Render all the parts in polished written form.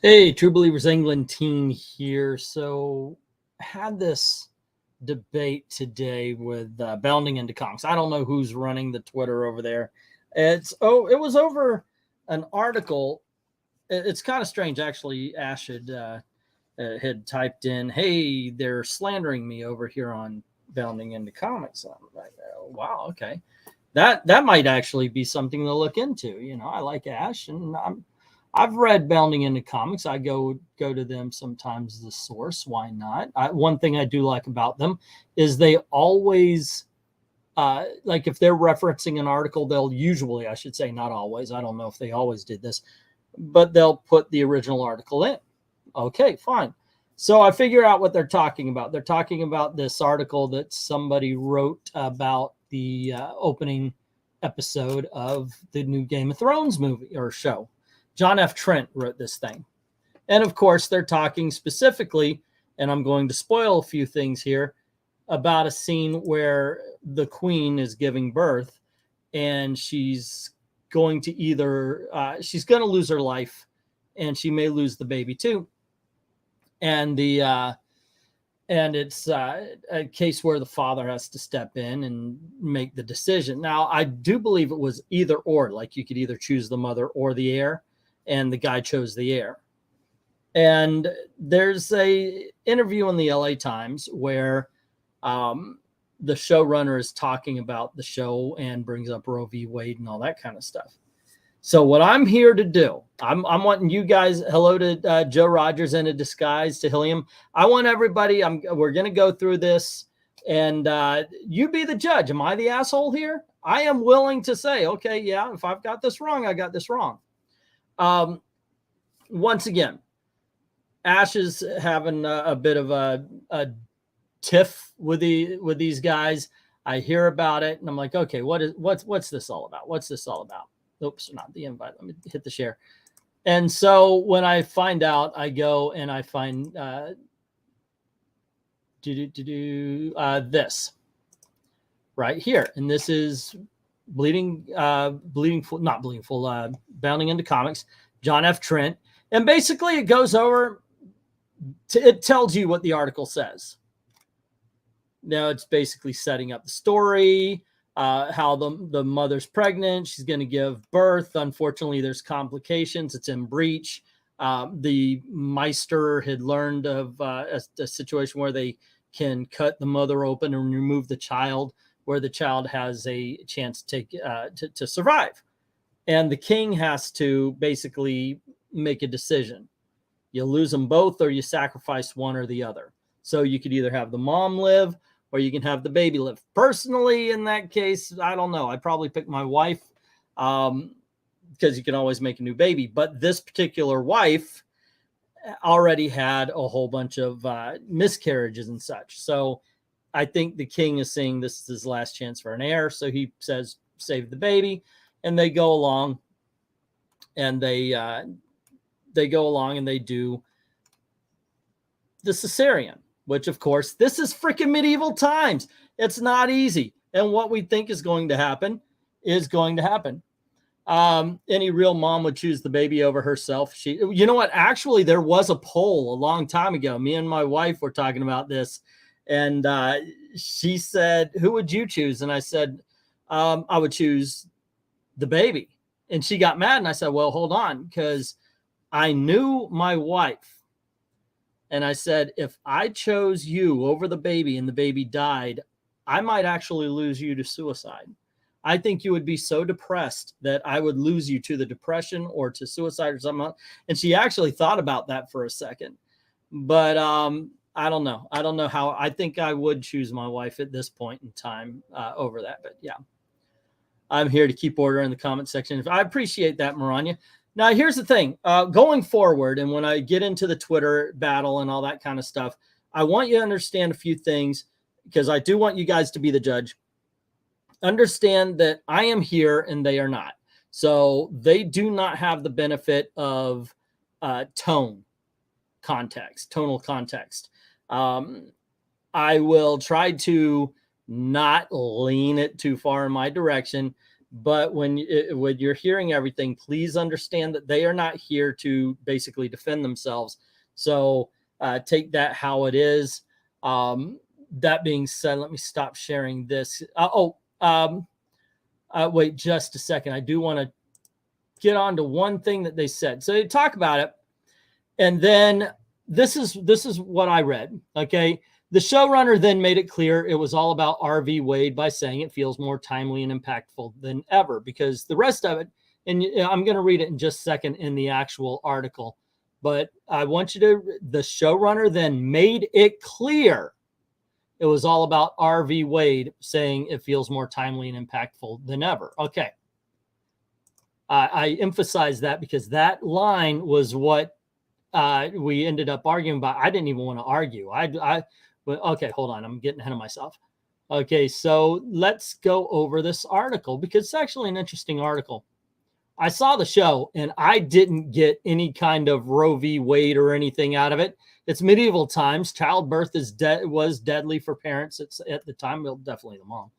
Hey, True Believers England team here. So, had this debate today with Bounding into Comics. I don't know who's running the Twitter over there. It was over an article. It's kind of strange, actually. Ash had typed in, "Hey, they're slandering me over here on Bounding into Comics." I'm like, oh, wow, okay, that might actually be something to look into. You know, I like Ash, and I've read Bounding into Comics. I go to them sometimes as a source. Why not? One thing I do like about them is they always, like if they're referencing an article, they'll usually, I should say, not always. I don't know if they always did this, but they'll put the original article in. Okay, fine. So I figure out what they're talking about. They're talking about this article that somebody wrote about the opening episode of the new Game of Thrones movie or show. John F. Trent wrote this thing. And of course, they're talking specifically, and I'm going to spoil a few things here, about a scene where the queen is giving birth and she's going to she's going to lose her life and she may lose the baby too. And it's a case where the father has to step in and make the decision. Now, I do believe it was either or, like you could either choose the mother or the heir, and the guy chose the heir. And there's a interview in the LA Times where the showrunner is talking about the show and brings up Roe v. Wade and all that kind of stuff. So what I'm here to do, I'm wanting you guys, hello to Joe Rogers in a disguise, to Hilliam. I want everybody, we're going to go through this, and you be the judge. Am I the asshole here? I am willing to say, okay, yeah, if I've got this wrong, I got this wrong. Once again, Ash is having a bit of a tiff with these guys. I hear about it, and I'm like, okay, what's this all about? What's this all about? Oops, not the invite. Let me hit the share. And so when I find out, I go and I find this right here, and this is Bounding into Comics, John F. Trent, and basically it goes over. It tells you what the article says. Now it's basically setting up the story. How the mother's pregnant, she's going to give birth. Unfortunately, there's complications. It's in breach. The Meister had learned of a situation where they can cut the mother open and remove the child, where the child has a chance to survive. And the king has to basically make a decision. You lose them both, or you sacrifice one or the other. So you could either have the mom live, or you can have the baby live. Personally, in that case, I don't know. I'd probably pick my wife because you can always make a new baby. But this particular wife already had a whole bunch of miscarriages and such. So I think the king is saying this is his last chance for an heir. So he says, save the baby. And they go along and they do the cesarean. Which, of course, this is freaking medieval times. It's not easy. And what we think is going to happen is going to happen. Any real mom would choose the baby over herself. You know what? Actually, there was a poll a long time ago. Me and my wife were talking about this. And she said, who would you choose? And I said, I would choose the baby. And she got mad. And I said, well, hold on, because I knew my wife. And I said, if I chose you over the baby and the baby died, I might actually lose you to suicide. I think you would be so depressed that I would lose you to the depression or to suicide or something. And she actually thought about that for a second. But I don't know. I don't know how. I think I would choose my wife at this point in time over that. But yeah, I'm here to keep order in the comment section. I appreciate that, Maranya. Now, here's the thing. Going forward, and when I get into the Twitter battle and all that kind of stuff, I want you to understand a few things, because I do want you guys to be the judge. Understand that I am here and they are not. So they do not have the benefit of tonal context. I will try to not lean it too far in my direction, But when you're hearing everything, please understand that they are not here to basically defend themselves. So take that how it is. That being said, let me stop sharing this. Wait just a second. I do want to get on to one thing that they said. So they talk about it, and then this is what I read. Okay. The showrunner then made it clear it was all about RV Wade by saying it feels more timely and impactful than ever, because the rest of it, and I'm going to read it in just a second in the actual article, but I want you to, the showrunner then made it clear it was all about RV Wade saying it feels more timely and impactful than ever. Okay. I emphasize that because that line was what we ended up arguing about. I didn't even want to argue. Okay, hold on. I'm getting ahead of myself. Okay, so let's go over this article because it's actually an interesting article. I saw the show and I didn't get any kind of Roe v. Wade or anything out of it. It's medieval times. Childbirth was deadly for parents at the time. Well, definitely the mom.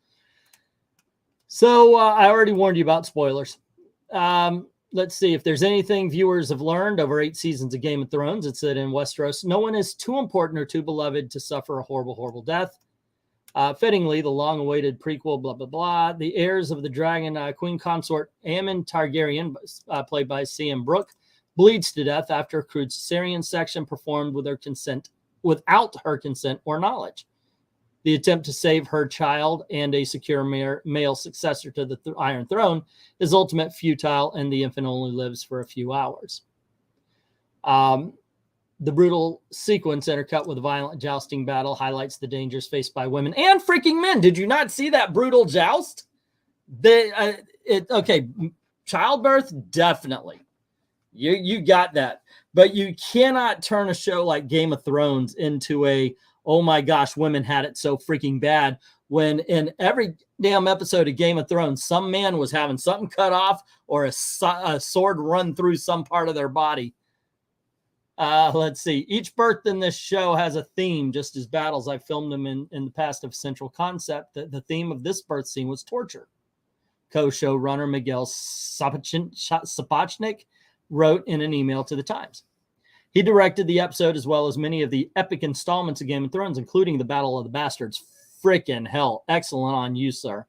So I already warned you about spoilers. Let's see if there's anything viewers have learned over 8 seasons of Game of Thrones. It's that in Westeros, no one is too important or too beloved to suffer a horrible, horrible death. Fittingly, the long-awaited prequel, blah, blah, blah. The heirs of the dragon queen consort, Aemon Targaryen, played by C.M. Brooke, bleeds to death after a crude cesarean section performed with her consent, without her consent or knowledge. The attempt to save her child and a secure male successor to the Iron Throne is ultimately futile, and the infant only lives for a few hours. The brutal sequence intercut with a violent jousting battle highlights the dangers faced by women and freaking men. Did you not see that brutal joust? Okay, childbirth, definitely. You got that. But you cannot turn a show like Game of Thrones into a, oh my gosh, women had it so freaking bad, when in every damn episode of Game of Thrones, some man was having something cut off or a sword run through some part of their body. Let's see. Each birth in this show has a theme, just as battles I've filmed them in the past of central concept. The theme of this birth scene was torture. Co-showrunner Miguel Sapochnik wrote in an email to the Times. He directed the episode as well as many of the epic installments of Game of Thrones, including the Battle of the Bastards. Frickin' hell. Excellent on you, sir.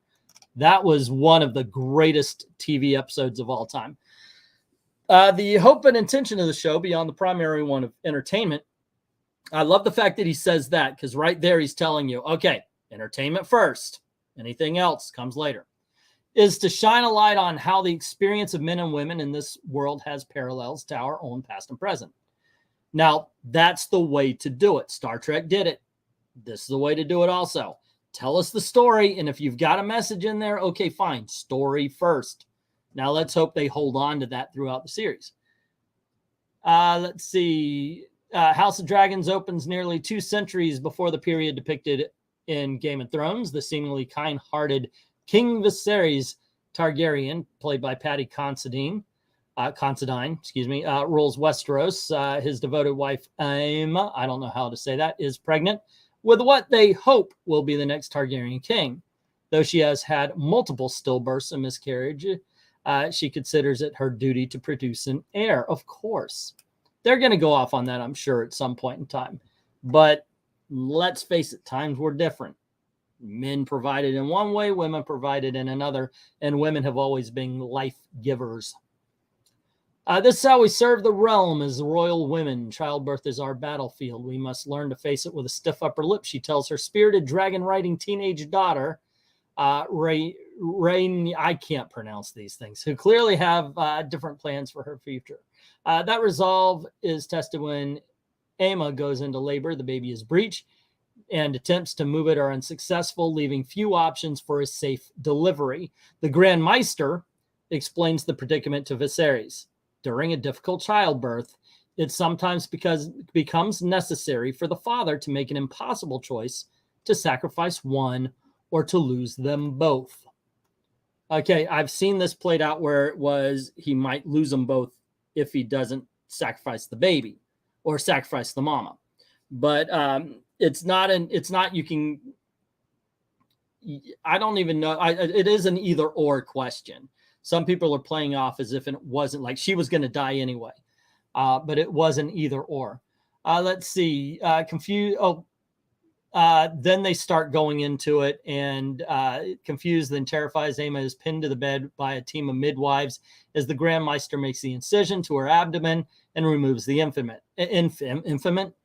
That was one of the greatest TV episodes of all time. The hope and intention of the show, beyond the primary one of entertainment, I love the fact that he says that, because right there he's telling you, okay, entertainment first. Anything else comes later. Is to shine a light on how the experience of men and women in this world has parallels to our own past and present. Now, that's the way to do it. Star Trek did it. This is the way to do it also. Tell us the story, and if you've got a message in there, okay, fine. Story first. Now, let's hope they hold on to that throughout the series. Let's see. House of Dragons opens nearly 2 centuries before the period depicted in Game of Thrones. The seemingly kind-hearted King Viserys Targaryen, played by Paddy Considine, rules Westeros. His devoted wife, Aemma, I don't know how to say that, is pregnant with what they hope will be the next Targaryen king. Though she has had multiple stillbirths and miscarriage, she considers it her duty to produce an heir. Of course. They're going to go off on that, I'm sure, at some point in time. But let's face it, times were different. Men provided in one way, women provided in another, and women have always been life givers. This is how we serve the realm as royal women. Childbirth is our battlefield. We must learn to face it with a stiff upper lip, she tells her spirited dragon-riding teenage daughter, Rain, I can't pronounce these things, who clearly have different plans for her future. That resolve is tested when Aemma goes into labor. The baby is breech, and attempts to move it are unsuccessful, leaving few options for a safe delivery. The Grand Meister explains the predicament to Viserys. During a difficult childbirth, it sometimes becomes necessary for the father to make an impossible choice to sacrifice one or to lose them both. Okay, I've seen this played out where it was he might lose them both if he doesn't sacrifice the baby or sacrifice the mama. But it's not you can I don't even know. It is an either or question. Some people are playing off as if it wasn't, like she was going to die anyway. But it wasn't either or. Let's see. Confused. Oh, then they start going into it, and confused and terrified, Emma is pinned to the bed by a team of midwives as the Grand Meister makes the incision to her abdomen and removes the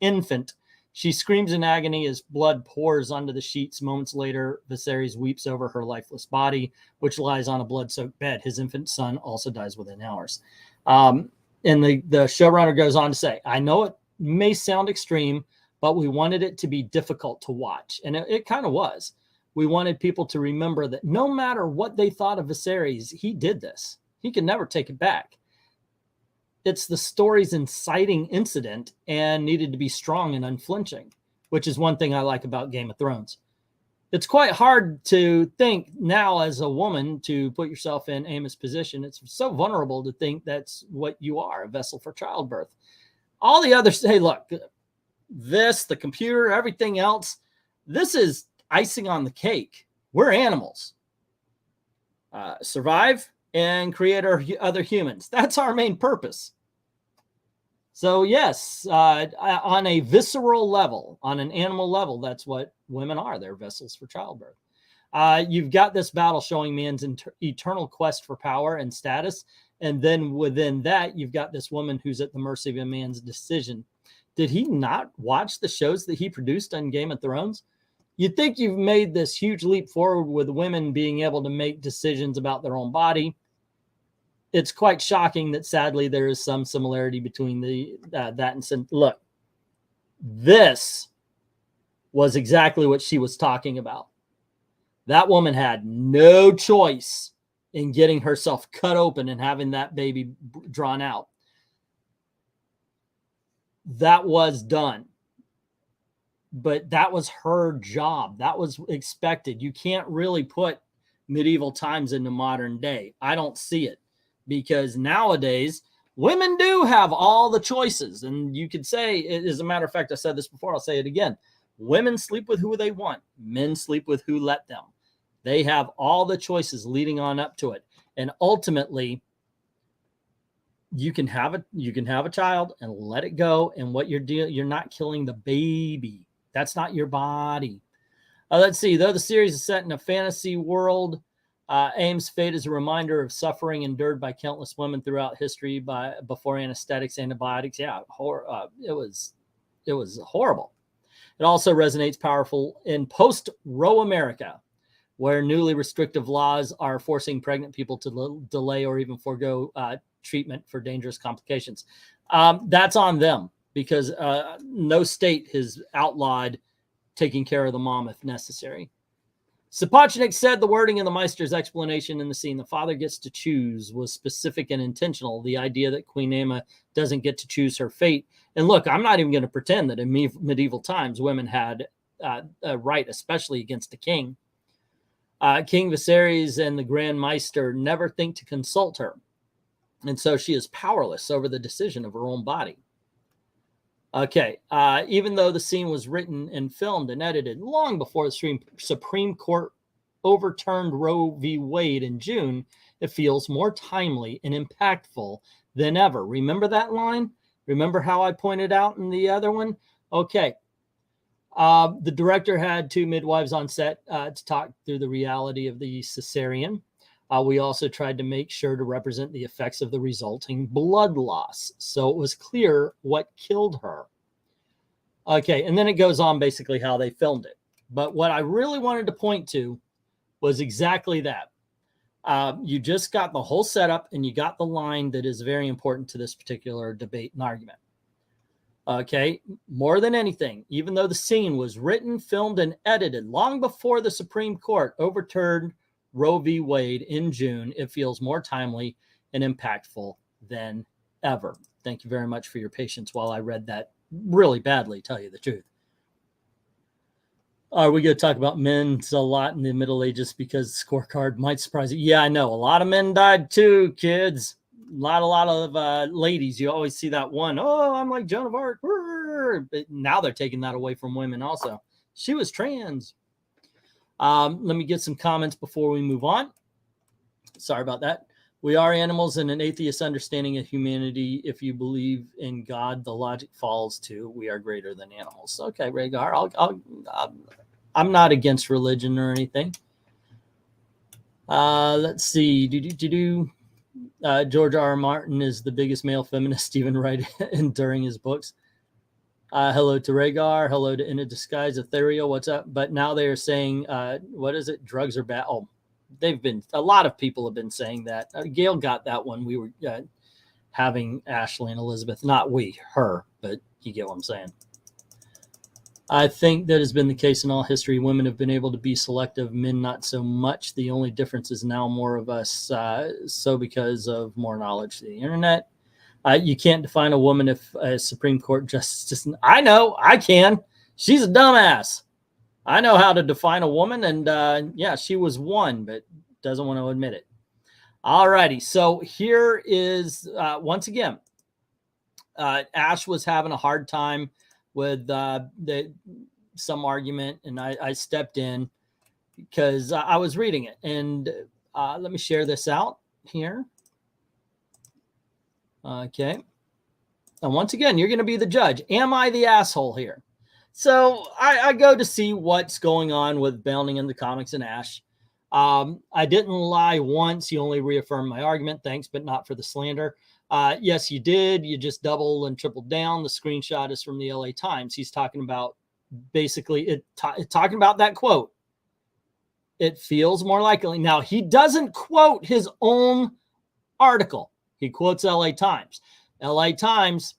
infant. She screams in agony as blood pours onto the sheets. Moments later, Viserys weeps over her lifeless body, which lies on a blood-soaked bed. His infant son also dies within hours. And the showrunner goes on to say, I know it may sound extreme, but we wanted it to be difficult to watch. And it kind of was. We wanted people to remember that no matter what they thought of Viserys, he did this. He could never take it back. It's the story's inciting incident and needed to be strong and unflinching, which is one thing I like about Game of Thrones. It's quite hard to think now as a woman to put yourself in Aemma's position. It's so vulnerable to think that's what you are, a vessel for childbirth. All the others say, look, this, the computer, everything else, this is icing on the cake. We're animals. Survive and create our other humans. That's our main purpose. So yes, on a visceral level, on an animal level, that's what women are. They're vessels for childbirth. You've got this battle showing man's eternal quest for power and status. And then within that, you've got this woman who's at the mercy of a man's decision. Did he not watch the shows that he produced on Game of Thrones? You'd think you've made this huge leap forward with women being able to make decisions about their own body. It's quite shocking that sadly there is some similarity between that and look, this was exactly what she was talking about. That woman had no choice in getting herself cut open and having that baby drawn out. That was done. But that was her job. That was expected. You can't really put medieval times into modern day. I don't see it. Because nowadays, women do have all the choices. And you could say, as a matter of fact, I said this before, I'll say it again. Women sleep with who they want. Men sleep with who let them. They have all the choices leading on up to it. And ultimately, you can have a child and let it go. And what you're not killing the baby. That's not your body. Let's see. Though the series is set in a fantasy world, Aem's fate is a reminder of suffering endured by countless women throughout history before anesthetics, antibiotics. Yeah, it was horrible. It also resonates powerful in post-Roe America, where newly restrictive laws are forcing pregnant people to delay or even forego treatment for dangerous complications. That's on them because no state has outlawed taking care of the mom if necessary. Sapochnik said the wording in the Meister's explanation in the scene, the father gets to choose, was specific and intentional. The idea that Queen Aemma doesn't get to choose her fate. And look, I'm not even going to pretend that in medieval times, women had a right, especially against the king. King Viserys and the Grand Meister never think to consult her. And so she is powerless over the decision of her own body. Okay, even though the scene was written and filmed and edited long before the Supreme Court overturned Roe v. Wade in June, it feels more timely and impactful than ever. Remember that line? Remember how I pointed out in the other one? Okay. The director had two midwives on set to talk through the reality of the cesarean. We also tried to make sure to represent the effects of the resulting blood loss. So it was clear what killed her. Okay, and then it goes on basically how they filmed it. But what I really wanted to point to was exactly that. You just got the whole setup and you got the line that is very important to this particular debate and argument. Okay, more than anything, even though the scene was written, filmed, and edited long before the Supreme Court overturned Roe v. Wade in June, it feels more timely and impactful than ever. Thank you very much for your patience while I read that really badly, tell you the truth. Are we going to talk about men's a lot in the Middle Ages because the scorecard might surprise you? Yeah, I know. A lot of men died too, kids. A lot of ladies. You always see that one. Oh, I'm like Joan of Arc. But now they're taking that away from women also. She was trans. Let me get some comments before we move on. Sorry about that. We are animals, and an atheist understanding of humanity. If you believe in God, the logic falls to we are greater than animals. Okay, Rhaegar, I'm not against religion or anything. Let's see. George R. R. Martin is the biggest male feminist even writing during his books. Hello to Rhaegar. Hello to In a Disguise, Ethereal. What's up? But now they are saying, what is it? Drugs are bad. Oh, a lot of people have been saying that. Gail got that one. We were having Ashley and Elizabeth, not we, her, but you get what I'm saying. I think that has been the case in all history. Women have been able to be selective, men not so much. The only difference is now more of us, so because of more knowledge of the internet. You can't define a woman if a Supreme Court justice. I know, I can. She's a dumbass. I know how to define a woman, and yeah, she was one, but doesn't want to admit it. All righty, so here is, once again, Ash was having a hard time with some argument, and I stepped in because I was reading it. And let me share this out here. Okay. And once again, you're going to be the judge. Am I the asshole here? So I go to see what's going on with Bounding in the Comics and Ash. I didn't lie once. You only reaffirmed my argument. Thanks, but not for the slander. Yes, you did. You just double and tripled down. The screenshot is from the LA Times. He's talking about basically talking about that quote. It feels more likely. Now, he doesn't quote his own article. He quotes LA Times. LA Times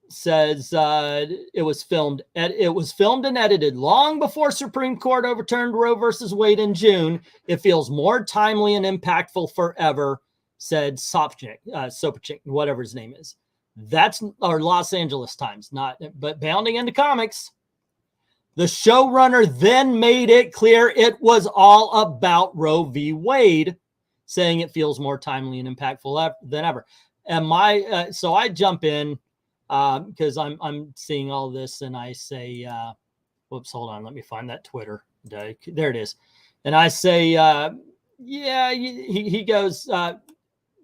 says it was filmed and edited long before Supreme Court overturned Roe versus Wade in June. It feels more timely and impactful forever, said Sopchik, whatever his name is. That's our Los Angeles Times, but Bounding into Comics. The showrunner then made it clear it was all about Roe v. Wade, saying it feels more timely and impactful than ever. And so I jump in because I'm seeing all this, and I say, whoops, hold on, let me find that Twitter. There it is. And I say, yeah, he goes,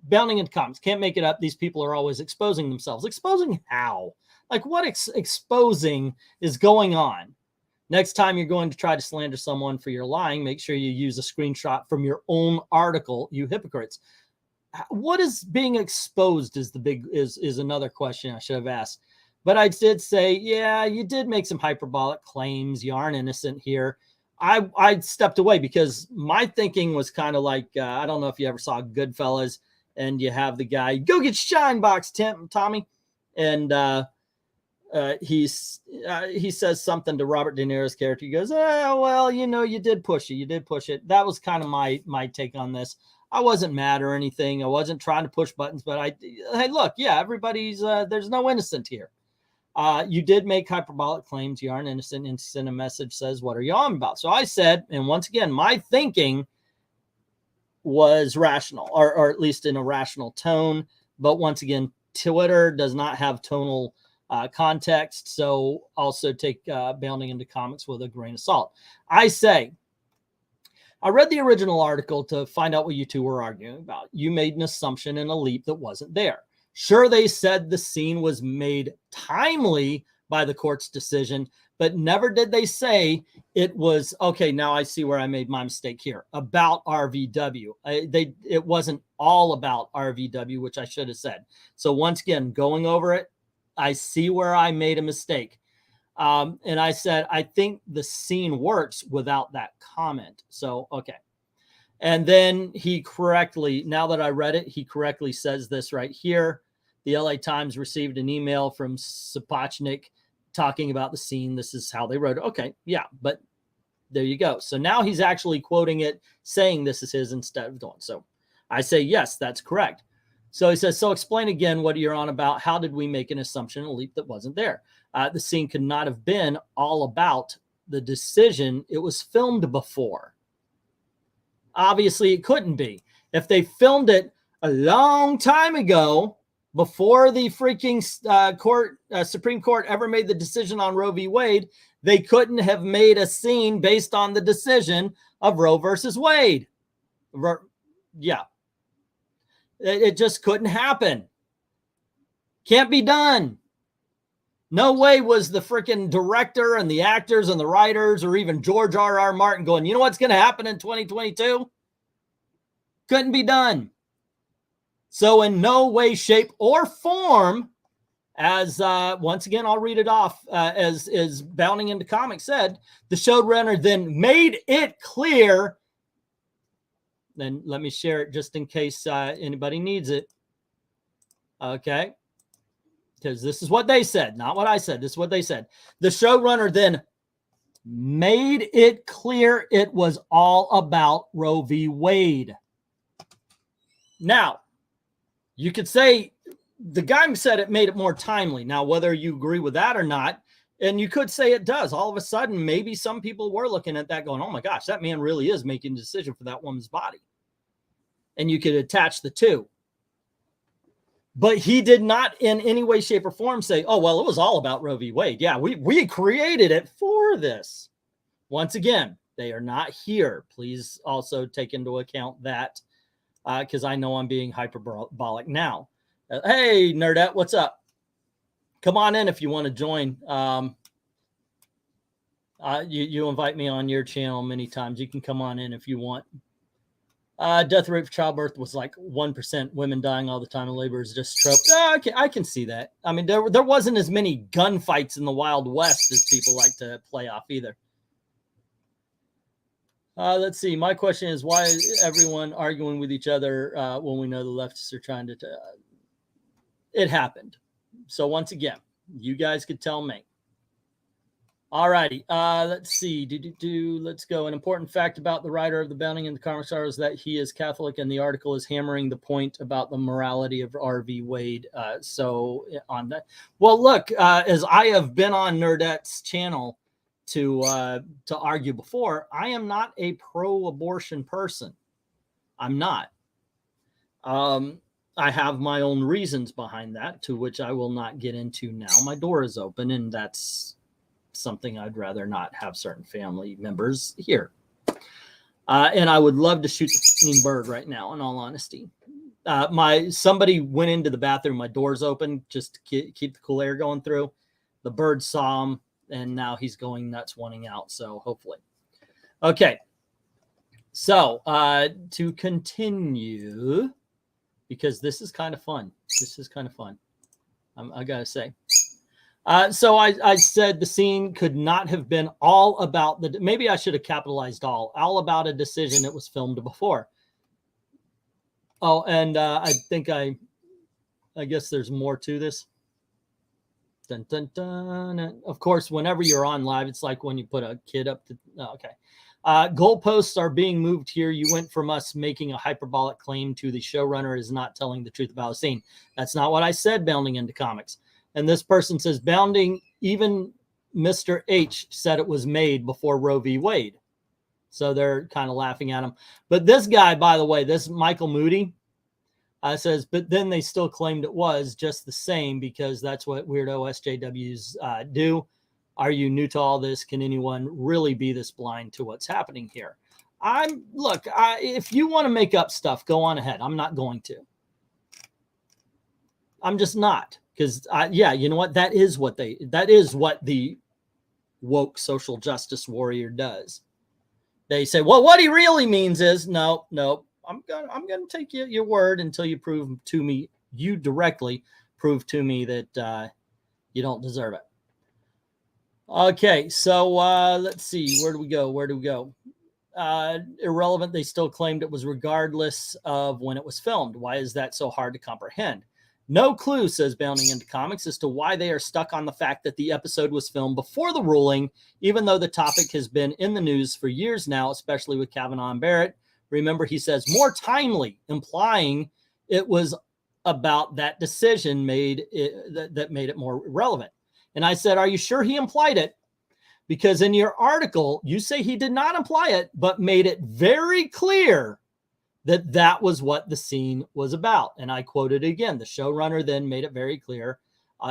Bounding into Comics, can't make it up. These people are always exposing themselves. Exposing how? Like, what exposing is going on? Next time you're going to try to slander someone for your lying, make sure you use a screenshot from your own article, you hypocrites. What is being exposed is another question I should have asked. But I did say, yeah, you did make some hyperbolic claims. You aren't innocent here. I stepped away because my thinking was kind of like, I don't know if you ever saw Goodfellas, and you have the guy, go get shine box, Tommy. And he says something to Robert De Niro's character. He goes, oh, well, you did push it. You did push it. That was kind of my take on this. I wasn't mad or anything. I wasn't trying to push buttons, but hey, look, yeah, everybody's, there's no innocent here. You did make hyperbolic claims. You aren't innocent. And send a message says, what are you on about? So I said, and once again, my thinking was rational, or at least in a rational tone. But once again, Twitter does not have tonal context. So also take Bounding into Comics with a grain of salt. I say, I read the original article to find out what you two were arguing about. You made an assumption and a leap that wasn't there. Sure, they said the scene was made timely by the court's decision, but never did they say it was, okay, now I see where I made my mistake here, about RVW. It wasn't all about RVW, which I should have said. So once again, going over it, I see where I made a mistake. And I said, I think the scene works without that comment. So, okay. And then he correctly, now that I read it, he correctly says this right here. The LA Times received an email from Sapochnik talking about the scene. This is how they wrote it. Okay, yeah, but there you go. So now he's actually quoting it, saying this is his instead of doing. So I say, yes, that's correct. So he says, so explain again what you're on about. How did we make an assumption, a leap that wasn't there? The scene could not have been all about the decision. It was filmed before. Obviously, it couldn't be. If they filmed it a long time ago, before the freaking Supreme Court ever made the decision on Roe v. Wade, they couldn't have made a scene based on the decision of Roe versus Wade. Yeah. It just couldn't happen. Can't be done. No way was the freaking director and the actors and the writers or even George R.R. Martin going, you know what's going to happen in 2022? Couldn't be done. So in no way, shape, or form, as once again, I'll read it off, as Bounding Into Comics said, the showrunner then made it clear. Then let me share it just in case anybody needs it. Okay. Because this is what they said, not what I said. This is what they said. The showrunner then made it clear it was all about Roe v. Wade. Now, you could say the guy said it made it more timely. Now, whether you agree with that or not, and you could say it does. All of a sudden, maybe some people were looking at that going, oh my gosh, that man really is making a decision for that woman's body. And you could attach the two. But he did not in any way, shape, or form say, oh, well, it was all about Roe v. Wade. Yeah, we created it for this. Once again, they are not here. Please also take into account that because I know I'm being hyperbolic now. Hey, Nerdette, what's up? Come on in if you want to join. You invite me on your channel many times. You can come on in if you want. Death rate for childbirth was like 1%. Women dying all the time in labor is just trope. I can see that. I mean, there wasn't as many gunfights in the Wild West as people like to play off either. Let's see. My question is, why is everyone arguing with each other when we know the leftists are trying to... it happened. So once again, you guys could tell me. All righty. Let's see. Let's go. An important fact about the writer of the Bounding Into Comics is that he is Catholic, and the article is hammering the point about the morality of R.V. Wade. So on that. Well, look, as I have been on Nerdette's channel to argue before, I am not a pro-abortion person. I'm not. I have my own reasons behind that, to which I will not get into now. My door is open, and that's something I'd rather not have certain family members here. And I would love to shoot the bird right now, in all honesty. Somebody went into the bathroom, my door's open, just to keep the cool air going through. The bird saw him, and now he's going nuts wanting out, so hopefully. Okay. So to continue, because this is kind of fun. This is kind of fun. I gotta say. So I said the scene could not have been all about the, maybe I should have capitalized all about a decision that was filmed before. Oh, and I think I guess there's more to this. Dun, dun, dun. Of course, whenever you're on live, it's like when you put a kid up to, okay. Goalposts are being moved here. You went from us making a hyperbolic claim to the showrunner is not telling the truth about the scene. That's not what I said, Bounding Into Comics. And this person says, Bounding, even Mr. H said it was made before Roe v. Wade. So they're kind of laughing at him. But this guy, by the way, this Michael Moody says, but then they still claimed it was just the same because that's what weirdo SJWs do. Are you new to all this? Can anyone really be this blind to what's happening here? Look, if you want to make up stuff, go on ahead. I'm not going to. I'm just not. Because, yeah, you know what? That is what the woke social justice warrior does. They say, well, what he really means is, no, I'm gonna take your word until you prove to me, you directly prove to me that you don't deserve it. Okay, so let's see. Where do we go? Irrelevant. They still claimed it was regardless of when it was filmed. Why is that so hard to comprehend? No clue, says Bounding Into Comics, as to why they are stuck on the fact that the episode was filmed before the ruling, even though the topic has been in the news for years now, especially with Kavanaugh and Barrett. Remember, he says more timely, implying it was about that decision that made it more relevant. And I said, are you sure he implied it? Because in your article, you say he did not imply it, but made it very clear that that was what the scene was about. And I quoted again. The showrunner then made it very clear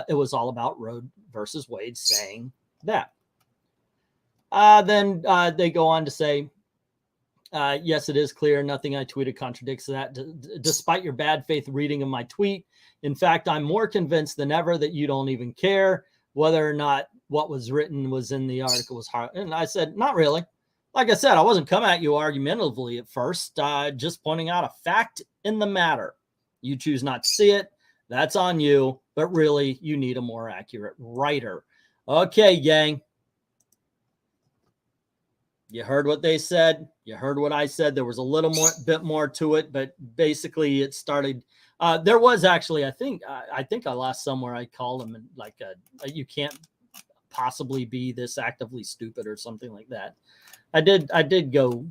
it was all about Roe versus Wade, saying that. Then they go on to say, yes, it is clear. Nothing I tweeted contradicts that. Despite your bad faith reading of my tweet, in fact, I'm more convinced than ever that you don't even care whether or not what was written was in the article was hard. And I said, not really. Like I said, I wasn't coming at you argumentatively at first, just pointing out a fact in the matter. You choose not to see it. That's on you. But really, you need a more accurate writer. Okay, gang. You heard what they said. You heard what I said. There was a little bit more to it, but basically it started. There was actually, I think I lost somewhere. I called them and like, you can't possibly be this actively stupid or something like that. I did go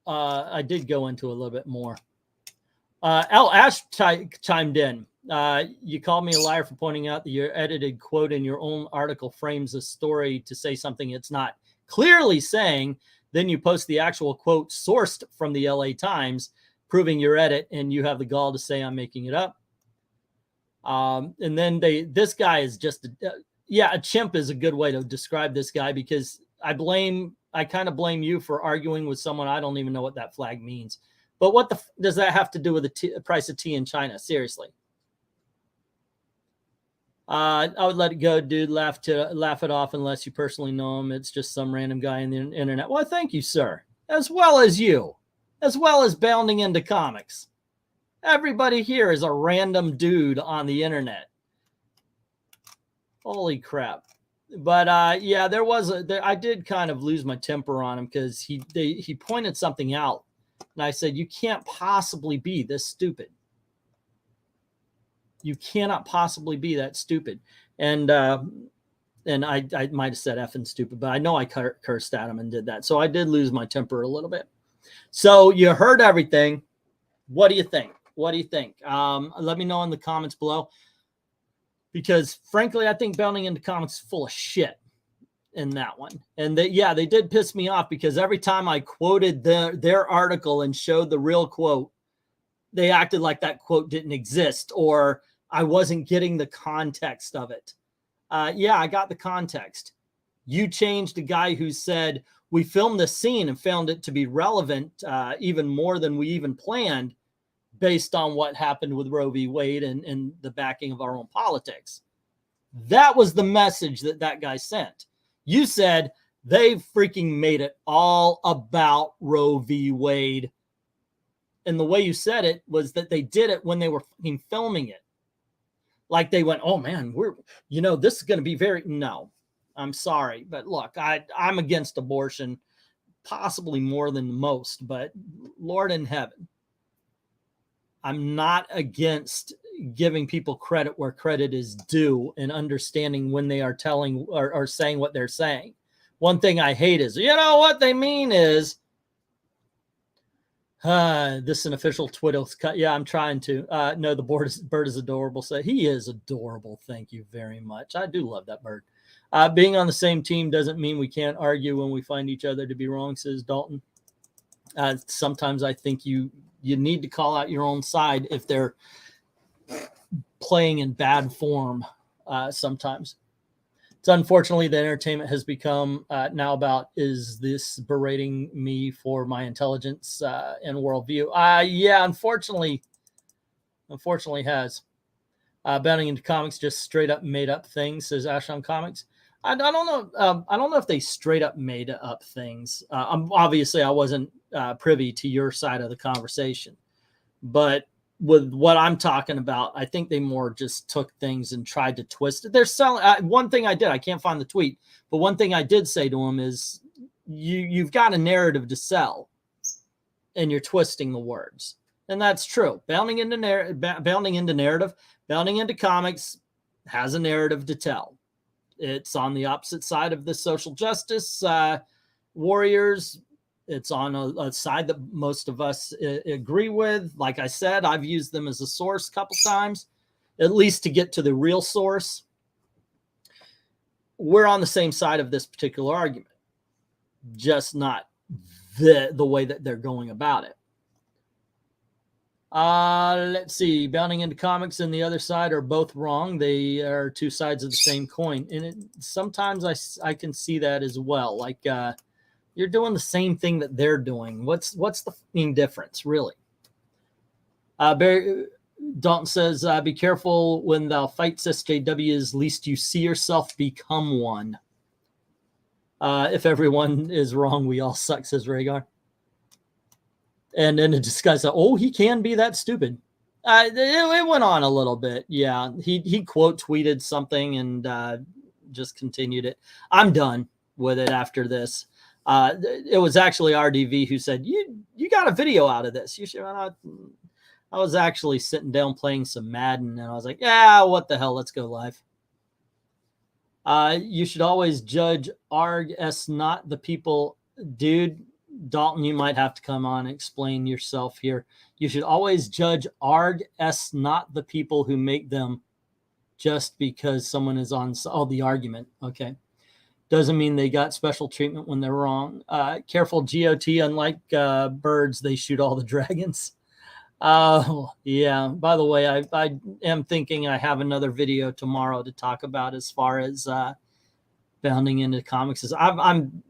into a little bit more. L. Ash chimed in. You called me a liar for pointing out that your edited quote in your own article frames a story to say something it's not clearly saying. Then you post the actual quote sourced from the LA Times, proving your edit, and you have the gall to say I'm making it up. And then this guy is just, a chimp is a good way to describe this guy, because I kind of blame you for arguing with someone. I don't even know what that flag means. But what does that have to do with the price of tea in China? Seriously. I would let it go, dude. Laugh it off unless you personally know him. It's just some random guy in the internet. Well, thank you, sir. As well as you. As well as Bounding Into Comics. Everybody here is a random dude on the internet. Holy crap. But yeah, I did kind of lose my temper on him because he pointed something out. And I said, you can't possibly be this stupid. You cannot possibly be that stupid. And I might have said effing stupid, but I know I cursed at him and did that. So I did lose my temper a little bit. So you heard everything. What do you think? What do you think? Let me know in the comments below. Because frankly, I think Bounding Into Comics is full of shit in that one. And they did piss me off because every time I quoted their article and showed the real quote, they acted like that quote didn't exist or I wasn't getting the context of it. Yeah, I got the context. You changed a guy who said, we filmed this scene and found it to be relevant even more than we even planned based on what happened with Roe v. Wade and the backing of our own politics. That was the message that guy sent. You said they freaking made it all about Roe v. Wade. And the way you said it was that they did it when they were filming it. Like they went, oh man, this is going to be no, I'm sorry. But look, I'm against abortion, possibly more than most, but Lord in heaven, I'm not against giving people credit where credit is due and understanding when they are telling or saying what they're saying. One thing I hate is, what they mean is, this is an official Twitter cut. Yeah, I'm trying to. No, the bird is adorable. So he is adorable. Thank you very much. I do love that bird. Being on the same team doesn't mean we can't argue when we find each other to be wrong, says Dalton. Sometimes I think you need to call out your own side if they're playing in bad form. Sometimes it's unfortunately the entertainment has become now about, is this berating me for my intelligence and worldview? Yeah, unfortunately has. Bounding Into Comics just straight up made up things, says Ash on Comics. I don't know. I don't know if they straight up made up things. Obviously, I wasn't privy to your side of the conversation, but with what I'm talking about, I think they more just took things and tried to twist it. They're selling. One thing I did, I can't find the tweet, but one thing I did say to them is, you've got a narrative to sell, and you're twisting the words, and that's true. Bounding into narrative, Bounding Into Comics has a narrative to tell. It's on the opposite side of the social justice warriors. It's on a side that most of us agree with. Like I said, I've used them as a source a couple times, at least to get to the real source. We're on the same side of this particular argument, just not the way that they're going about it. Let's see. Bounding into Comics and the other side are both wrong. They are two sides of the same coin. And sometimes I can see that as well. Like, you're doing the same thing that they're doing. What's the fucking difference, really? Barry Dalton says, be careful when thou fights SJWs, lest you see yourself become one. If everyone is wrong, we all suck, says Rhaegar. And then the disguise, oh, he can be that stupid. It went on a little bit. Yeah, he quote tweeted something and just continued it. I'm done with it after this. It was actually RDV who said, you got a video out of this. You should. I was actually sitting down playing some Madden, and I was like, yeah, what the hell? Let's go live. You should always judge ARG as not the people, dude. Dalton, you might have to come on and explain yourself here. You should always judge ARG as not the people who make them just because someone is on the argument. Okay. Doesn't mean they got special treatment when they're wrong. Careful, GOT, unlike birds, they shoot all the dragons. Yeah. By the way, I am thinking I have another video tomorrow to talk about as far as bounding into comics. I'm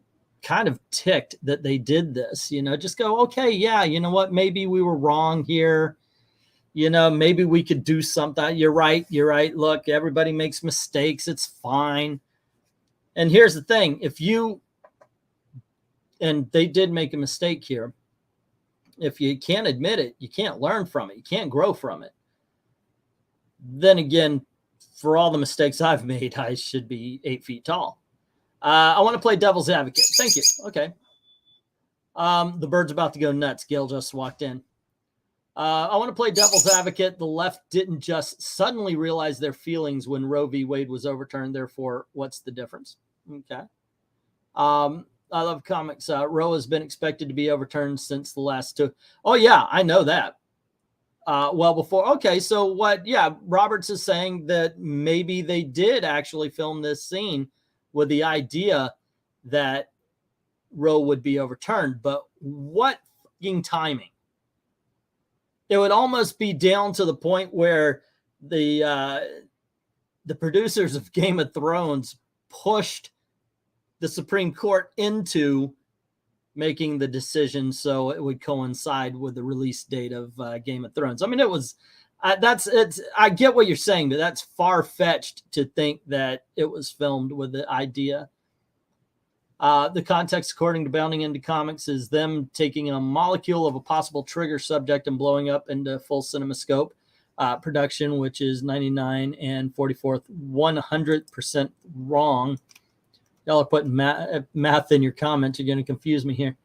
kind of ticked that they did this, just go, okay, yeah, you know what? Maybe we were wrong here. Maybe we could do something. You're right. Look, everybody makes mistakes. It's fine. And here's the thing. And they did make a mistake here. If you can't admit it, you can't learn from it. You can't grow from it. Then again, for all the mistakes I've made, I should be 8 feet tall. I want to play devil's advocate. Thank you. Okay. The bird's about to go nuts. Gail just walked in. I want to play devil's advocate. The left didn't just suddenly realize their feelings when Roe v. Wade was overturned. Therefore, what's the difference? Okay. I love comics. Roe has been expected to be overturned since the last two. Oh, yeah, I know that. Well, before. Okay, so what? Yeah, Roberts is saying that maybe they did actually film this scene with the idea that Roe would be overturned. But what fucking timing? It would almost be down to the point where the producers of Game of Thrones pushed the Supreme Court into making the decision so it would coincide with the release date of Game of Thrones. I mean, it was I get what you're saying, but that's far-fetched to think that it was filmed with the idea. The context, according to Bounding into Comics, is them taking a molecule of a possible trigger subject and blowing up into full CinemaScope production, which is 99 and 44th 100% wrong. Y'all are putting math in your comments. You're going to confuse me here.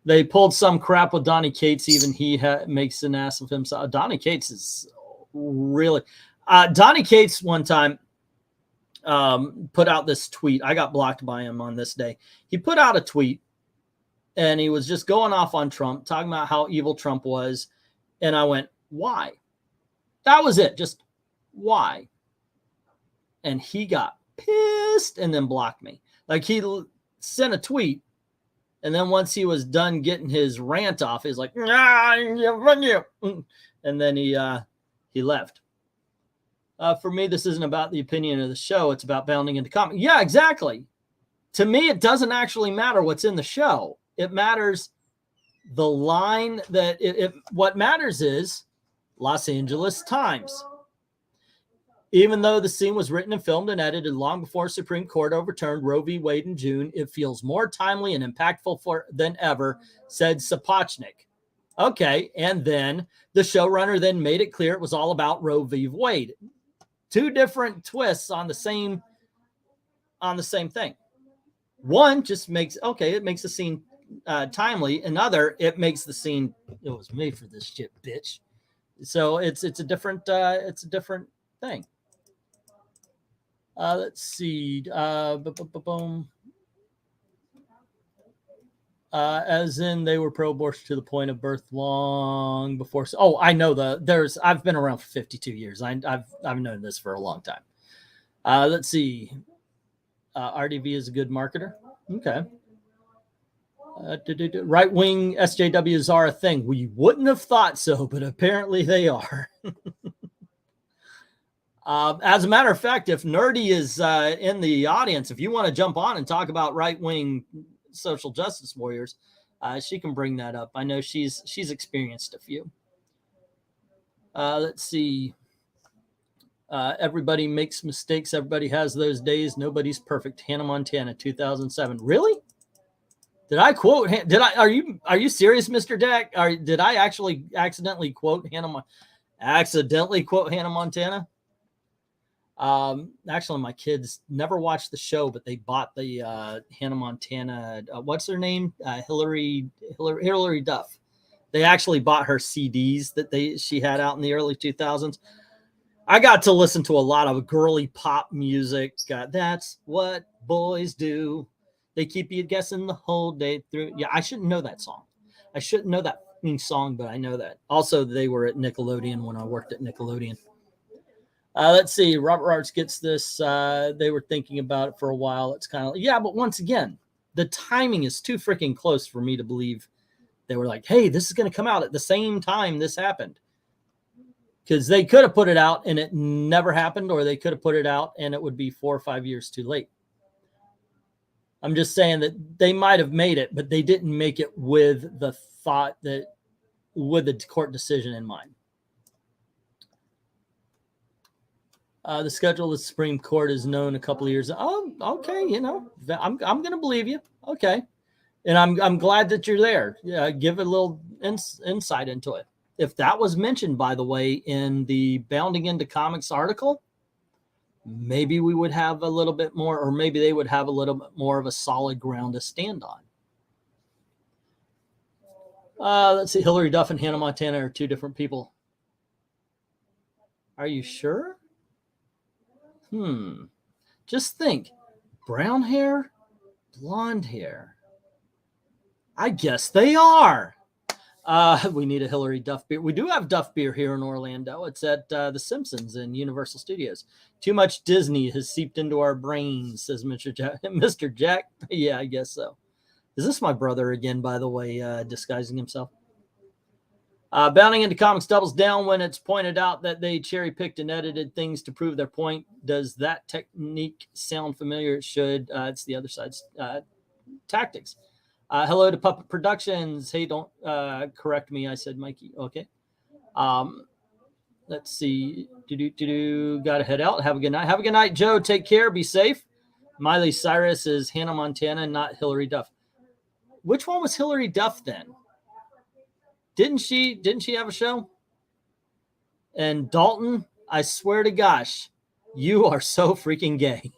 They pulled some crap with Donny Cates. Even he makes an ass of himself. Donny Cates is really... Donny Cates one time put out this tweet. I got blocked by him on this day. He put out a tweet, and he was just going off on Trump, talking about how evil Trump was. And I went, why? That was it. Just why? And he got pissed and then blocked me. Like, he sent a tweet, and then once he was done getting his rant off, he's like, and then he left. For me, this isn't about the opinion of the show. It's about bounding into comics. Yeah, exactly. To me, it doesn't actually matter what's in the show. It matters the line that what matters is Los Angeles Times. Even though the scene was written and filmed and edited long before Supreme Court overturned Roe v. Wade in June, it feels more timely and impactful than ever, said Sapochnik. Okay, and then the showrunner then made it clear it was all about Roe v. Wade. Two different twists on the same thing. One just makes, okay, it makes the scene timely. Another, it makes the scene, it was made for this shit, bitch. So it's a different thing. Let's see. Boom. As in they were pro-abortion to the point of birth long before. Oh, I know I've been around for 52 years. I've known this for a long time. Let's see. RDV is a good marketer. Okay. Right-wing SJWs are a thing. We wouldn't have thought so, but apparently they are. As a matter of fact, if Nerdy is in the audience, if you want to jump on and talk about right-wing social justice warriors, she can bring that up. I know she's experienced a few. Let's see. Everybody makes mistakes. Everybody has those days. Nobody's perfect. Hannah Montana, 2007. Really? Did I quote? Are you serious, Mr. Deck? Did I actually accidentally quote Hannah? Accidentally quote Hannah Montana? Actually, my kids never watched the show, but they bought the Hannah Montana. What's her name? Hillary Duff. They actually bought her CDs that she had out in the early 2000s. I got to listen to a lot of girly pop music. That's what boys do. They keep you guessing the whole day through. Yeah, I shouldn't know that song. I shouldn't know that song, but I know that. Also, they were at Nickelodeon when I worked at Nickelodeon. Let's see. Robert Arts gets this. They were thinking about it for a while. It's kind of, yeah, but once again, the timing is too freaking close for me to believe they were like, hey, this is going to come out at the same time this happened. Because they could have put it out and it never happened, or they could have put it out and it would be 4 or 5 years too late. I'm just saying that they might have made it, but they didn't make it with the thought that with the court decision in mind. The schedule of the Supreme Court is known a couple of years. Oh, okay. You know, I'm going to believe you. Okay. And I'm glad that you're there. Yeah, give a little insight into it. If that was mentioned, by the way, in the Bounding into Comics article, maybe we would have a little bit more, or maybe they would have a little bit more of a solid ground to stand on. Let's see. Hillary Duff and Hannah Montana are two different people. Are you sure? Just think. Brown hair, blonde hair. I guess they are. We need a Hillary Duff beer. We do have Duff beer here in Orlando. It's at The Simpsons in Universal Studios. Too much Disney has seeped into our brains, says Mr. Jack. Mr. Jack? Yeah, I guess so. Is this my brother again, by the way, disguising himself? Bounding into Comics doubles down when it's pointed out that they cherry-picked and edited things to prove their point. Does that technique sound familiar? It should. It's the other side's tactics. Hello to Puppet Productions. Hey, don't correct me. I said Mikey. Okay. Let's see. Got to head out. Have a good night. Have a good night, Joe. Take care. Be safe. Miley Cyrus is Hannah Montana, not Hillary Duff. Which one was Hillary Duff then? Didn't she have a show? And Dalton, I swear to gosh, you are so freaking gay.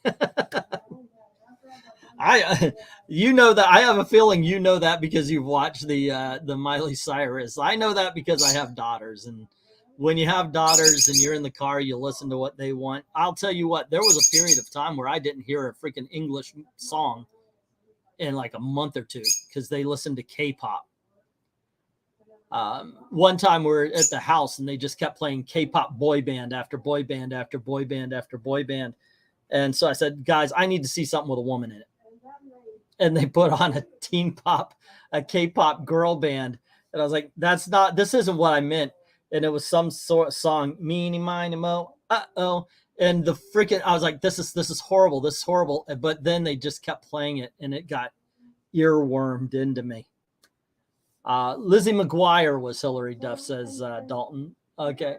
You know that. I have a feeling you know that because you've watched the Miley Cyrus. I know that because I have daughters, and when you have daughters and you're in the car, you listen to what they want. I'll tell you what, there was a period of time where I didn't hear a freaking English song in like a month or two because they listened to K-pop. One time we were at the house and they just kept playing K-pop boy band after boy band after boy band after boy band. And so I said, guys, I need to see something with a woman in it. And they put on a a K-pop girl band. And I was like, this isn't what I meant. And it was some sort of song, meeny, miny, mo, uh-oh. And I was like, this is horrible. This is horrible. But then they just kept playing it and it got earwormed into me. Lizzie McGuire was Hillary Duff, says Dalton. Okay.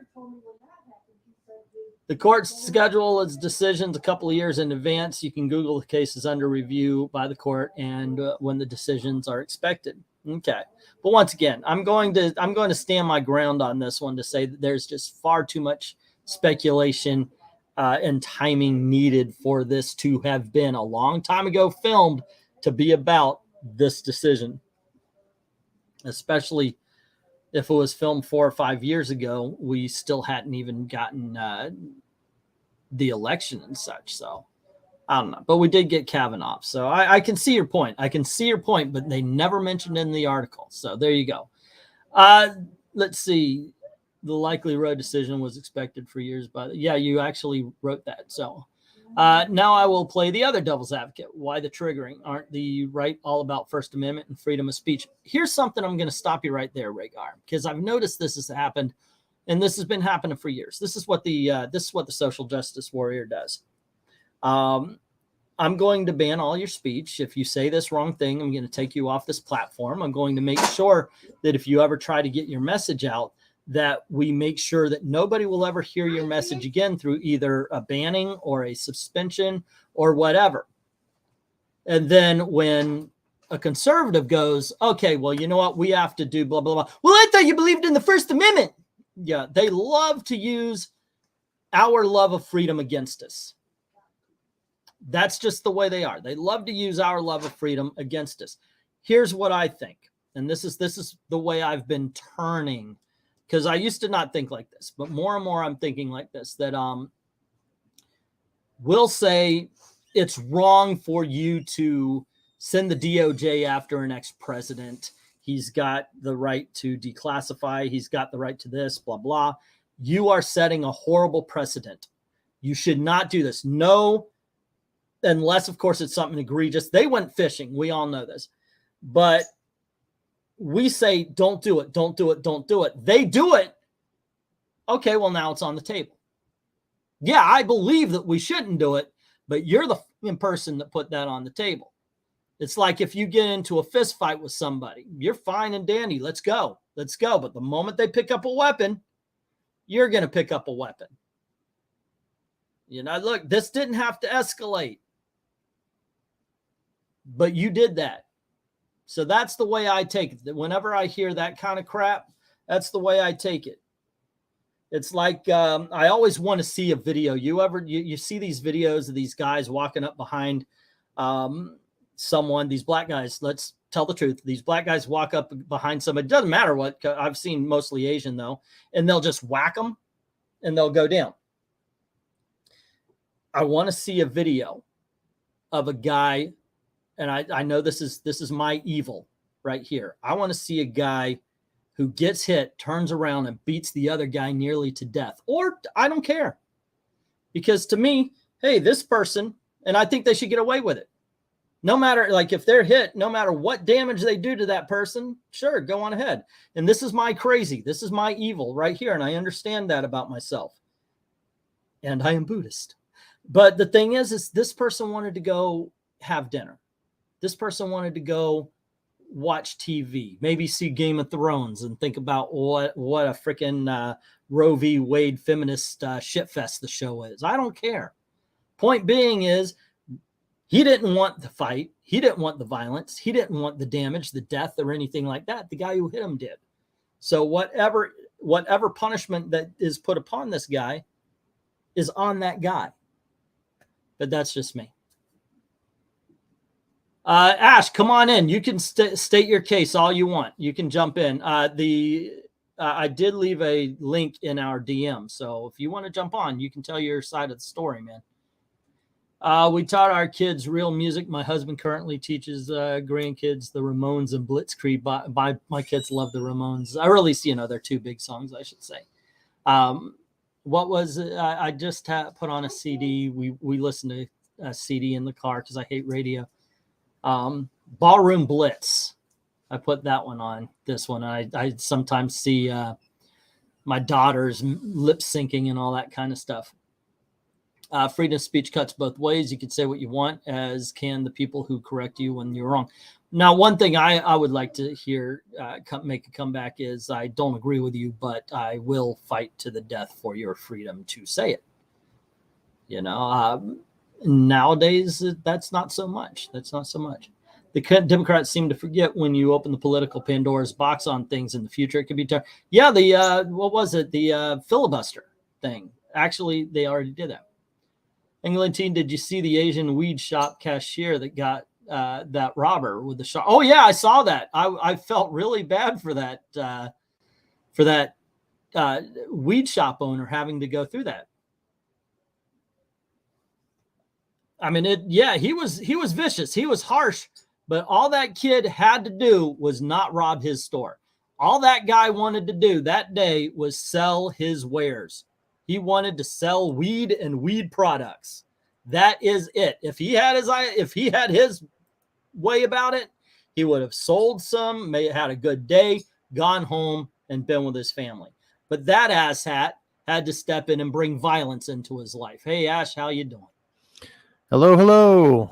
The court's schedule its decisions a couple of years in advance. You can Google the cases under review by the court and when the decisions are expected. Okay. But once again, I'm going to stand my ground on this one to say that there's just far too much speculation and timing needed for this to have been a long time ago filmed to be about this decision. Especially if it was filmed 4 or 5 years ago, we still hadn't even gotten the election and such. So I don't know, but we did get Kavanaugh. So I can see your point. But they never mentioned in the article. So there you go. Let's see. The likely road decision was expected for years, but yeah, you actually wrote that. So Now I will play the other devil's advocate. Why the triggering? Aren't the right all about First Amendment and freedom of speech? Here's something I'm going to stop you right there, Rhaegar, because I've noticed this has happened, and this has been happening for years. This is what the social justice warrior does. I'm going to ban all your speech. If you say this wrong thing, I'm going to take you off this platform. I'm going to make sure that if you ever try to get your message out, that we make sure that nobody will ever hear your message again through either a banning or a suspension or whatever. And then when a conservative goes, okay, well, you know what? We have to do blah, blah, blah. Well, I thought you believed in the First Amendment. Yeah, they love to use our love of freedom against us. That's just the way they are. They love to use our love of freedom against us. Here's what I think. And this is the way I've been turning, because I used to not think like this, but more and more I'm thinking like this, that we'll say it's wrong for you to send the DOJ after an ex-president. He's got the right to declassify. He's got the right to this, blah, blah. You are setting a horrible precedent. You should not do this. No, unless, of course, it's something egregious. They went fishing. We all know this. But we say, don't do it, don't do it, don't do it. They do it. Okay, well, now it's on the table. Yeah, I believe that we shouldn't do it, but you're the person that put that on the table. It's like if you get into a fist fight with somebody, you're fine and dandy. Let's go. Let's go. But the moment they pick up a weapon, you're going to pick up a weapon. You know, look, this didn't have to escalate, but you did that. So that's the way I take it. Whenever I hear that kind of crap, that's the way I take it. It's like I always want to see a video. You see these videos of these guys walking up behind someone, these black guys, let's tell the truth. These black guys walk up behind somebody. It doesn't matter what. I've seen mostly Asian, though, and they'll just whack them and they'll go down. I want to see a video of a guy, and I know this is my evil right here. I want to see a guy who gets hit, turns around, and beats the other guy nearly to death. Or I don't care. Because to me, hey, this person, and I think they should get away with it. No matter, like, if they're hit, no matter what damage they do to that person, sure, go on ahead. And this is my crazy. This is my evil right here. And I understand that about myself. And I am Buddhist. But the thing is this person wanted to go have dinner. This person wanted to go watch TV, maybe see Game of Thrones and think about what a freaking Roe v. Wade feminist shitfest the show is. I don't care. Point being is, he didn't want the fight. He didn't want the violence. He didn't want the damage, the death, or anything like that. The guy who hit him did. So whatever punishment that is put upon this guy is on that guy. But that's just me. Ash, come on in. You can state your case all you want. You can jump in. I did leave a link in our DM. So if you want to jump on, you can tell your side of the story, man. We taught our kids real music. My husband currently teaches grandkids the Ramones and Blitzkrieg. My kids love the Ramones. Or at least, they're two big songs, I should say. What was it? I just put on a CD. We listened to a CD in the car because I hate radio. Ballroom Blitz. I put that one on. This one. I sometimes see my daughters lip syncing and all that kind of stuff. Freedom of speech cuts both ways. You can say what you want, as can the people who correct you when you're wrong. Now, one thing I would like to hear make a comeback is, I don't agree with you, but I will fight to the death for your freedom to say it. Nowadays, that's not so much. That's not so much. The Democrats seem to forget when you open the political Pandora's box on things in the future, it could be tough. Yeah, what was it? The filibuster thing. Actually, they already did that. England team, did you see the Asian weed shop cashier that got that robber with the shot? Oh yeah, I saw that. I felt really bad for that weed shop owner having to go through that. I mean, he was vicious. He was harsh, but all that kid had to do was not rob his store. All that guy wanted to do that day was sell his wares. He wanted to sell weed and weed products. That is it. If he had his way about it, he would have sold some, may had a good day, gone home, and been with his family. But that asshat had to step in and bring violence into his life. Hey, Ash, how you doing? Hello, hello.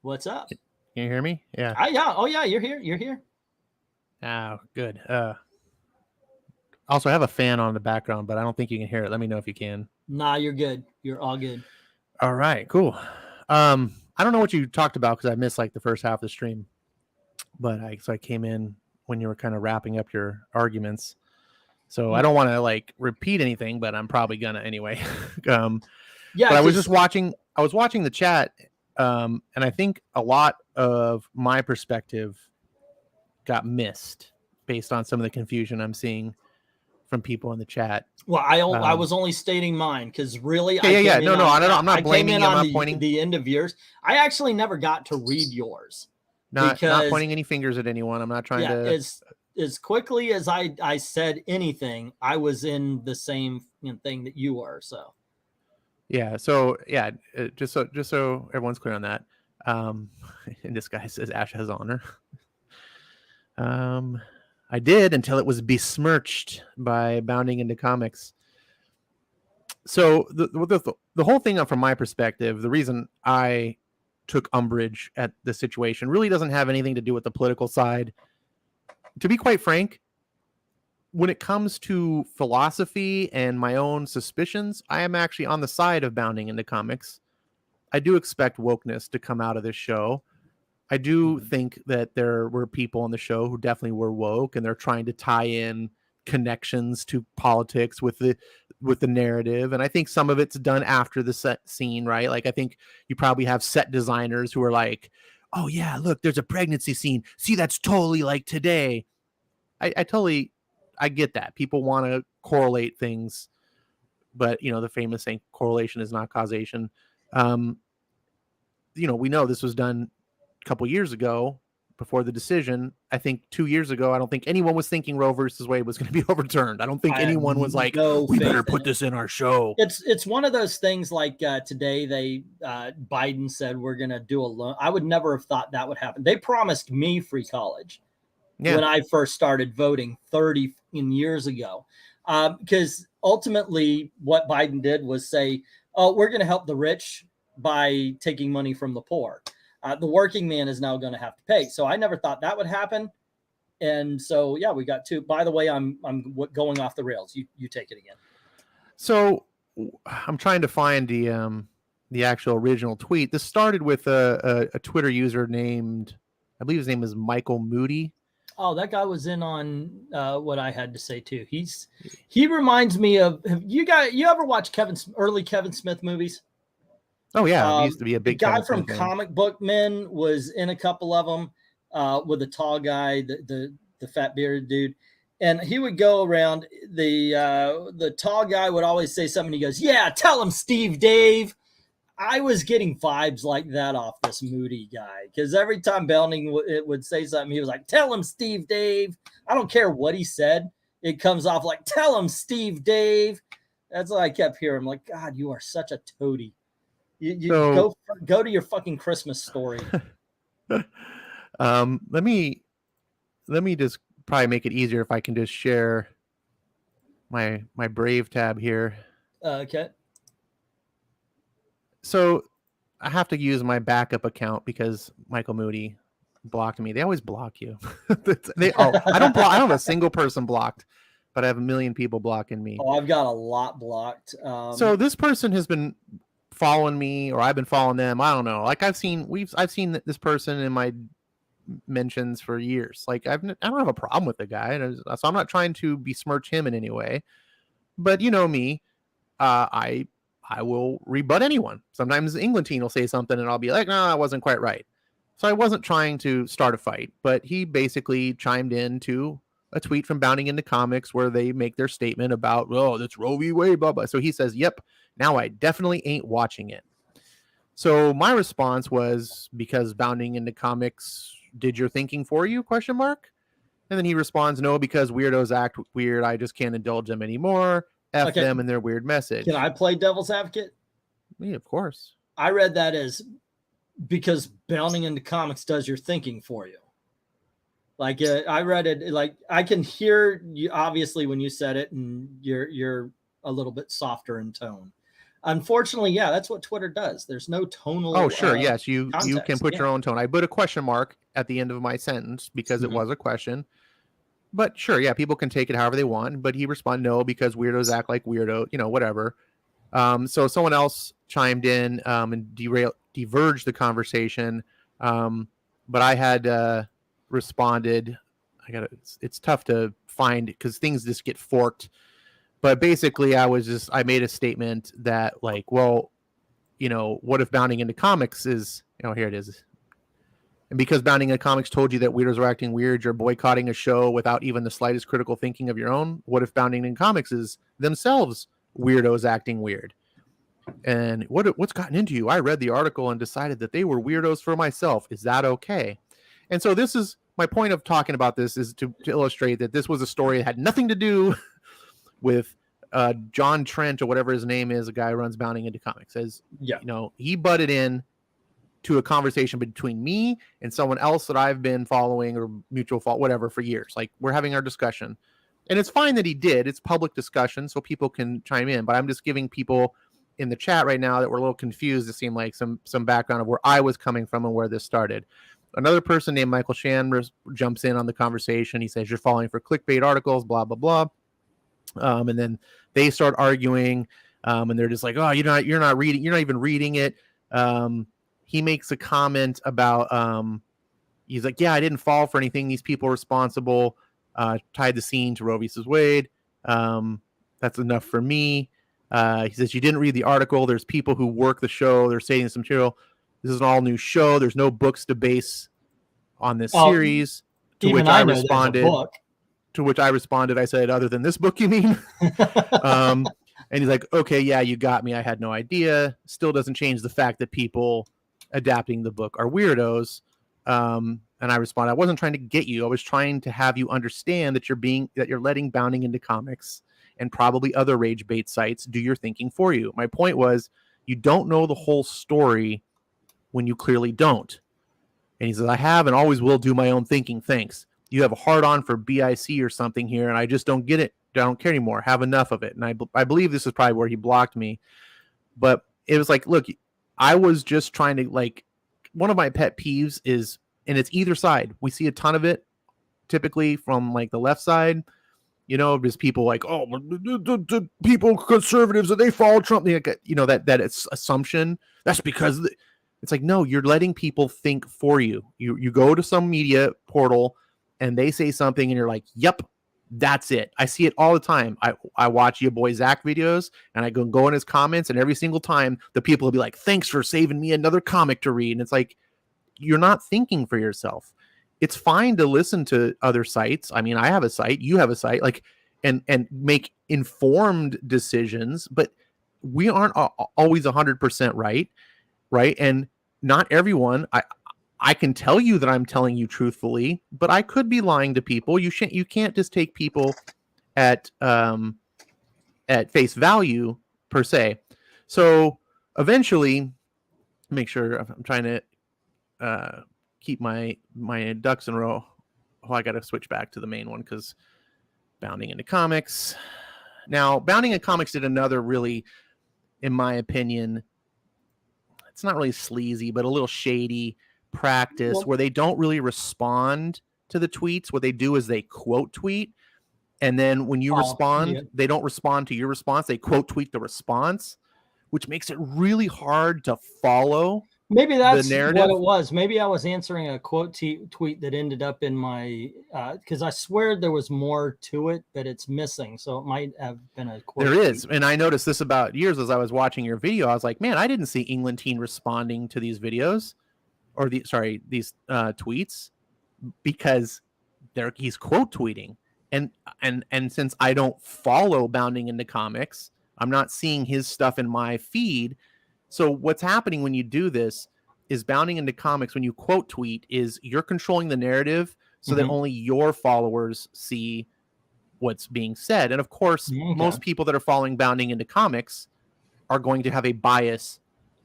What's up? Can you hear me? Yeah. Yeah. Oh, yeah, you're here. You're here. Oh, good. Also, I have a fan on in the background, but I don't think you can hear it. Let me know if you can. Nah, you're good. You're all good. All right, cool. I don't know what you talked about because I missed like the first half of the stream, but I came in when you were kind of wrapping up your arguments. So I don't want to like repeat anything, but I'm probably gonna anyway. Yeah, but I was just watching. I was watching the chat, and I think a lot of my perspective got missed based on some of the confusion I'm seeing from people in the chat. Well, I was only stating mine because really, I'm not blaming you. I'm not pointing the end of yours. I actually never got to read yours. Not pointing any fingers at anyone. I'm not trying to. As quickly as I said anything, I was in the same thing that you were. So. Yeah. So yeah, just so everyone's clear on that. And this guy says Ash has honor. I did until it was besmirched by Bounding into Comics. So the whole thing from my perspective, the reason I took umbrage at the situation really doesn't have anything to do with the political side. To be quite frank, when it comes to philosophy and my own suspicions, I am actually on the side of Bounding into Comics. I do expect wokeness to come out of this show. I do think that there were people on the show who definitely were woke, and they're trying to tie in connections to politics with the narrative. And I think some of it's done after the set scene, right? Like I think you probably have set designers who are like, "Oh yeah, look, there's a pregnancy scene. See, that's totally like today." I get that. People want to correlate things, but the famous saying, correlation is not causation. We know this was done a couple years ago before the decision. I think 2 years ago, I don't think anyone was thinking Roe versus Wade was going to be overturned. I don't think anyone was like, we better put this in our show. It's one of those things like today Biden said we're going to do a loan. I would never have thought that would happen. They promised me free college when I first started voting 30 years ago. Because ultimately what Biden did was say, oh, we're going to help the rich by taking money from the poor. The working man is now going to have to pay. So I never thought that would happen. And so, yeah, we got two. By the way, I'm going off the rails. You take it again. So I'm trying to find the actual original tweet. This started with a Twitter user named, I believe his name is Michael Moody. Oh, that guy was in on what I had to say too. He reminds me of you ever watch early Kevin Smith movies? Oh yeah, he used to be a big guy from Comic Book Men was in a couple of them with a tall guy, the fat bearded dude, and he would go around. The tall guy would always say something. He goes, "Yeah, tell him, Steve Dave." I was getting vibes like that off this Moody guy because every time Bounding would say something, he was like, "Tell him, Steve Dave." I don't care what he said; it comes off like, "Tell him, Steve Dave." That's what I kept hearing. I'm like, God, you are such a toady. You go to your fucking Christmas story. Let me just probably make it easier if I can just share my Brave tab here. Okay. So I have to use my backup account because Michael Moody blocked me. They always block you. I don't have a single person blocked, but I have a million people blocking me. Oh, I've got a lot blocked. So this person has been following me, or I've been following them. I don't know. Like I've seen this person in my mentions for years. Like I don't have a problem with the guy, so I'm not trying to besmirch him in any way. But you know me, I will rebut anyone. Sometimes Englentine will say something and I'll be like, no, that wasn't quite right. So I wasn't trying to start a fight, but he basically chimed into a tweet from Bounding into Comics where they make their statement about, oh, that's Roe v. Wade, blah, blah. So he says, yep, now I definitely ain't watching it. So my response was, because Bounding into Comics did your thinking for you, ? And then he responds, no, because weirdos act weird. I just can't indulge them anymore. F them and their weird message. Can I play devil's advocate? Yeah, of course. I read that as because bounding into comics does your thinking for you. Like I read it like I can hear you obviously when you said it, and you're a little bit softer in tone. Unfortunately, yeah, that's what Twitter does. There's no tonal. Oh, sure. Yes, you can put your yeah. own tone. I put a question mark at the end of my sentence because it was a question. But sure, yeah, people can take it however they want. But he responded, no, because weirdos act like weirdo, you know, whatever. So someone else chimed in and diverged the conversation. But I had responded. It's tough to find because things just get forked. But basically, I made a statement that like, well, you know, what if bounding into comics is, you know, here it is. And because bounding into comics told you that weirdos are acting weird, you're boycotting a show without even the slightest critical thinking of your own. What if bounding into comics is themselves weirdos acting weird? And what's gotten into you? I read the article and decided that they were weirdos for myself. Is that okay? And so this is my point of talking about this, is to illustrate that this was a story that had nothing to do with John Trent or whatever his name is, a guy who runs Bounding into Comics. As you know, he butted in to a conversation between me and someone else that I've been following or mutual fault, whatever, for years. Like, we're having our discussion, and it's fine that he did. It's public discussion, so people can chime in. But I'm just giving people in the chat right now that were a little confused to seem like some background of where I was coming from and where this started. Another person named Michael Shan jumps in on the conversation. He says, you're falling for clickbait articles, blah, blah, blah. And then they start arguing, and they're just like, oh, you're not even reading it. He makes a comment about, he's like, yeah, I didn't fall for anything. These people are responsible, tied the scene to Roe v. Wade. That's enough for me. He says, you didn't read the article. There's people who work the show. They're stating some material. This is an all new show. There's no books to base on this series. To which I responded, I said, other than this book, you mean? And he's like, okay, yeah, you got me. I had no idea. Still doesn't change the fact that people adapting the book are weirdos. And I responded, I wasn't trying to get you. I was trying to have you understand that you're letting Bounding into Comics and probably other rage bait sites do your thinking for you. My point was, you don't know the whole story when you clearly don't. And he says, I have and always will do my own thinking. Thanks. You have a hard on for BIC or something here, and I just don't get it. I don't care anymore. Have enough of it. And I believe this is probably where he blocked me. But it was like, look, I was just trying to, like, one of my pet peeves is, and it's either side. We see a ton of it, typically from like the left side. You know, there's people like, oh, the people, conservatives, that they follow Trump. You know, that it's assumption. That's because it's like, no, you're letting people think for you. You go to some media portal and they say something and you're like, yep, that's it. I see it all the time. I watch your boy Zach videos and I go in his comments, and every single time the people will be like, thanks for saving me another comic to read. And it's like, you're not thinking for yourself. It's fine to listen to other sites. I mean, I have a site, you have a site, like, and make informed decisions, but we aren't always 100% right? And not everyone, I can tell you that I'm telling you truthfully, but I could be lying to people. You can't just take people at face value per se. So eventually, make sure I'm trying to keep my ducks in a row. Oh, I got to switch back to the main one because Bounding into Comics. Now, Bounding into Comics did another really, in my opinion, it's not really sleazy, but a little shady practice where they don't really respond to the tweets. What they do is they quote tweet, and then when you respond, they don't respond to your response. They quote tweet the response, which makes it really hard to follow. Maybe that's what it was. Maybe I was answering a quote tweet that ended up in my, because I swear there was more to it, but it's missing. So it might have been a quote. There is. And I noticed this about years as I was watching your video. I was like, man, I didn't see England Teen responding to these videos or these tweets, because he's quote tweeting. And since I don't follow Bounding into Comics, I'm not seeing his stuff in my feed. So what's happening when you do this is Bounding into Comics, when you quote tweet, is you're controlling the narrative so that only your followers see what's being said. And of course, most people that are following Bounding into Comics are going to have a bias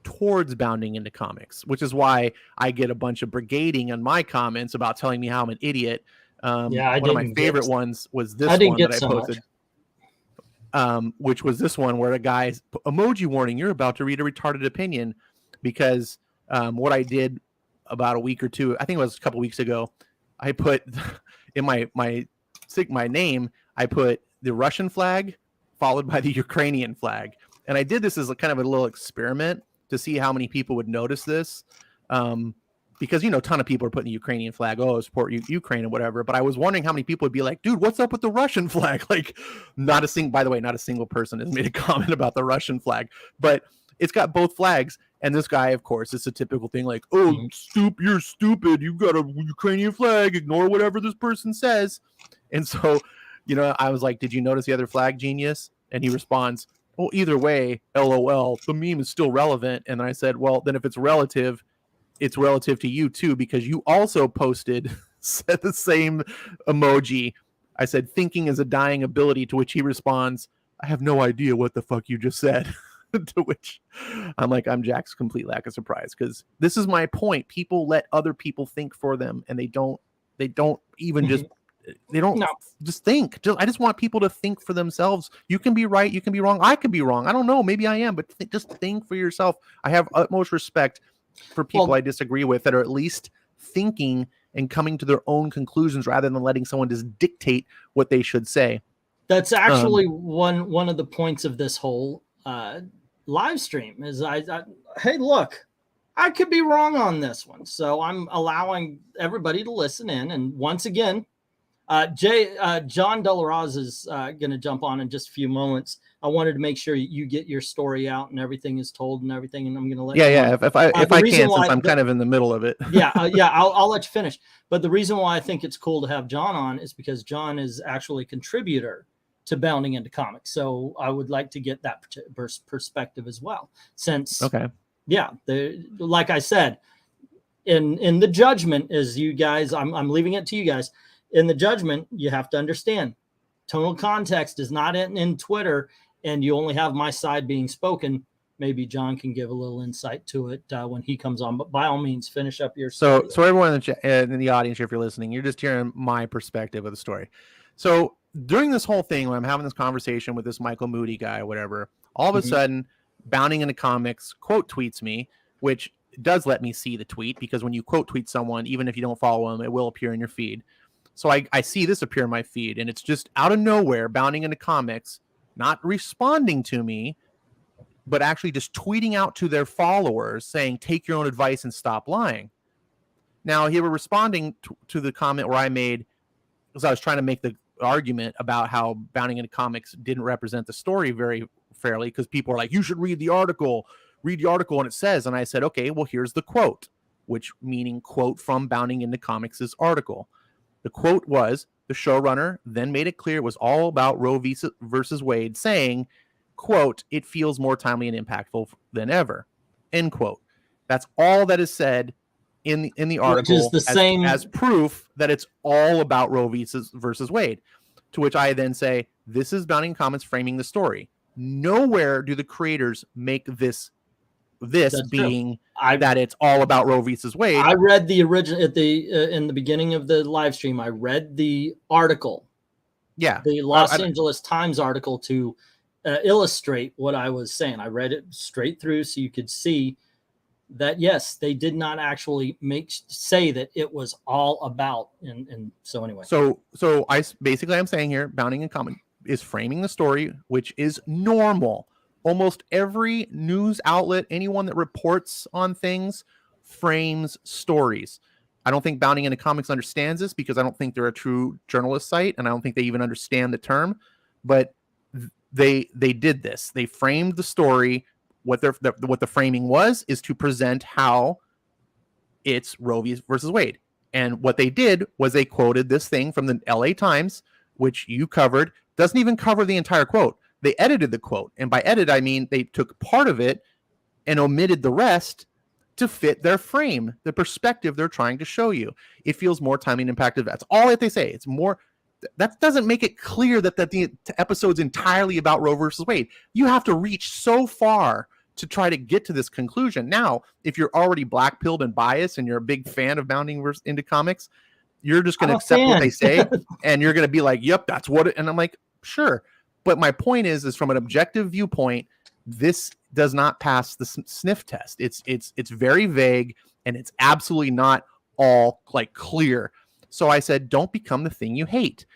towards bounding into comics, which is why I get a bunch of brigading on my comments about telling me how I'm an idiot. Yeah, one of my favorite ones was this one that I posted, which was this one where a guy's emoji warning, you're about to read a retarded opinion, because what I did about a week or two, I think it was a couple weeks ago, I put in my name, I put the Russian flag followed by the Ukrainian flag. And I did this as a kind of a little experiment to see how many people would notice this. Because, you know, a ton of people are putting the Ukrainian flag, oh, support Ukraine and whatever. But I was wondering how many people would be like, dude, what's up with the Russian flag? Like, by the way, not a single person has made a comment about the Russian flag, but it's got both flags. And this guy, of course, it's a typical thing like, oh, you're stupid. You've got a Ukrainian flag. Ignore whatever this person says. And so, you know, I was like, did you notice the other flag, genius? And he responds, well, either way, LOL, the meme is still relevant. And I said, well, then if it's relative to you too, because you also posted said the same emoji. I said, thinking is a dying ability, to which he responds, I have no idea what the fuck you just said. To which I'm like, I'm Jack's complete lack of surprise, because this is my point. People let other people think for them, and they don't even just just think. I just want people to think for themselves. You can be right, you can be wrong, I could be wrong, I don't know, maybe I am, but just think for yourself. I have utmost respect for people I disagree with that are at least thinking and coming to their own conclusions rather than letting someone just dictate what they should say. That's actually one of the points of this whole live stream is hey, look, I could be wrong on this one, so I'm allowing everybody to listen in. And once again, John Delaraz is going to jump on in just a few moments. I wanted to make sure you get your story out and everything is told and everything, and I'm going to let if I can, since I'm kind of in the middle of it. I'll let you finish. But the reason why I think it's cool to have John on is because John is actually a contributor to Bounding into Comics, so I would like to get that perspective as well. Since like I said, in the judgment, as you guys, I'm leaving it to you guys. In the judgment, you have to understand tonal context is not in Twitter, and you only have my side being spoken. Maybe John can give a little insight to it when he comes on, but by all means, finish up your story. So everyone in the audience, if you're listening, you're just hearing my perspective of the story. So during this whole thing, when I'm having this conversation with this Michael Moody guy, whatever, all of a sudden, Bounding into Comics quote tweets me, which does let me see the tweet, because when you quote tweet someone, even if you don't follow them, it will appear in your feed. So I see this appear in my feed, and it's just out of nowhere, Bounding into Comics, not responding to me, but actually just tweeting out to their followers saying, take your own advice and stop lying. Now, he was responding to the comment where I made, because I was trying to make the argument about how Bounding into Comics didn't represent the story very fairly, because people are like, you should read the article, and it says, and I said, okay, well, here's the quote, which meaning quote from Bounding into Comics' article. The quote was, the showrunner then made it clear it was all about Roe versus Wade, saying, quote, it feels more timely and impactful than ever, end quote. That's all that is said in the article, which is the same as proof that it's all about Roe versus Wade. To which I then say, this is Bounding Comics framing the story. Nowhere do the creators make this being that it's all about Roe versus Wade. I read the original at in the beginning of the live stream. I read the article, the Los Angeles Times article, to illustrate what I was saying. I read it straight through so you could see that yes, they did not actually say that it was all about. And so anyway, so I'm saying here, Bounding in Comics is framing the story, which is normal. Almost every news outlet, anyone that reports on things, frames stories. I don't think Bounding into Comics understands this, because I don't think they're a true journalist site, and I don't think they even understand the term. But they did this. They framed the story. What the framing was is to present how it's Roe versus Wade. And what they did was they quoted this thing from the LA Times, which you covered. Doesn't even cover the entire quote. They edited the quote. And by edit, I mean they took part of it and omitted the rest to fit their frame, the perspective they're trying to show you. It feels more timely and impactful. That's all that they say. It's more. That doesn't make it clear that the episode's entirely about Roe versus Wade. You have to reach so far to try to get to this conclusion. Now, if you're already black-pilled and biased and you're a big fan of bounding into comics, you're just going to accept what they say and you're going to be like, yep, that's what it, and I'm like, sure. But my point is from an objective viewpoint, this does not pass the sniff test. It's very vague and it's absolutely not all like clear. So I said, don't become the thing you hate.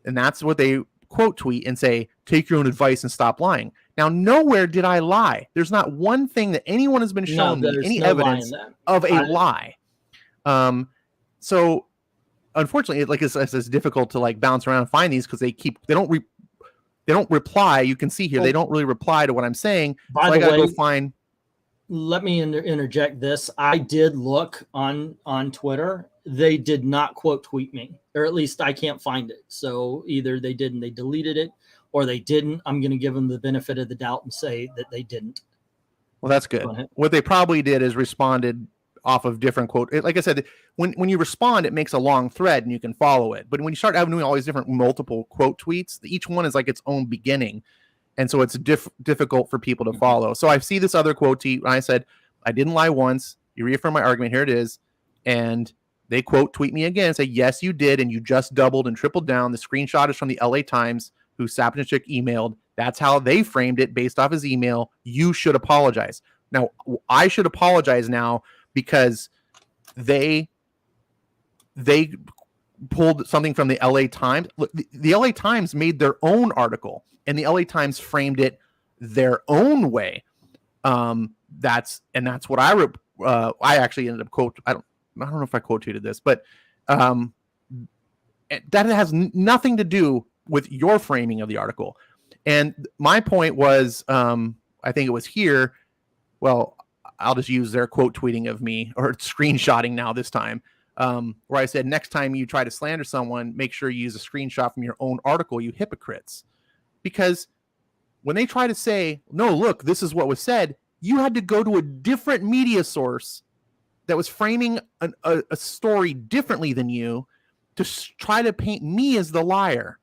And that's what they quote tweet and say, take your own advice and stop lying. Now, nowhere did I lie. There's not one thing that anyone has been shown me, any evidence of a lie. So unfortunately, like it's difficult to like bounce around and find these because they don't reply. You can see here, they don't really reply to what I'm saying. By so the I gotta way, go find. Let me interject this. I did look on Twitter. They did not quote tweet me, or at least I can't find it. So either they did and they deleted it, or they didn't. I'm going to give them the benefit of the doubt and say that they didn't. Well, that's good. What they probably did is responded off of different quote. Like I said, when you respond, it makes a long thread and you can follow it. But when you start having all these different multiple quote tweets, each one is like its own beginning. And so it's difficult for people to follow. So I see this other quote tweet and I said, I didn't lie once. You reaffirm my argument. Here it is. And they quote tweet me again and say, yes, you did. And you just doubled and tripled down. The screenshot is from the LA Times, who Sapnichik emailed. That's how they framed it based off his email. You should apologize. Now, I should apologize now because they pulled something from the LA Times. Look, the LA Times made their own article and the LA Times framed it their own way. That's what I actually ended up quote. I don't know if I quote tweeted this, but that has nothing to do with your framing of the article. And my point was, I think it was here. Well, I'll just use their quote tweeting of me, or screenshotting now this time, where I said, next time you try to slander someone, make sure you use a screenshot from your own article, you hypocrites. Because when they try to say, no, look, this is what was said, you had to go to a different media source that was framing a story differently than you to try to paint me as the liar.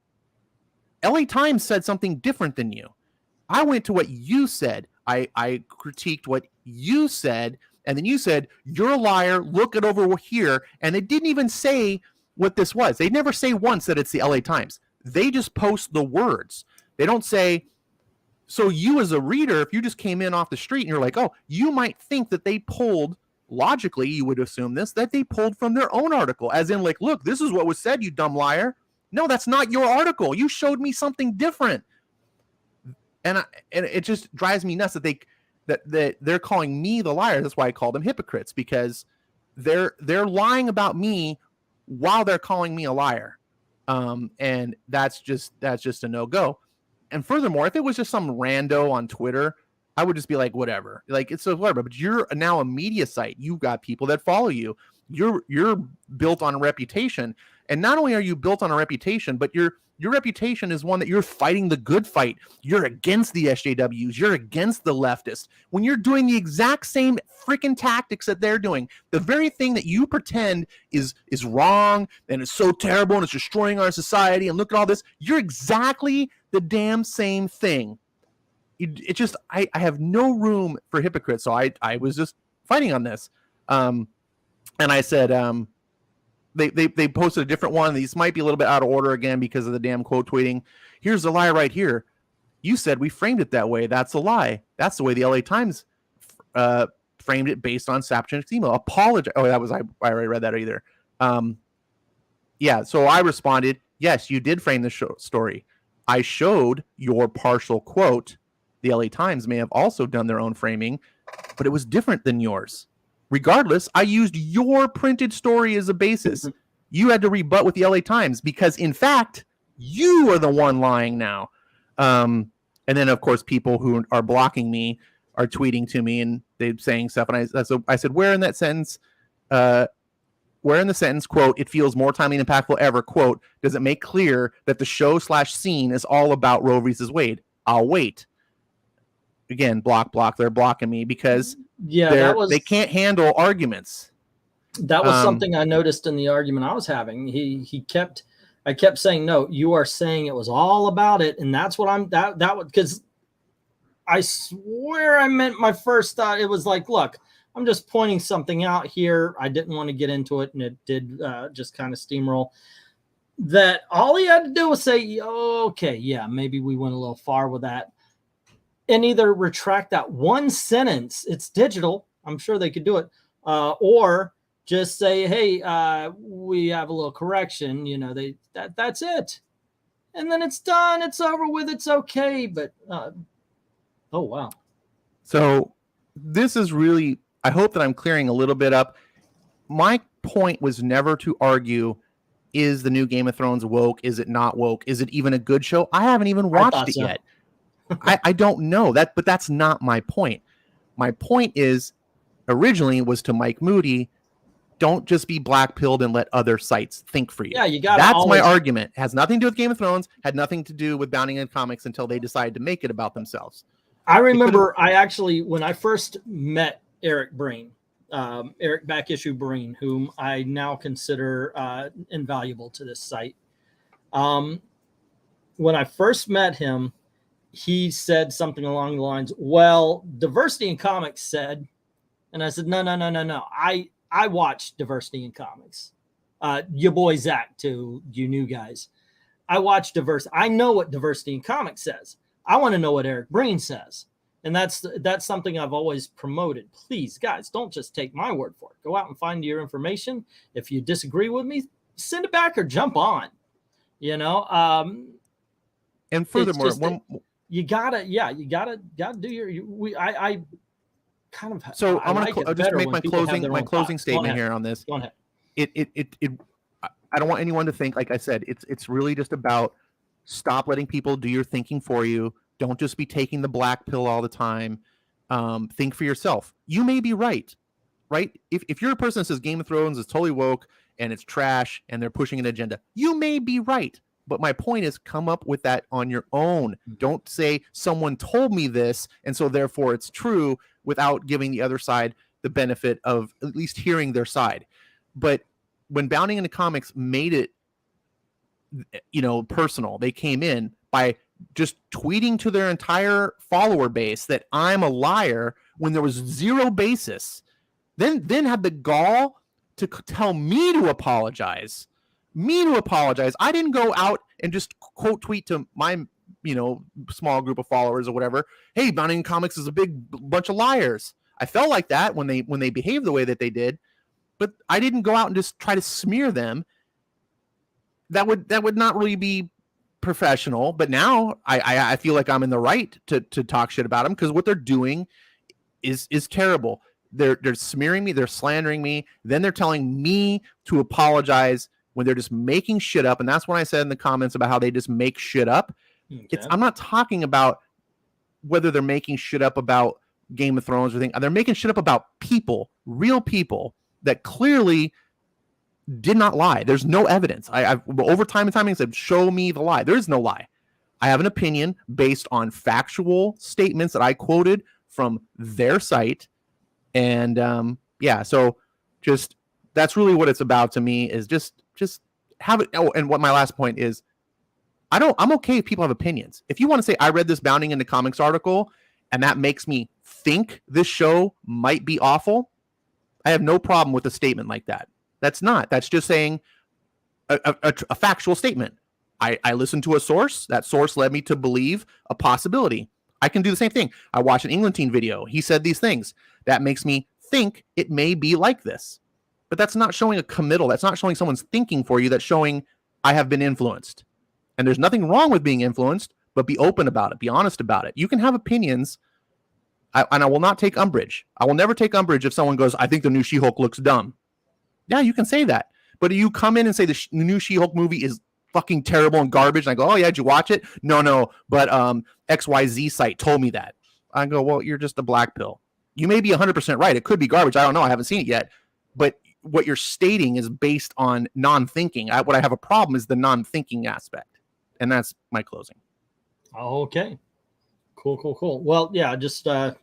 LA Times said something different than you. I went to what you said. I critiqued what you said, and then you said, you're a liar, look it over here. And they didn't even say what this was. They never say once that it's the LA Times. They just post the words. They don't say, so you as a reader, if you just came in off the street and you're like, oh, you might think that they pulled, logically, you would assume this, that they pulled from their own article, as in like, look, this is what was said, you dumb liar. No, that's not your article. You showed me something different. And it just drives me nuts that they're calling me the liar. That's why I call them hypocrites, because they're lying about me while they're calling me a liar. And that's just a no-go. And furthermore, if it was just some rando on Twitter, I would just be like, whatever. Like, it's a whatever. But you're now a media site. You've got people that follow you. You're built on a reputation. And not only are you built on a reputation, but your reputation is one that you're fighting the good fight. You're against the SJWs. You're against the leftists. When you're doing the exact same freaking tactics that they're doing, the very thing that you pretend is wrong and it's so terrible and it's destroying our society and look at all this, you're exactly the damn same thing. It just, I have no room for hypocrites. So I was just fighting on this. And I said, they posted a different one. These might be a little bit out of order again because of the damn quote tweeting. Here's the lie right here. You said we framed it that way. That's a lie. That's the way the LA Times framed it based on Sapnichik's email. Apologize. Oh, that was, I already read that either. Yeah, so I responded, yes, you did frame the story. I showed your partial quote. The LA Times may have also done their own framing, but it was different than yours. Regardless, I used your printed story as a basis. You had to rebut with the LA Times because, in fact, you are the one lying now. And then, of course, people who are blocking me are tweeting to me and they're saying stuff. And I said, where in that sentence, quote, it feels more timely and impactful ever, quote, does it make clear that the show/scene is all about Roe versus Wade? I'll wait. Again, block. They're blocking me because they can't handle arguments. That was something I noticed in the argument I was having. I kept saying, no, you are saying it was all about it. And that's what that was, because I swear I meant my first thought. It was like, look, I'm just pointing something out here. I didn't want to get into it, and it did just kind of steamroll. That all he had to do was say, okay, yeah, maybe we went a little far with that. And either retract that one sentence, it's digital, I'm sure they could do it, or just say, hey, we have a little correction, you know, that's it. And then it's done, it's over with, it's okay. But oh wow. So this is really, I hope that I'm clearing a little bit up. My point was never to argue, is the new Game of Thrones woke? Is it not woke? Is it even a good show? I haven't even watched it yet. I don't know that, but that's not my point. My point is, originally was to Mike Moody, don't just be black-pilled and let other sites think for you. Yeah, you got. That's my argument. It has nothing to do with Game of Thrones, had nothing to do with Bounding in Comics until they decided to make it about themselves. I remember I actually, when I first met Eric Breen, Eric Back Issue Breen, whom I now consider invaluable to this site. When I first met him, he said something along the lines, well, Diversity in Comics said, and I said, no. I watch Diversity in Comics. Your boy Zach, too, you new guys. I watch Diversity. I know what Diversity in Comics says. I want to know what Eric Breen says. And that's something I've always promoted. Please, guys, don't just take my word for it. Go out and find your information. If you disagree with me, send it back or jump on. You know? And furthermore, you gotta do your. I kind of. So I'm gonna just make my closing statement here on this. Go ahead. I don't want anyone to think, like I said, it's really just about stop letting people do your thinking for you. Don't just be taking the black pill all the time. Think for yourself. You may be right? If you're a person that says Game of Thrones is totally woke and it's trash and they're pushing an agenda, you may be right. But my point is, come up with that on your own. Don't say someone told me this, and so therefore it's true, without giving the other side the benefit of at least hearing their side. But when Bounding into Comics made it, personal, they came in by just tweeting to their entire follower base that I'm a liar when there was zero basis. Then had the gall to tell me to apologize. I didn't go out and just quote tweet to my, small group of followers or whatever, hey, Bounding in Comics is a big bunch of liars. I felt like that when they behaved the way that they did, but I didn't go out and just try to smear them. That would not really be professional. But now I feel like I'm in the right to talk shit about them, because what they're doing is terrible. They're smearing me, they're slandering me, then they're telling me to apologize when they're just making shit up. And that's when I said in the comments about how they just make shit up. Okay. I'm not talking about whether they're making shit up about Game of Thrones or anything. They're making shit up about people, real people that clearly did not lie. There's no evidence. I've over time and time again said, show me the lie. There is no lie. I have an opinion based on factual statements that I quoted from their site. And so just that's really what it's about to me, is just have it. Oh, and what my last point is, I'm okay if people have opinions. If you want to say, I read this Bounding into Comics article and that makes me think this show might be awful, I have no problem with a statement like that. That's just saying a factual statement. I listened to a source. That source led me to believe a possibility. I can do the same thing. I watched an Englentine video. He said these things. That makes me think it may be like this. But that's not showing a committal. That's not showing someone's thinking for you. That's showing I have been influenced. And there's nothing wrong with being influenced, but be open about it. Be honest about it. You can have opinions, and I will not take umbrage. I will never take umbrage if someone goes, I think the new She-Hulk looks dumb. Yeah, you can say that. But if you come in and say the new She-Hulk movie is fucking terrible and garbage, and I go, oh yeah, did you watch it? No, but XYZ site told me that. I go, well, you're just a black pill. You may be 100% right. It could be garbage. I don't know. I haven't seen it yet. But what you're stating is based on non-thinking. What I have a problem is the non-thinking aspect. And that's my closing. Okay. Cool. Well, yeah, just I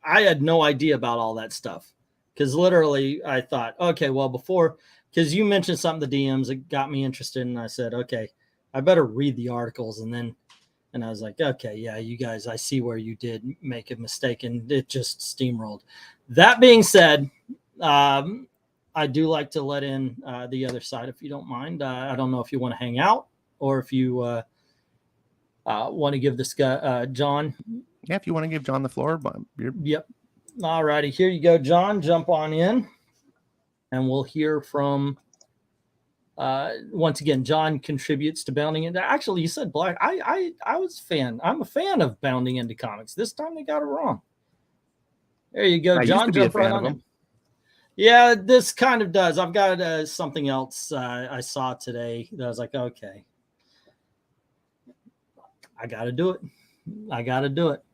had no idea about all that stuff. Because literally I thought, okay, well, because you mentioned something, the DMs, it got me interested. And I said, okay, I better read the articles and then And I was like, okay, yeah, you guys, I see where you did make a mistake, and it just steamrolled. That being said, I do like to let in the other side, if you don't mind. I don't know if you want to hang out or if you want to give this guy, John. Yeah, if you want to give John the floor. But Yep. All righty. Here you go, John. Jump on in, and we'll hear from... once again, John contributes to Bounding Into... Actually, you said Black. I was a fan. I'm a fan of Bounding Into Comics. This time they got it wrong. There you go, John. Jump right on in. Yeah, this kind of does. I've got something else I saw today that I was like, okay, I got to do it. I got to do it.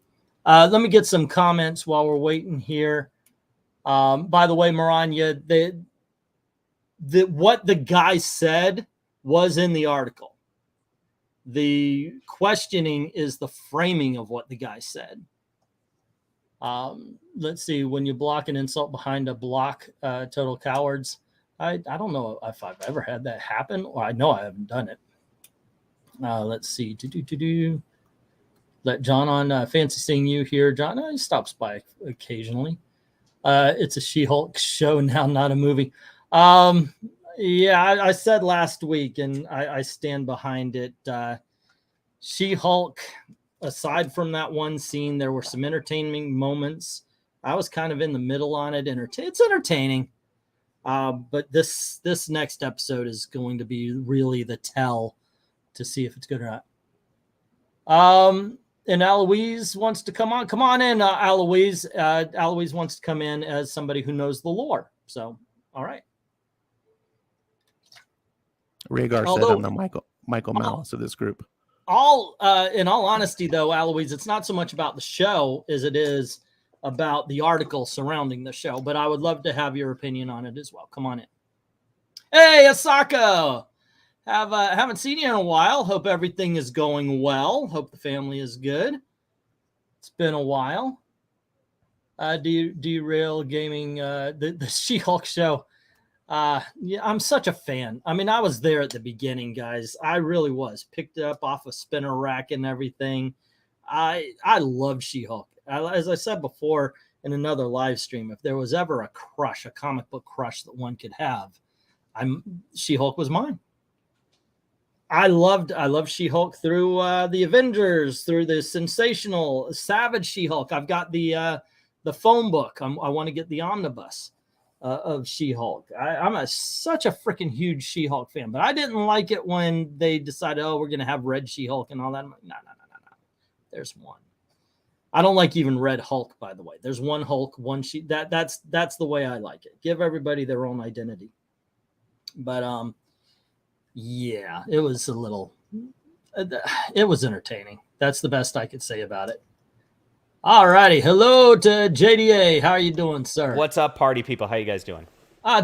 Let me get some comments while we're waiting here. By the way, Maranya, what the guy said was in the article. The questioning is the framing of what the guy said. Let's see. When you block an insult behind a block, total cowards. I don't know if I've ever had that happen, or I know I haven't done it. Let's see. Let John on. Fancy seeing you here, John. He stops by occasionally. It's a She-Hulk show now, not a movie. Yeah, I said last week, and I stand behind it. She-Hulk, aside from that one scene, there were some entertaining moments. I was kind of in the middle on it. It's entertaining. But this next episode is going to be really the tell to see if it's good or not. And Aloise wants to come on. Come on in, Aloise. Aloise wants to come in as somebody who knows the lore. So, all right. Rhaegar said I'm the Michael Malice of this group. In all honesty, though, Aloise, it's not so much about the show as it is about the article surrounding the show. But I would love to have your opinion on it as well. Come on in. Hey, Asako. Haven't seen you in a while. Hope everything is going well. Hope the family is good. It's been a while. Derail Gaming, the She-Hulk show. Yeah, I'm such a fan. I mean, I was there at the beginning, guys. I really was. Picked it up off a spinner rack and everything. I love She-Hulk. As I said before in another live stream, if there was ever a crush, a comic book crush that one could have, She-Hulk was mine. I loved She-Hulk through the Avengers, through the sensational Savage She-Hulk. I've got the phone book. I want to get the omnibus of She-Hulk. I'm such a freaking huge She-Hulk fan, but I didn't like it when they decided, oh, we're going to have Red She-Hulk and all that. I'm like, no. There's one. I don't like even Red Hulk, by the way. There's one Hulk, one She. That's the way I like it. Give everybody their own identity. But yeah, it was it was entertaining. That's the best I could say about it. All righty. Hello to JDA. How are you doing, sir? What's up, party people? How you guys doing?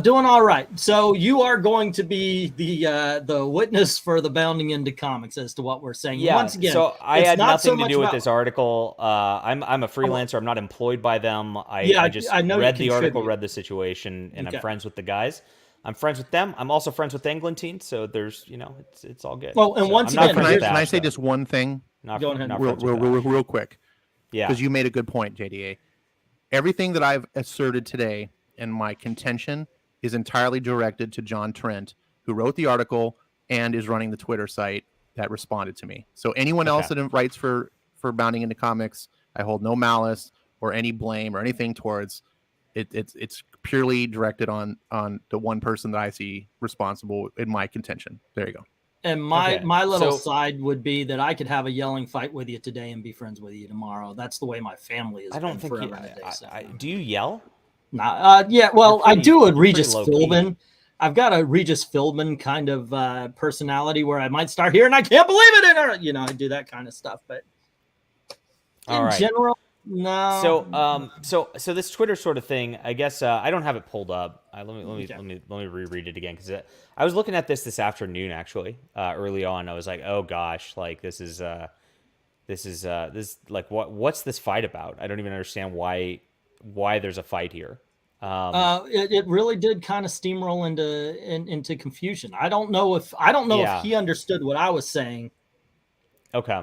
Doing all right. So you are going to be the witness for the Bounding Into Comics as to what we're saying. Yeah. Once again, so I had nothing to do with about this article. I'm a freelancer. I'm not employed by them. I know read the article, read the situation, and okay. I'm friends with the guys. I'm friends with them. I'm also friends with England so there's, it's all good. Well, and so once again, can I say just one thing? Go ahead. Real quick. Yeah. Because you made a good point, JDA. Everything that I've asserted today and my contention is entirely directed to John Trent, who wrote the article and is running the Twitter site that responded to me. So anyone else that writes for Bounding Into Comics, I hold no malice or any blame or anything towards. It's purely directed on the one person that I see responsible in my contention. There you go. And my little side would be that I could have a yelling fight with you today and be friends with you tomorrow. That's the way my family is. I don't think do you yell? Nah, yeah, well, I do a Regis Philbin. I've got a Regis Philbin kind of personality where I might start here and I can't believe it, and I do that kind of stuff. But in general, no. So this Twitter sort of thing, I guess I don't have it pulled up. Let me reread it again, because I was looking at this afternoon actually. Early on, I was like, oh gosh, like this is like what's this fight about? I don't even understand why there's a fight here. It really did kind of steamroll into confusion. I don't know if he understood what I was saying. Okay.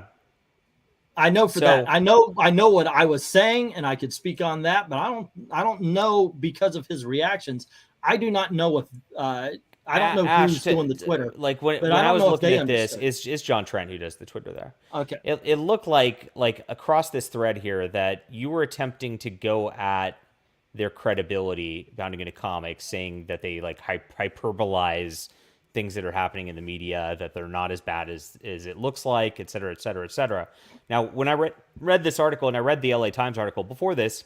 I know for that. I know what I was saying, and I could speak on that, but I don't know because of his reactions. I do not know if I don't know who's doing the Twitter. Like when I was looking at this, it's John Trent who does the Twitter there. Okay. It looked like across this thread here that you were attempting to go at their credibility bounding into comics, saying that they like hyperbolize things that are happening in the media, that they're not as bad as it looks like, et cetera, et cetera, et cetera. Now, when I read this article, and I read the LA Times article before this,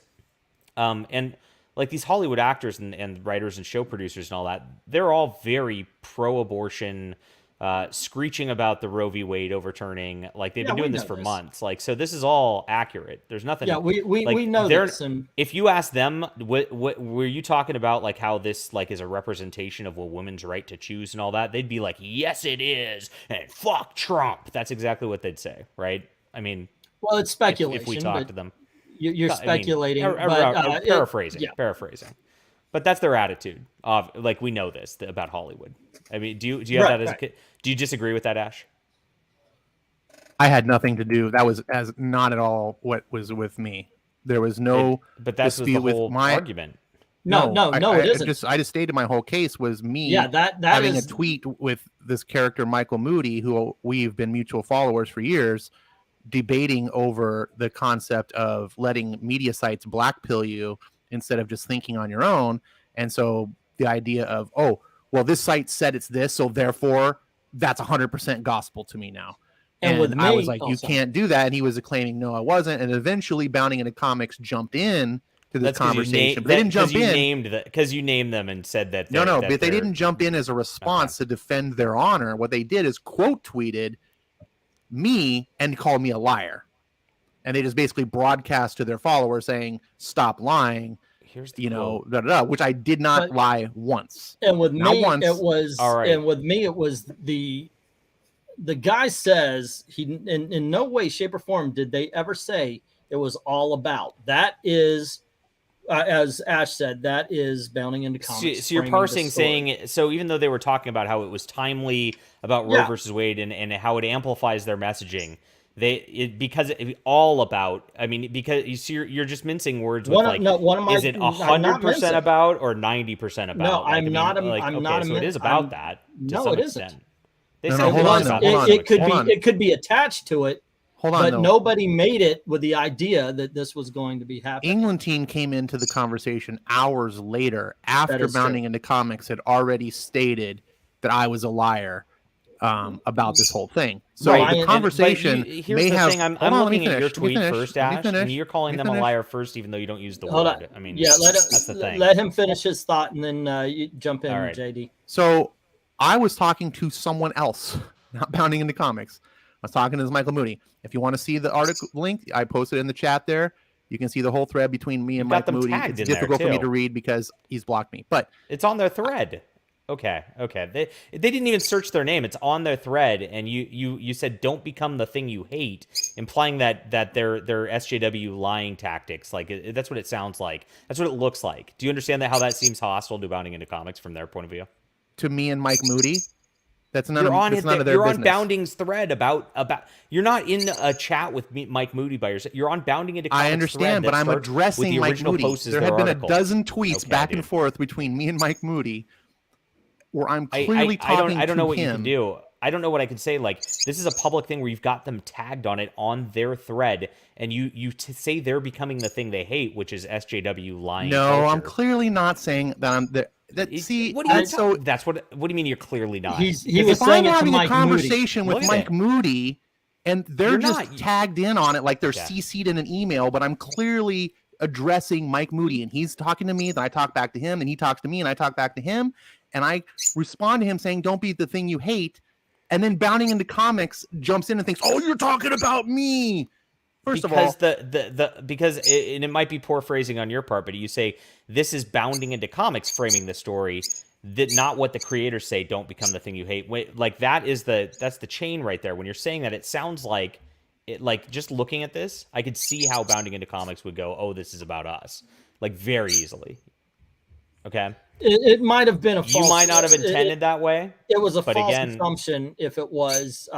and like these Hollywood actors and writers and show producers and all that, they're all very pro-abortion, screeching about the Roe v. Wade overturning. Like they've been doing this for months. Like, so this is all accurate. There's nothing. Yeah, we know this. And if you ask them, what were you talking about? Like how this like is a representation of a woman's right to choose and all that? They'd be like, yes, it is, and fuck Trump. That's exactly what they'd say, right? I mean, well, it's speculation. If we talk to them. You're speculating. Paraphrasing. But that's their attitude. Like we know this about Hollywood. I mean, do you have that as a kid? Do you disagree with that, Ash? I had nothing to do. That was not at all what was with me. There was no. But that's the whole argument. No, it isn't. I just stated my whole case was me. Yeah, that having is a tweet with this character Michael Moody, who we've been mutual followers for years, debating over the concept of letting media sites blackpill you instead of just thinking on your own. And so the idea of, oh, well, this site said it's this, so therefore that's 100% gospel to me now. And with me, I was like, you can't do that. And he was claiming, no, I wasn't. And eventually Bounding Into Comics jumped in to this conversation. But they didn't jump in. Because you named them and said that. No, but they didn't jump in as a response to defend their honor. What they did is quote tweeted me and called me a liar. And they just basically broadcast to their followers saying, stop lying. Here's the which I did not lie once. And with me, it was all right. And with me, it was the guy says he in no way, shape, or form did they ever say it was all about. That is, as Ash said, that is Bounding Into Comics. So you're parsing saying, so even though they were talking about how it was timely about Roe versus Wade and how it amplifies their messaging, because you're just mincing words with is it 100% about or 90% about? No, I'm not. So it is about that. No, it isn't. They said it could be attached to it. Hold on, but nobody made it with the idea that this was going to be happening. England Teen came into the conversation hours later after Bounding Into Comics had already stated that I was a liar about this whole thing. So the conversation may have. Thing. I'm looking at your tweet first, Ash, and you're calling them a liar first, even though you don't use the word. I mean, that's the thing. Let him finish his thought, and then you jump in, JD. So I was talking to someone else, not Bounding Into Comics. I was talking to this Michael Moody. If you want to see the article link, I posted in the chat there. You can see the whole thread between me and Mike Moody. It's difficult for me to read because he's blocked me, but it's on their thread. Okay. They didn't even search their name. It's on their thread, and you said don't become the thing you hate, implying that they're SJW lying tactics. Like that's what it sounds like. That's what it looks like. Do you understand how that seems hostile to Bounding Into Comics from their point of view? To me and Mike Moody. That's none you're of, on that's none of their You're business. on Bounding's thread about. You're not in a chat with Mike Moody by yourself. You're on Bounding Into Comics. I understand, but I'm addressing Mike Moody. There have been a dozen tweets back and forth between me and Mike Moody, where I'm clearly talking to him. I don't know what you can do. I don't know what I can say. Like, this is a public thing where you've got them tagged on it on their thread, and you say they're becoming the thing they hate, which is SJW lying. No, culture. I'm clearly not saying that I'm there. What do you mean you're clearly not? He was saying I'm having a conversation with Mike Moody, and they're just tagged in on it like they're CC'd in an email, but I'm clearly addressing Mike Moody, and he's talking to me, then I talk back to him, and he talks to me, and I talk back to him, and I respond to him saying, "Don't be the thing you hate," and then Bounding Into Comics jumps in and thinks, "Oh, you're talking about me." First of all, because it might be poor phrasing on your part, but you say this is Bounding Into Comics framing the story, that not what the creators say. Don't become the thing you hate. Like that's the chain right there. When you're saying that, it sounds like it. Like just looking at this, I could see how Bounding Into Comics would go, "Oh, this is about us," like very easily. Okay. It might have been a false. You might not have intended that way. It was a false assumption if it was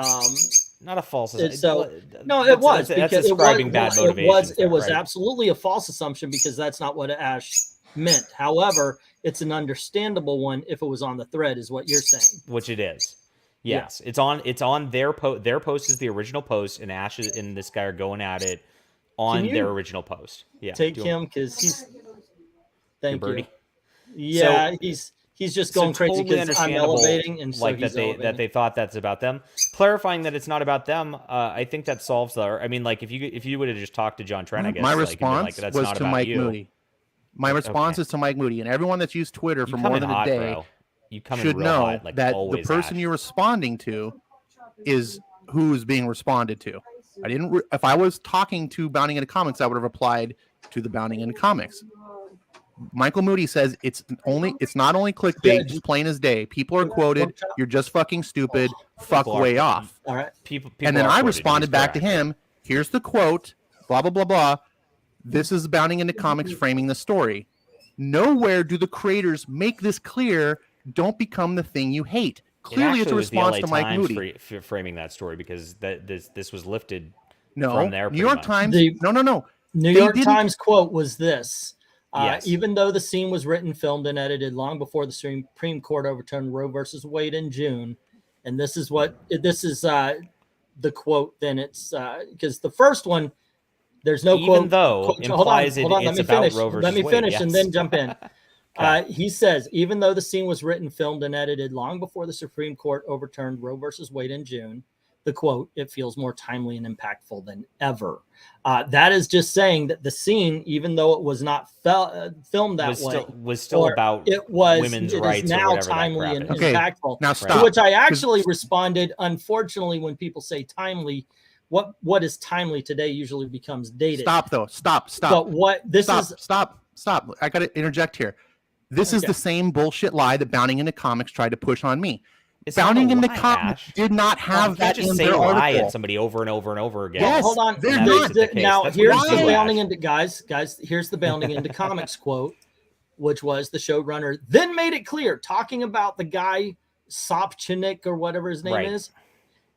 not a false. So no, it That's- was that's because describing bad motivations. It was right? absolutely a false assumption because that's not what Ash meant. However, it's an understandable one if it was on the thread, is what you're saying. Which it is. Yes, it's on their post. Their post is the original post, and Ash and this guy are going at it on their original post. Yeah, take him because he's. Thank you. Birdie. Yeah, so, he's just going crazy totally because I'm elevating, and so like that they thought that's about them. Clarifying that it's not about them, I think that solves the. I mean, like if you would have just talked to John Trent, I guess my like, response that's was not to about Mike you. Moody. My response is to Mike Moody, and everyone that's used Twitter for more than a day. Bro. You come should in real know hot, like that always, the person Ash. you're responding to is who's being responded to. I didn't. If I was talking to Bounding into Comics, I would have replied to the Bounding into Comics. Michael Moody says it's not only clickbait, just plain as day. People are quoted. You're just fucking stupid. Fuck way off. All right. People and then I responded back correct. to him. Here's the quote. Blah blah blah blah. This is Bounding into Comics framing the story. Nowhere do the creators make this clear. Don't become the thing you hate. Clearly, it's a response to Mike Moody framing that story because this was lifted. No, from there. New York Times. No. New York Times quote was this. Yes. Even though the scene was written, filmed, and edited long before the Supreme Court overturned Roe versus Wade in June, and this is the quote. Then it's because the first one, there's no even quote. Even though implies hold on, it's let me about finish. Roe versus Let me Wade, finish yes. and then jump in. Okay. He says, even though the scene was written, filmed, and edited long before the Supreme Court overturned Roe versus Wade in June, the quote, it feels more timely and impactful than ever. That is just saying that the scene, even though it was not filmed that way, was still about women's rights. It is now or whatever timely and Okay, impactful. now stop. To which I actually responded, unfortunately, when people say timely, what is timely today usually becomes dated. Stop though. Stop. But what this stop, is stop. I got to interject here. This is the same bullshit lie that Bounding into Comics tried to push on me. It's Bounding into lie, Comics Ash. did not have that just in say their lie article. at somebody over and over and over again. Yes, hold on. they're not. Now That's here's what the you do, Bounding Ash. into guys. Here's the Bounding into Comics quote, which was the showrunner then made it clear, talking about the guy Sopchinik or whatever his name is.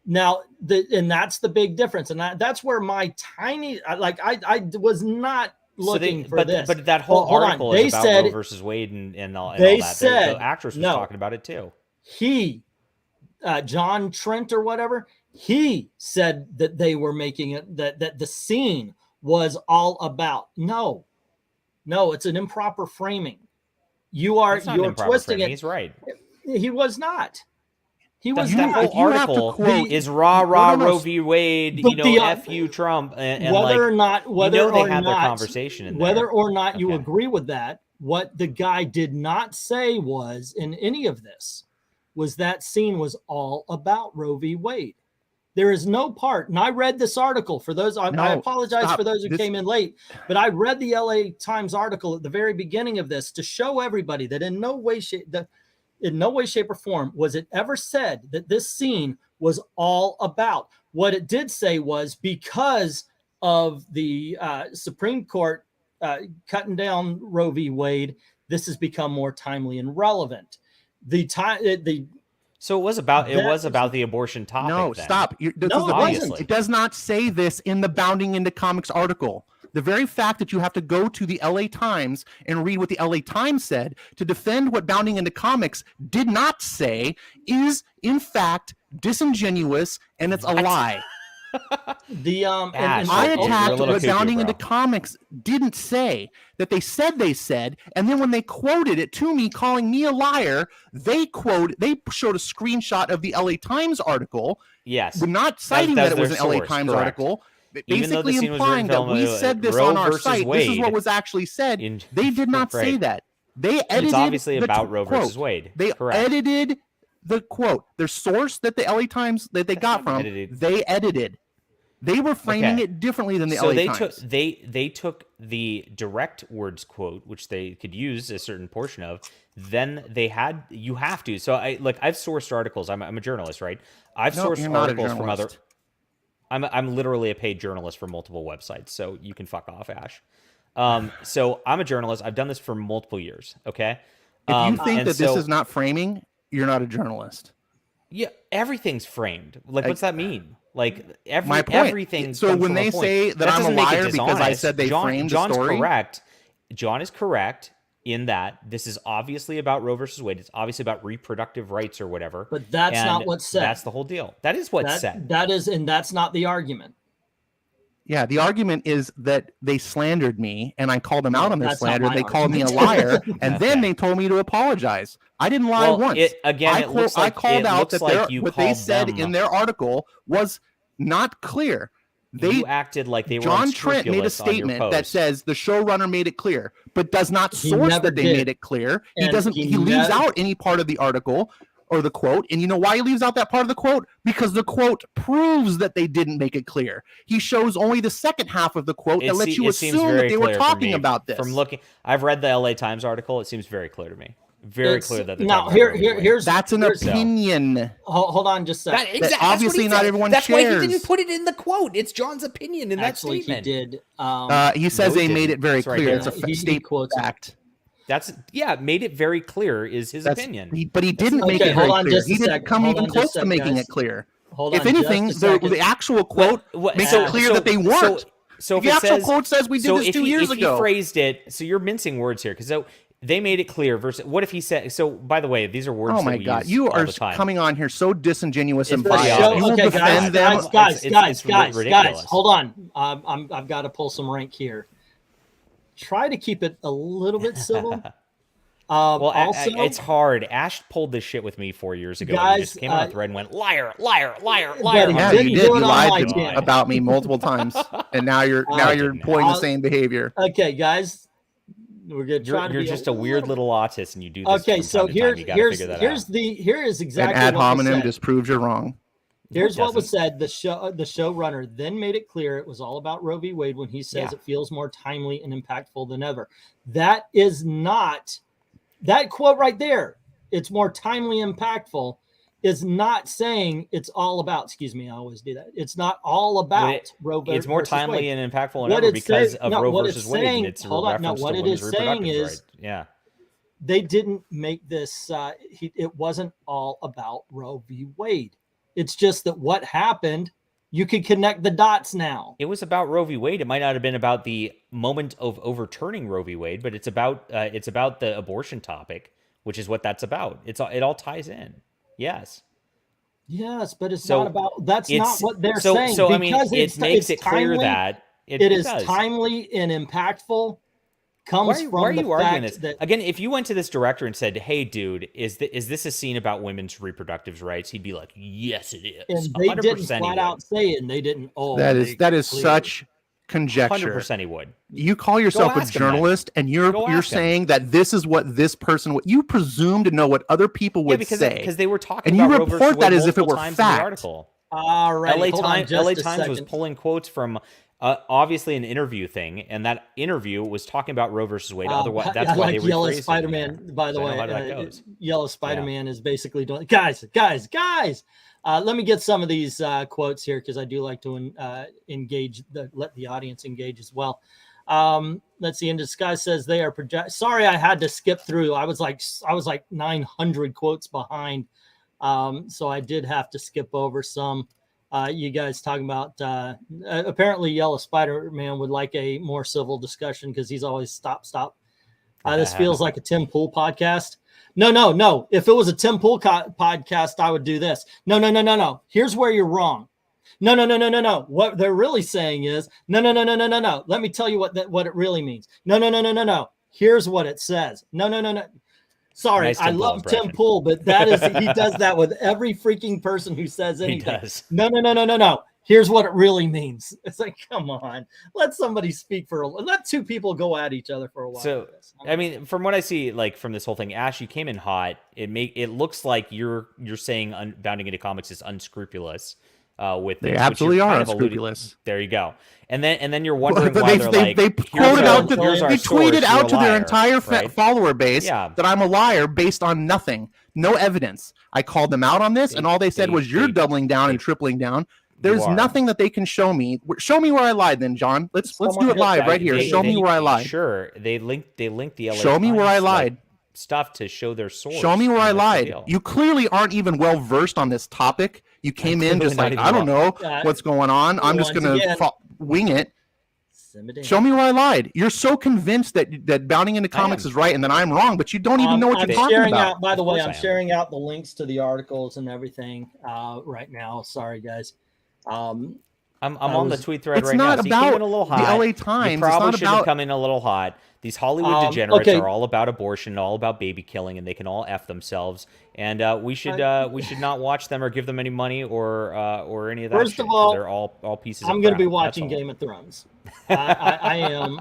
Now, and that's the big difference, and that's where my tiny I was not looking for this. But that whole article is about Roe versus Wade and all that. The actress was talking about it too. He, John Trent or whatever, he said that they were making it that the scene was all about. No, it's an improper framing. You're twisting it. He's right. He was not. He was that not. whole article is Roe v. Wade, F you Trump, and whether or not they had their conversation in there. Whether or not you agree with that, what the guy did not say was in any of this was that scene was all about Roe v. Wade. There is no part, and I read this article for those. I apologize for those who came in late, but I read the LA Times article at the very beginning of this to show everybody that in no way, shape, or form was it ever said that this scene was all about. What it did say was because of the Supreme Court cutting down Roe v. Wade, this has become more timely and relevant. So it was about the abortion topic. No, then. stop. It does not say this in the Bounding into Comics article. The very fact that you have to go to the LA Times and read what the LA Times said to defend what Bounding into Comics did not say is, in fact, disingenuous, and it's a lie. I attacked what Bounding into Comics didn't say, that they said, and then when they quoted it to me, calling me a liar, they showed a screenshot of the LA Times article. Yes, but not citing that it was an LA Times article. Basically implying that we said this on our site. This is what was actually said. They did not say that. They edited. It's obviously about Roe versus Wade. They edited the quote. Their source that the LA Times that they got from. They edited. They were framing it differently than the LA Times. They took the direct words quote, which they could use a certain portion of. Then you have to. So I've sourced articles. I'm a journalist, right? I've sourced articles from other. I'm literally a paid journalist for multiple websites, so you can fuck off, Ash. So I'm a journalist. I've done this for multiple years. Okay. If you think that this is not framing, you're not a journalist. Yeah, everything's framed. What's that mean? Like My point. everything. So comes when from they a point. say that I'm a doesn't make it liar because I dishonest. said they framed the story, correct. John is correct in that this is obviously about Roe versus Wade. It's obviously about reproductive rights or whatever. But that's not what's said. That's the whole deal. That is what's said. That is, and that's not the argument. Yeah, the argument is that they slandered me, and I called them out on their That's slander. not my They called me a argument. liar, and then they told me to apologize. I didn't lie once. It looks like I called out that what they called said them- in their article was not clear. You acted like they were John Trent made a unscrupulous on your statement that post. says the showrunner made it clear, but does not He source never that they did. made it clear. He And doesn't. he He leaves never- out any part of the article or the quote. And you know why he leaves out that part of the quote? Because the quote proves that they didn't make it clear. He shows only the second half of the quote that lets you It seems assume that very they were clear for talking me. about this. From looking, I've read the LA Times article. It seems very clear to me. Very clear that they're now talking about Roe v. Wade. here's That's an here's- opinion. Hold on just a second. That's obviously what he not said. everyone That's why he shares. didn't put it in the quote. It's John's opinion in Actually, that statement. he did. He says No, he they made didn't. it very It's right clear. here. It's a He state quotes it. fact. Made it very clear is his opinion. But he didn't make Okay, it very hold on clear. just a He didn't second. come Hold even on close just a to sec, making guys. it clear. Hold If on anything, just a second. the actual quote makes it clear that they weren't. So The if it actual says, quote says we did this 2 years if ago. he phrased it, so you're mincing words here, because they made it clear. Versus, what if he said? So by the way, these are words. Oh my that we God, use you all are the time. coming on here so disingenuous and It's pretty biased. obvious. You will Okay, defend them. It's ridiculous. Hold on. I've got to pull some rank here. Try to keep it a little bit civil. Well, also, it's hard. Ash pulled this shit with me 4 years ago. And he Guys, just came on a thread and went, liar, liar, liar, But liar. he Yeah, didn't you do did. it You on my lied channel. about me multiple times, and now you're employing the same behavior. Okay, guys, we're gonna try to You're be just a weird little autist, and you do this. Okay, from so time to time. You gotta figure that out. here is exactly And ad what was hominem said. just proves you're wrong. Here's No, it what was said. The showrunner then made it clear it was all about Roe v. Wade when he says it feels more timely and impactful than ever. That is not that quote right there. It's more timely, impactful. Is not saying it's all about. Excuse me, I always do that. It's not all about Roe versus Wade. It's more timely and impactful than What ever it because says- of no, Roe what versus it's Wade, saying- and it's a hold on, no, reference what to it women's is saying reproductive is- rights. Yeah. They didn't make this. It wasn't all about Roe v. Wade. It's just that what happened. You can connect the dots now. It was about Roe v. Wade. It might not have been about the moment of overturning Roe v. Wade, but it's about the abortion topic, which is what that's about. It all ties in. Yes. Yes, but it's not about. That's not what they're so, saying. So I mean, because it makes it clear timely, that it is does. timely and impactful. Comes Why are from the you arguing fact this? that Again, if you went to this director and said, "Hey, dude, is this a scene about women's reproductive rights?" He'd be like, "Yes, it is." and they didn't 100% he flat would. out say it, and they didn't. Oh, That make is it clear. such conjecture. 100% he would. You call yourself a ask him then. journalist, and Go you're ask him. saying that this is what this person would. You presume to know what other people would because say, because they were talking and you about Roe versus report that Wade as if it multiple were times in the fact. article. All right, LA hold on Times, just LA a Times was second. pulling quotes from obviously an interview thing, and that interview was talking about Roe versus Wade. Otherwise, that's I why like they Yellow rephrased it Spider-Man. here. By the So I way, know how that goes. Yellow Spider-Man is basically doing. Guys. Let me get some of these quotes here because I do like to engage. Let the audience engage as well. Let's see. And this guy says they are project. Sorry, I had to skip through. I was like 900 quotes behind, so I did have to skip over some. You guys talking about apparently Yellow Spider-Man would like a more civil discussion because he's always stop. This feels like a Tim Pool podcast. No. If it was a Tim Pool podcast, I would do this. No. Here's where you're wrong. No. What they're really saying is no. Let me tell you what it really means. No. Here's what it says. No. Sorry, Nice I Tim Pool love Tim impression. Pool, but he does that with every freaking person who says anything. He does. No. Here's what it really means. It's like, come on, let somebody speak let two people go at each other for a while. So, I mean, from what I see, like from this whole thing, Ash, you came in hot. It looks like you're saying Bounding into Comics is unscrupulous. With They this, which absolutely you're are kind of unscrupulous. There you go. And then you're wondering why they're they like, they "Here's quoted our- out to here's our they source, tweeted you're out a to their liar," entire right? follower base Yeah. that I'm a liar based on nothing, no evidence. I called them out on this, and all they said was, "You're doubling down and tripling down." There's are. nothing that they can show me. Show me where I lied, then, John. Let's do it live right here. Show me where I lied. Sure, they linked the LA Show me where Times, I lied. stuff to show their source. Show me where I and that's the lied. deal. You clearly aren't even well versed on this topic. You came in Clearly just not like, even I don't know Uh, what's going on. I'm just once going again- to wing it. Simmer down. Show me where I lied. You're so convinced that bounding into comics am. is right and that I'm wrong, but you don't even know what I'm you're talking sharing about. out. By the Of way, course I'm I am. sharing out the links to the articles and everything right now. Sorry, guys. I'm on the tweet thread It's right now. not So you came about in a little the hot. LA Times. You It's probably not should have about- come in a little hot. These Hollywood degenerates okay. are all about abortion, all about baby killing, and they can all F themselves. And we should not watch them or give them any money or any of that. First shit, of all, 'cause they're all pieces. I'm going to be watching Game of Thrones. I am.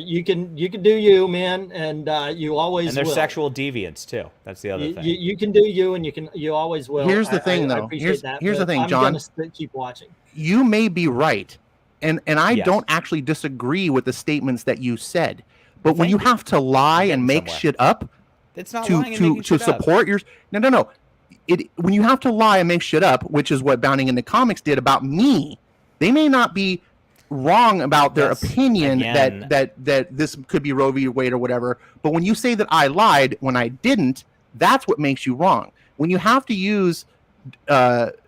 You can do you, man, and you always And they're will. sexual deviants too. That's the other thing. You can do you, and you always will. Here's the thing, I though. appreciate that. Here's the but thing, I'm John. gonna keep watching. You may be right, and I Yes. don't actually disagree with the statements that you said. But Well, when you thank you. have to lie You're and getting make somewhere. shit up It's not to lying and making shit up. support your no. When you have to lie and make shit up, which is what Bounding into Comics did about me, they may not be wrong about their That's, opinion again- that this could be Roe v. Wade or whatever. But when you say that I lied when I didn't, that's what makes you wrong. When you have to use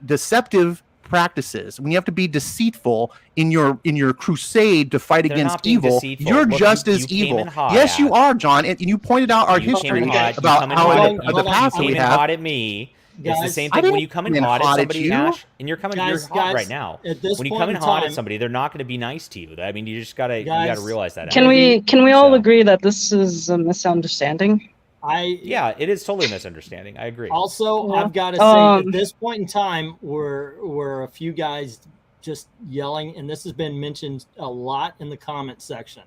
deceptive practices, when you have to be deceitful in your crusade to fight They're against not being evil, deceitful. you're Look, just you as came evil. in hot Yes, you at- are, John, and you pointed out our You came history in hot. You about come in how hot. in the Hold on. past You we came in have. hot at me. It's the Guys, same I thing when didn't you come come in in hot hot at at somebody, you. Ash, and you're hot Guys, right now. at this When you point come in in hot time- at somebody, they're not going to be nice to you. I mean, you just gotta Guys, realize that. Can Ash. we all So- agree that this is a misunderstanding? Yeah, it is totally a misunderstanding. I agree. Also, Yeah. I've got to say, at this point in time, we're a few guys just yelling, and this has been mentioned a lot in the comment section.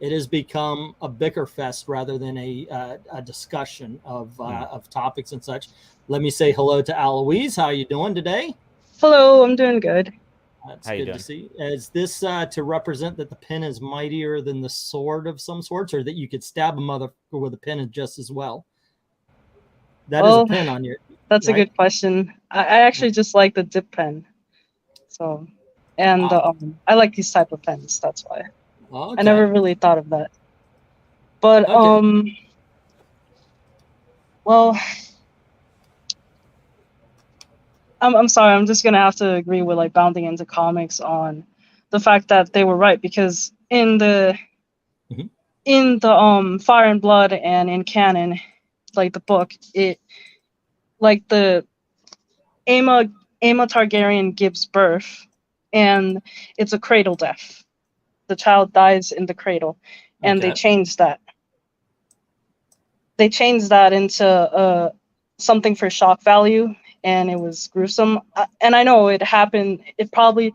It has become a bicker fest rather than a discussion of topics and such. Let me say hello to Aloise. How you doing today? Hello, I'm doing good. That's How you good doing? to see. Is this to represent that the pen is mightier than the sword of some sorts, or that you could stab a motherfucker with a pen just as well? That is Well, a pen on your. That's right? a good question. I actually just like the dip pen. So, and I like these type of pens. That's why. Okay. I never really thought of that. But Okay. well, I'm sorry. I'm just gonna have to agree with like Bounding into Comics on the fact that they were right, because in the Fire and Blood and in canon, like the book, it like the Aemma Targaryen gives birth, and it's a cradle death. The child dies in the cradle, and they Okay. changed that. They changed that into something for shock value, and it was gruesome. And I know it happened. It probably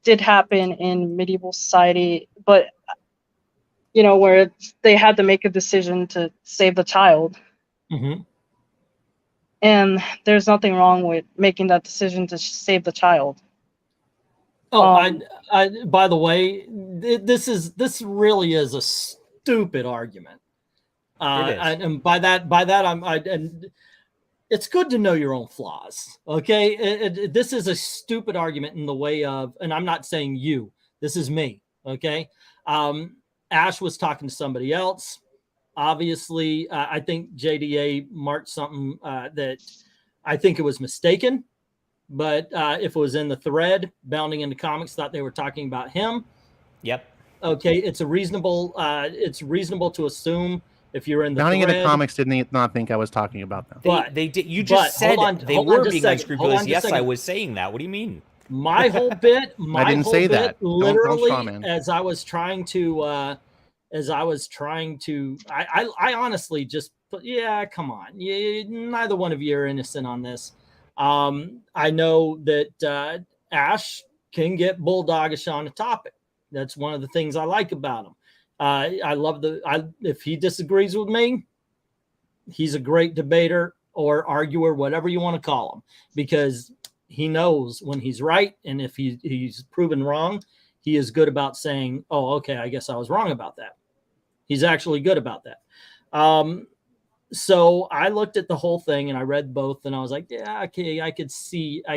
did happen in medieval society, but you know, where they had to make a decision to save the child. Mm-hmm. And there's nothing wrong with making that decision to save the child. Oh, by the way, this really is a stupid argument. It is. And by that, and it's good to know your own flaws. Okay, this is a stupid argument in the way of, and I'm not saying you. This is me. Okay, Ash was talking to somebody else. Obviously, I think JDA marked something that I think it was mistaken. But if it was in the thread, Bounding into Comics thought they were talking about him. Yep. Okay, it's reasonable to assume if you're in the Bounding thread. into Comics did not think I was talking about them. They did. You just said hold on, they hold on were just being a second, hold unscrupulous. on just a Yes, I second. was saying that. What do you mean? My whole bit, I didn't say that. Don't literally, straw man. as I was trying to, I honestly just, yeah, come on. Neither one of you are innocent on this. I know that Ash can get bulldogish on a topic. That's one of the things I like about him. I love if he disagrees with me, he's a great debater or arguer, whatever you want to call him, because he knows when he's right. And if he's proven wrong, he is good about saying, oh, okay, I guess I was wrong about that. He's actually good about that. So I looked at the whole thing and I read both and I was like, yeah, okay, I can see it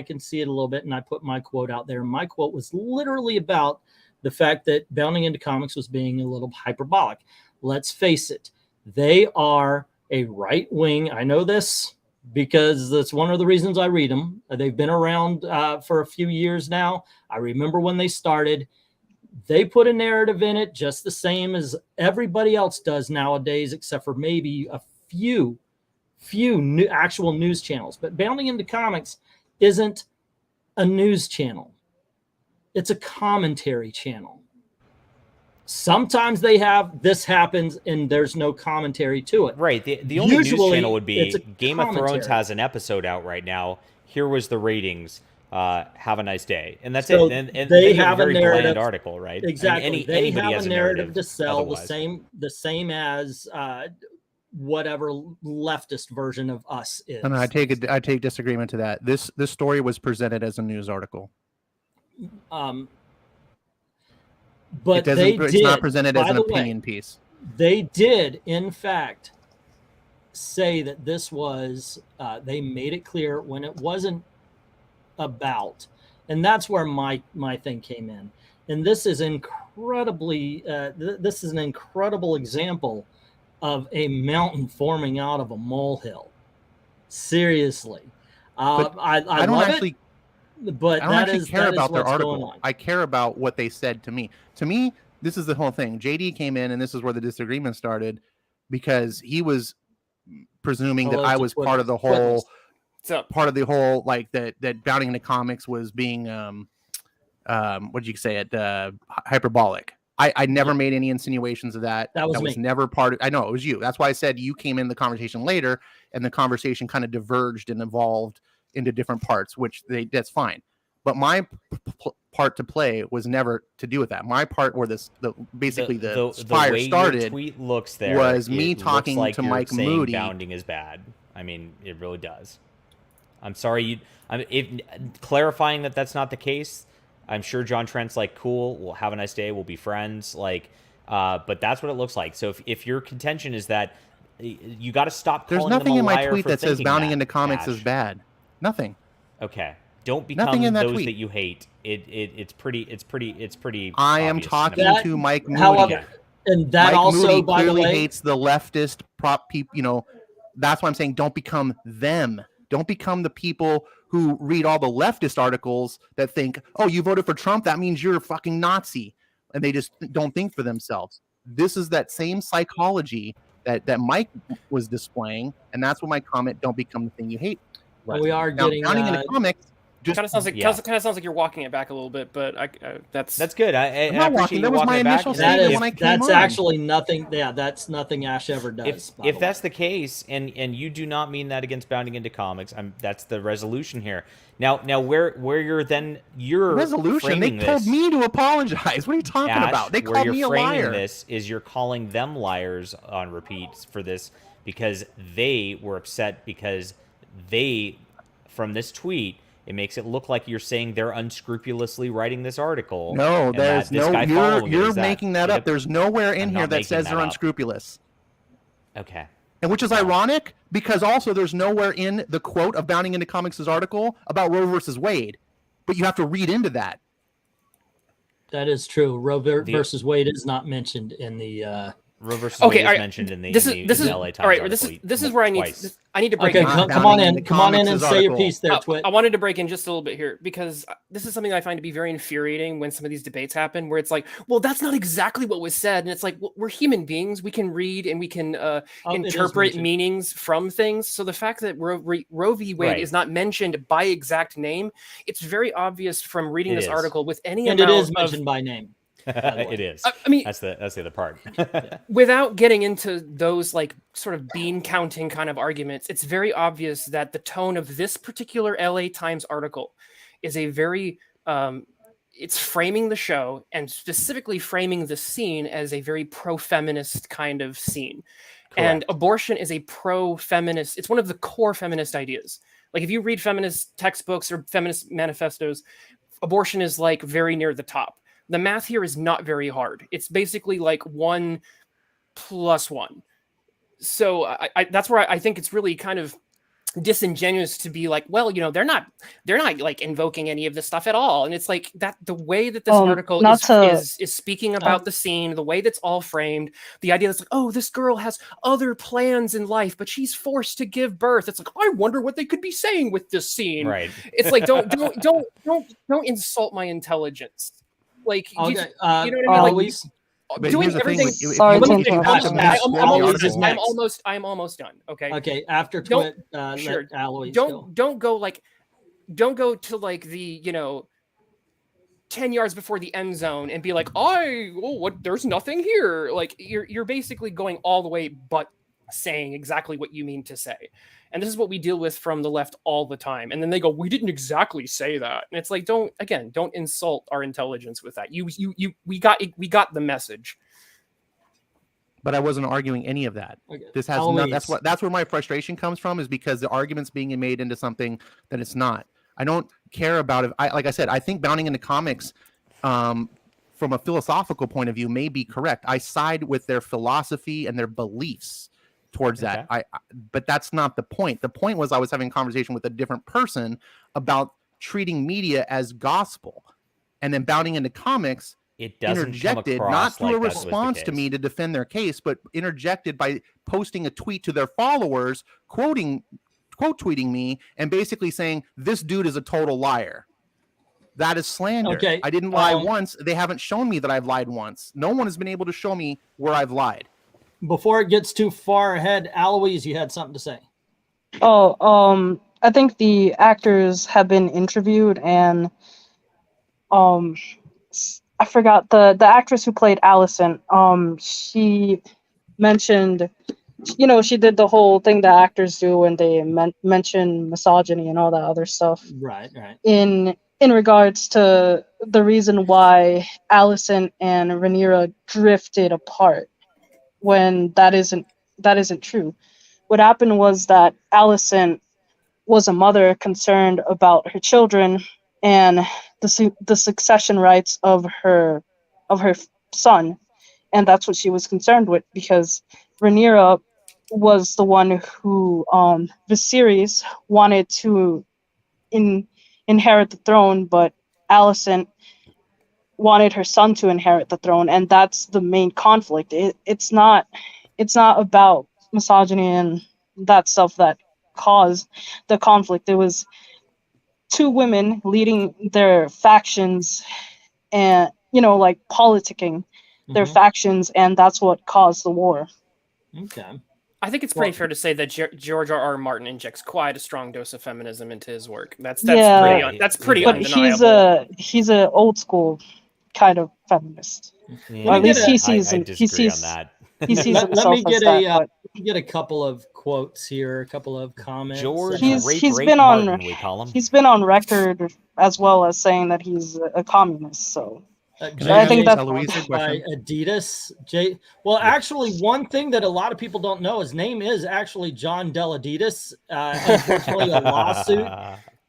a little bit. And I put my quote out there. My quote was literally about the fact that Bounding into Comics was being a little hyperbolic. Let's face it. They are a right wing. I know this. because that's one of the reasons I read them. They've been around for a few years now. I remember when they started. They put a narrative in it just the same as everybody else does nowadays, except for maybe a few new actual news channels. But Bounding into Comics isn't a news channel. It's a commentary channel. Sometimes they have this happens and there's no commentary to it. Right. The only news Usually, channel would be Game of Thrones commentary. has an episode out right now. Here was the ratings. Have a nice day, and that's So it. And they have have a very a narrative bland article, right? Exactly. I mean, They anybody have has a narrative to sell otherwise. the same as whatever leftist version of us is. And I take disagreement to that. This story was presented as a news article. But it's not presented as an opinion piece. They did, in fact, say that this was. They made it clear when it wasn't about, and that's where my thing came in. And this is incredibly. This is an incredible example of a mountain forming out of a molehill. Seriously, I don't love actually. it, but I don't actually care about their what's going article. on. I care about what they said to me. To me, this is the whole thing. JD came in, and this is where the disagreement started, because he was presuming that I was part of the whole. Part of the whole, like that Bounding into Comics was being what did you say it hyperbolic. I never made any insinuations of that. That was me. Never part of. I know it was you. That's why I said you came in the conversation later, and the conversation kind of diverged and evolved into different parts, which that's fine. But my part to play was never to do with that. My part, or the fire way started. Your tweet looks there was me talking like to you're Mike saying Moody. Bounding is bad. I mean, it really does. I'm sorry. Clarifying that that's not the case. I'm sure John Trent's like, cool, we'll have a nice day, we'll be friends. Like, but that's what it looks like. So if your contention is that you got to stop calling There's nothing them a in my liar tweet for that says thinking Bounding that, into Comics Ash. is bad. Nothing. Okay. Don't become Nothing in that those tweet. that you hate. It's pretty. I am obvious talking That- to Mike Moody. However, and that Mike also, Moody by the clearly way, hates the leftist prop people. You know, that's why I'm saying don't become them. Don't become the people who read all the leftist articles that think, oh, you voted for Trump, that means you're a fucking Nazi, and they just don't think for themselves. This is that same psychology that Mike was displaying, and that's what my comment, don't become the thing you hate. we are Now, getting Bounding into Comics. Kind of sounds like you're walking it back a little bit, but that's good. I'm I not appreciate walking. you That was walking my it back. initial that statement is when I came that's on. actually nothing. Yeah, that's nothing Ash ever does. If that's the case, and you do not mean that against Bounding into Comics, that's the resolution here. Now where you're Resolution. They framing told this, me to apologize. What are you talking Ash, about? They where called you're me a framing liar. this is you're calling them liars on repeat for this because they were upset because they, from this tweet, it makes it look like you're saying they're unscrupulously writing this article. No, and there's that this guy no. following it You're is making that up. There's nowhere in I'm here not that making says that they're up. unscrupulous. Okay. And which is ironic because also there's nowhere in the quote of Bounding into Comics' article about Roe versus Wade, but you have to read into that. That is true. Roe versus Wade is not mentioned in the. Roe versus Wade is mentioned in the LA Times all right. article This is where I need to break. Okay, in. come on in and say your piece there, Twit. I wanted to break in just a little bit here because this is something I find to be very infuriating when some of these debates happen, where it's like, well, that's not exactly what was said, and it's like, well, we're human beings, we can read and we can interpret meanings from things. So the fact that Roe v. Wade is not mentioned by exact name, it's very obvious from reading this article with any and amount it is mentioned by name. It is. I mean, that's the other part. Without getting into those like sort of bean counting kind of arguments, it's very obvious that the tone of this particular LA Times article is a very it's framing the show and specifically framing the scene as a very pro-feminist kind of scene. Correct. And abortion is a pro-feminist. It's one of the core feminist ideas. Like if you read feminist textbooks or feminist manifestos, abortion is like very near the top. The math here is not very hard. It's basically like 1 + 1. So that's where I think it's really kind of disingenuous to be like, well, they're not like invoking any of this stuff at all. And it's like that the way that this article is speaking about the scene, the way that's all framed, the idea that's like, oh, this girl has other plans in life, but she's forced to give birth. It's like, I wonder what they could be saying with this scene. Right. It's like, don't insult my intelligence. Like, Okay. you know what I mean? Like, Alois? doing everything. Sorry to interrupt. I'm almost done. Okay. Okay. After Don't- let sure. Alois go. Don't go to like the 10 yards before the end zone and be like, there's nothing here. Like you're basically going all the way but saying exactly what you mean to say. And this is what we deal with from the left all the time. And then they go, we didn't exactly say that. And it's like, don't insult our intelligence with that. We got the message. But I wasn't arguing any of that. Okay. This has that's where my frustration comes from, is because the argument's being made into something that it's not. I don't care about it. Like I said, I think bounding into comics from a philosophical point of view may be correct. I side with their philosophy and their beliefs towards that. But that's not the point. The point was I was having a conversation with a different person about treating media as gospel. And then bounding into comics, it doesn't interjected, come not across through like a that was the response to case. me to defend their case, but interjected by posting a tweet to their followers, quote tweeting me, and basically saying, this dude is a total liar. That is slander. Okay. I didn't lie once. They haven't shown me that I've lied once. No one has been able to show me where I've lied. Before it gets too far ahead, Alois, you had something to say. I think the actors have been interviewed, and I forgot the actress who played Allison. She mentioned, she did the whole thing that actors do when they mention misogyny and all that other stuff. Right. In regards to the reason why Allison and Rhaenyra drifted apart, when that isn't true. What happened was that Allison was a mother concerned about her children and the succession rights of her son, and that's what she was concerned with, because Rhaenyra was the one who Viserys wanted to inherit the throne, but Allison wanted her son to inherit the throne, and that's the main conflict. It's not about misogyny and that stuff that caused the conflict. It was two women leading their factions and like politicking their factions, and that's what caused the war. Okay. I think it's pretty fair to say that George R.R. Martin injects quite a strong dose of feminism into his work. That's pretty but undeniable. He's a old school kind of feminist. Yeah. Or at least he I disagree sees on that. he sees Let himself me get as that. get a couple of quotes here, a couple of comments. George He's Rape been on Martin, we call him. He's been on record as well as saying that he's a communist. So I think that's by Adidas. Well, actually, one thing that a lot of people don't know, his name is actually John Del Adidas. Unfortunately,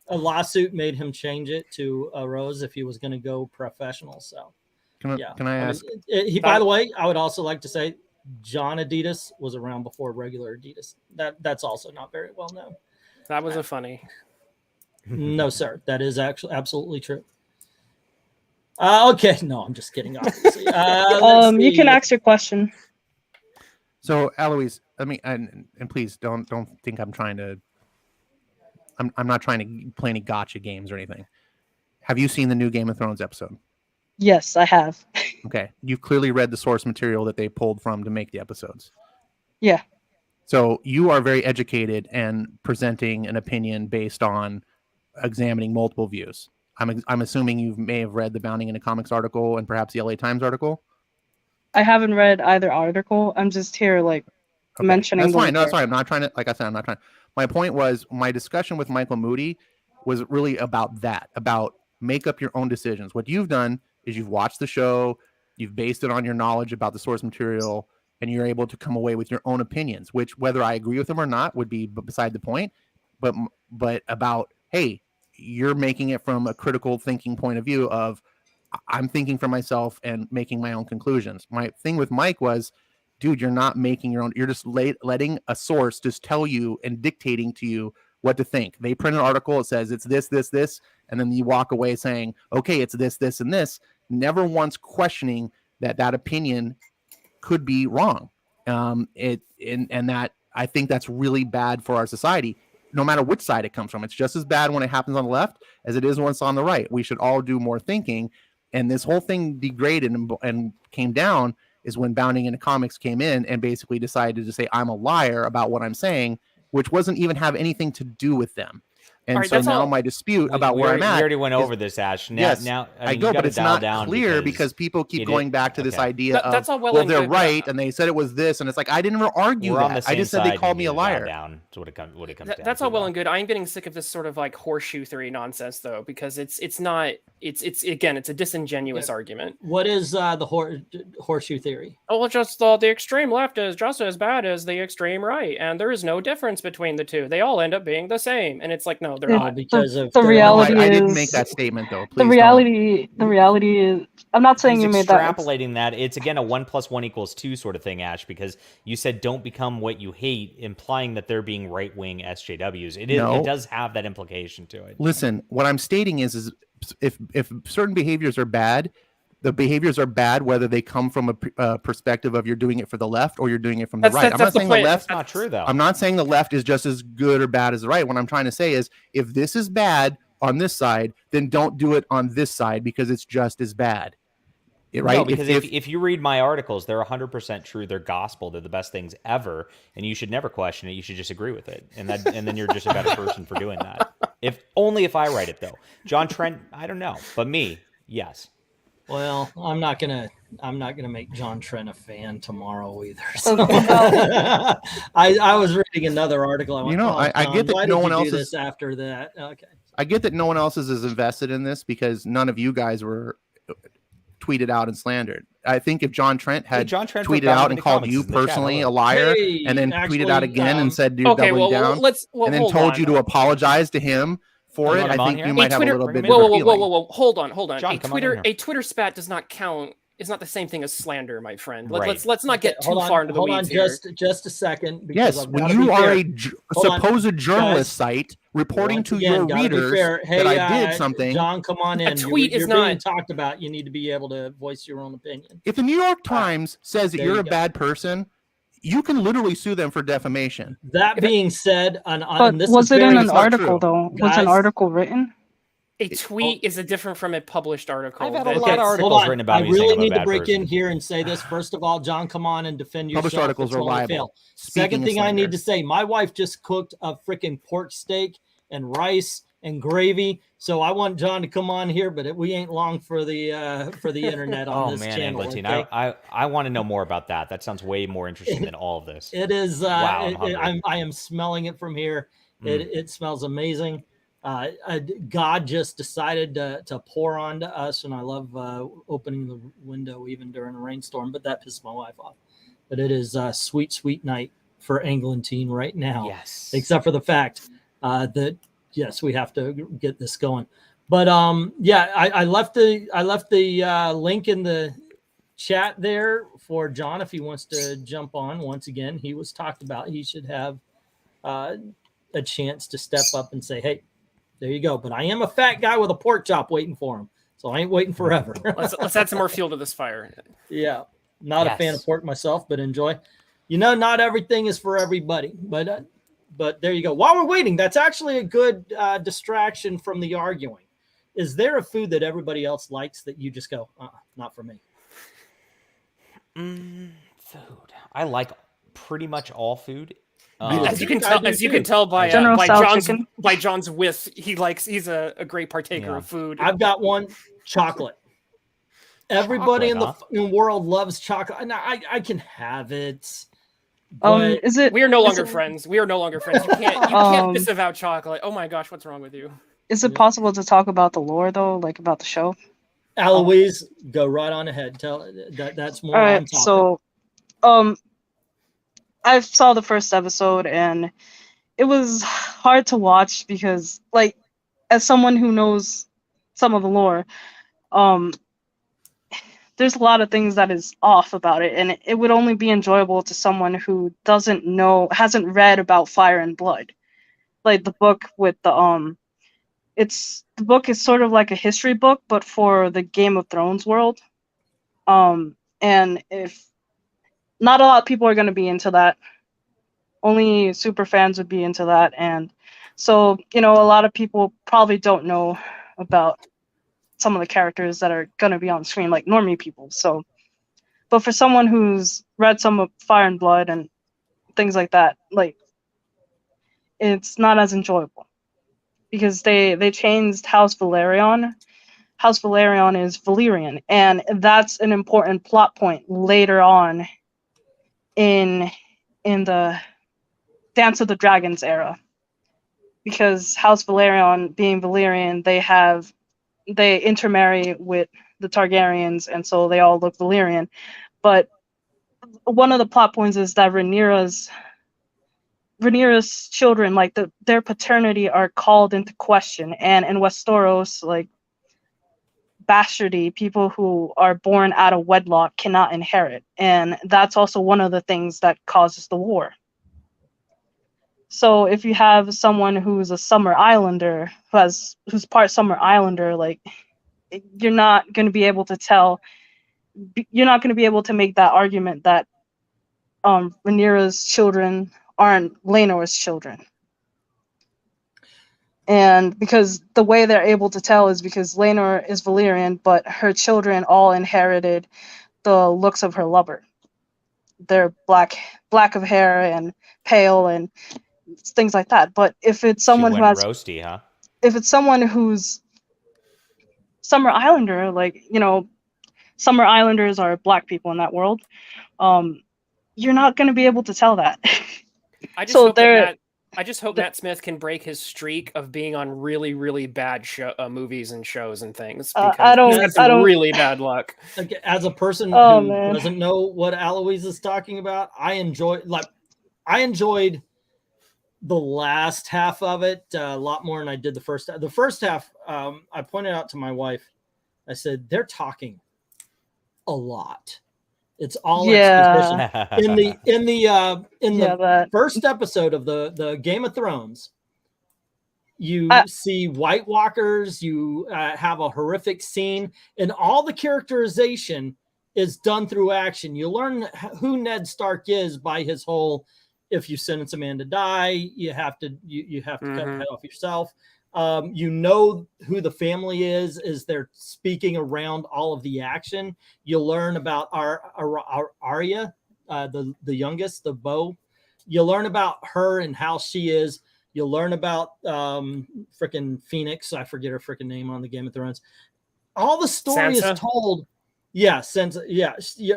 a lawsuit made him change it to a Rose if he was going to go professional. So, can I ask? By the way, I would also like to say John Adidas was around before regular Adidas. That's also not very well known. That was a funny. No, sir. That is actually absolutely true. Okay, no, I'm just kidding. Obviously. You can ask your question. So, Alois, and please don't think I'm trying to. I'm not trying to play any gotcha games or anything. Have you seen the new Game of Thrones episode? Yes, I have. Okay, you've clearly read the source material that they pulled from to make the episodes. Yeah. So you are very educated and presenting an opinion based on examining multiple views. I'm assuming you may have read the Bounding into Comics article and perhaps the LA Times article. I haven't read either article. I'm just here mentioning. That's fine. No, sorry. I'm not trying to. Like I said, I'm not trying. My point was my discussion with Michael Moody was really about that. About make up your own decisions. What you've done is you've watched the show, you've based it on your knowledge about the source material, and you're able to come away with your own opinions. Which, whether I agree with them or not, would be beside the point. But about, hey, you're making it from a critical thinking point of view of I'm thinking for myself and making my own conclusions. My thing with Mike was, dude, you're not making your own. You're just letting a source just tell you and dictating to you what to think. They print an article, it says it's this, this, this, and then you walk away saying, okay, it's this, this, and this, never once questioning that opinion could be wrong. And that I think that's really bad for our society, no matter which side it comes from. It's just as bad when it happens on the left as it is when it's on the right. We should all do more thinking. And this whole thing degraded and came down is when Bounding Into Comics came in and basically decided to say I'm a liar about what I'm saying, which wasn't even have anything to do with them. And right, so now all... my dispute about where I'm at. We already went over this, Ash. Now I go, but it's not clear because people keep going back to this idea of, that's all well, they're right, and they said it was this, and it's like, I didn't argue that. I just said they called me a liar. That's all well and good. I'm getting sick of this sort of like horseshoe theory nonsense, though, because it's again, it's a disingenuous argument. What is the horseshoe theory? Oh, well, just the extreme left is just as bad as the extreme right, and there is no difference between the two. They all end up being the same, and it's like, no, they're not. Because of the reality I didn't make that statement, though. Please the reality is, I'm not saying He's you made that. Extrapolating that, it's again a 1 + 1 = 2 sort of thing, Ash, because you said don't become what you hate, implying that they're being right-wing SJWs. It does have that implication to it. Listen, what I'm stating is if certain behaviors are bad, the behaviors are bad whether they come from a perspective of you're doing it for the left or you're doing it from the right. I'm not saying the left. That's not true, though. I'm not saying the left is just as good or bad as the right. What I'm trying to say is if this is bad on this side, then don't do it on this side because it's just as bad. Right? No, because if you read my articles, they're 100% true. They're gospel. They're the best things ever, and you should never question it. You should just agree with it, and then you're just a better person for doing that. Only if I write it, though. John Trent, I don't know, but me, yes. Well, I'm not gonna make John Trent a fan tomorrow either. So. I was reading another article. I went, I get that no one else is this after that. Okay. I get that no one else is as invested in this because none of you guys were tweeted out and slandered. I think if John Trent had tweeted out and called you personally a liar and then tweeted out again and said you're doubling down and then told you to apologize to him for it, I think you might have a little bit of a feeling. Whoa, hold on. John, a Twitter spat does not count. It's not the same thing as slander, my friend. Right. Let's not get too far into the weeds here. Just a second. Yes, when you are a supposed journalist site reporting to your readers that I did something. John, come on in. A tweet is you're not being talked about. You need to be able to voice your own opinion. If the New York Times says that you're a bad person, you can literally sue them for defamation. That being said, but was it in an article though? Was an article written? A tweet is different from a published article. I've had a lot of articles written about me. I really need to break in here and say this. First of all, John, come on and defend yourself. Published articles are liable. Second thing I need to say, my wife just cooked a freaking pork steak and rice and gravy. So I want John to come on here, but we ain't long for the internet on this channel. Anglantine, okay? I want to know more about that. That sounds way more interesting than all of this. It is. Wow, I am smelling it from here. It smells amazing. God just decided to pour onto us, and I love opening the window even during a rainstorm, but that pissed my wife off. But it is a sweet, sweet night for Anglantine right now. Yes. Except for the fact that yes, we have to get this going. But yeah, I left the link in the chat there for John if he wants to jump on. Once again, he was talked about. He should have a chance to step up and say, hey, there you go. But I am a fat guy with a pork chop waiting for him. So I ain't waiting forever. let's add some more fuel to this fire. Yeah. Not a fan of pork myself, but enjoy. Not everything is for everybody. But there you go. While we're waiting, that's actually a good distraction from the arguing. Is there a food that everybody else likes that you just go, not for me? Food. I like pretty much all food. As you can tell by John's whiff, he's a great partaker of food. I've got one: chocolate. Everybody in the world loves chocolate, and I can have it. Is it? We are no longer friends. We are no longer friends. You can't disavow chocolate. Oh my gosh, what's wrong with you? Is it possible to talk about the lore though, like about the show? Aloise, go right on ahead. Tell that's more. All right, so, I saw the first episode and it was hard to watch because, like, as someone who knows some of the lore, there's a lot of things that is off about it, and it would only be enjoyable to someone who hasn't read about Fire and Blood. like the book with the the book is sort of like a history book, but for the Game of Thrones world. And if not a lot of people are going to be into that, only super fans would be into that. And so, you know, a lot of people probably don't know about some of the characters that are going to be on screen, like normie people. So, but for someone who's read some of Fire and Blood and things like that, like, it's not as enjoyable because they changed House Valerion. House Valerion is Valyrian, and that's an important plot point later on in the Dance of the Dragons era, because House Valerion, being Valyrian, they intermarry with the Targaryens, and so they all look Valyrian. But one of the plot points is that Rhaenyra's children, like their paternity, are called into question, and in Westeros, like, bastardy, people who are born out of wedlock cannot inherit, and that's also one of the things that causes the war. So if you have someone who's a Summer Islander, who's part Summer Islander, like, you're not going to be able to make that argument that Rhaenyra's children aren't Laenor's children. And because the way they're able to tell is because Laenor is Valyrian, but her children all inherited the looks of her lover. They're black of hair and pale and things like that. But if it's someone who has roasty, huh? If it's someone who's Summer Islander, like, you know, Summer Islanders are black people in that world, you're not going to be able to tell that. I just hope Matt Smith can break his streak of being on really, really bad movies and shows and things. Because that's really bad luck. Like, as a person who doesn't know what Aloise is talking about, I enjoyed the last half of it a lot more than I did the first half. The first half, I pointed out to my wife, I said, they're talking a lot. It's all exposition. In the first episode of the Game of Thrones, you see White Walkers, you have a horrific scene, and all the characterization is done through action. You learn who Ned Stark is by his whole, if you sentence a man to die, you have to cut the head off yourself. You know who the family is they're speaking around all of the action. You learn about Arya, the youngest, the bow. You learn about her and how she is. You learn about freaking Phoenix. I forget her freaking name on the Game of Thrones. All the story is told. Yeah,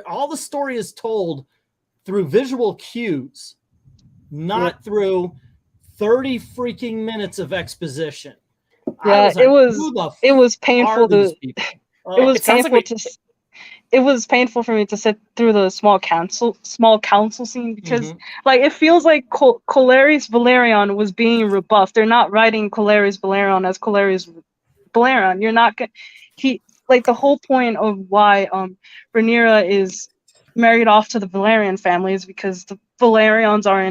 all the story is told through visual cues, not through 30 freaking minutes of exposition. Yeah, it was painful it was painful for me to sit through the small council scene, because like, it feels like Colerys Valerion was being rebuffed. They're not writing Colerys Valerion as Colerys Valerion. You're not like, the whole point of why Rhaenyra is married off to the Valerian family is because the Valerians are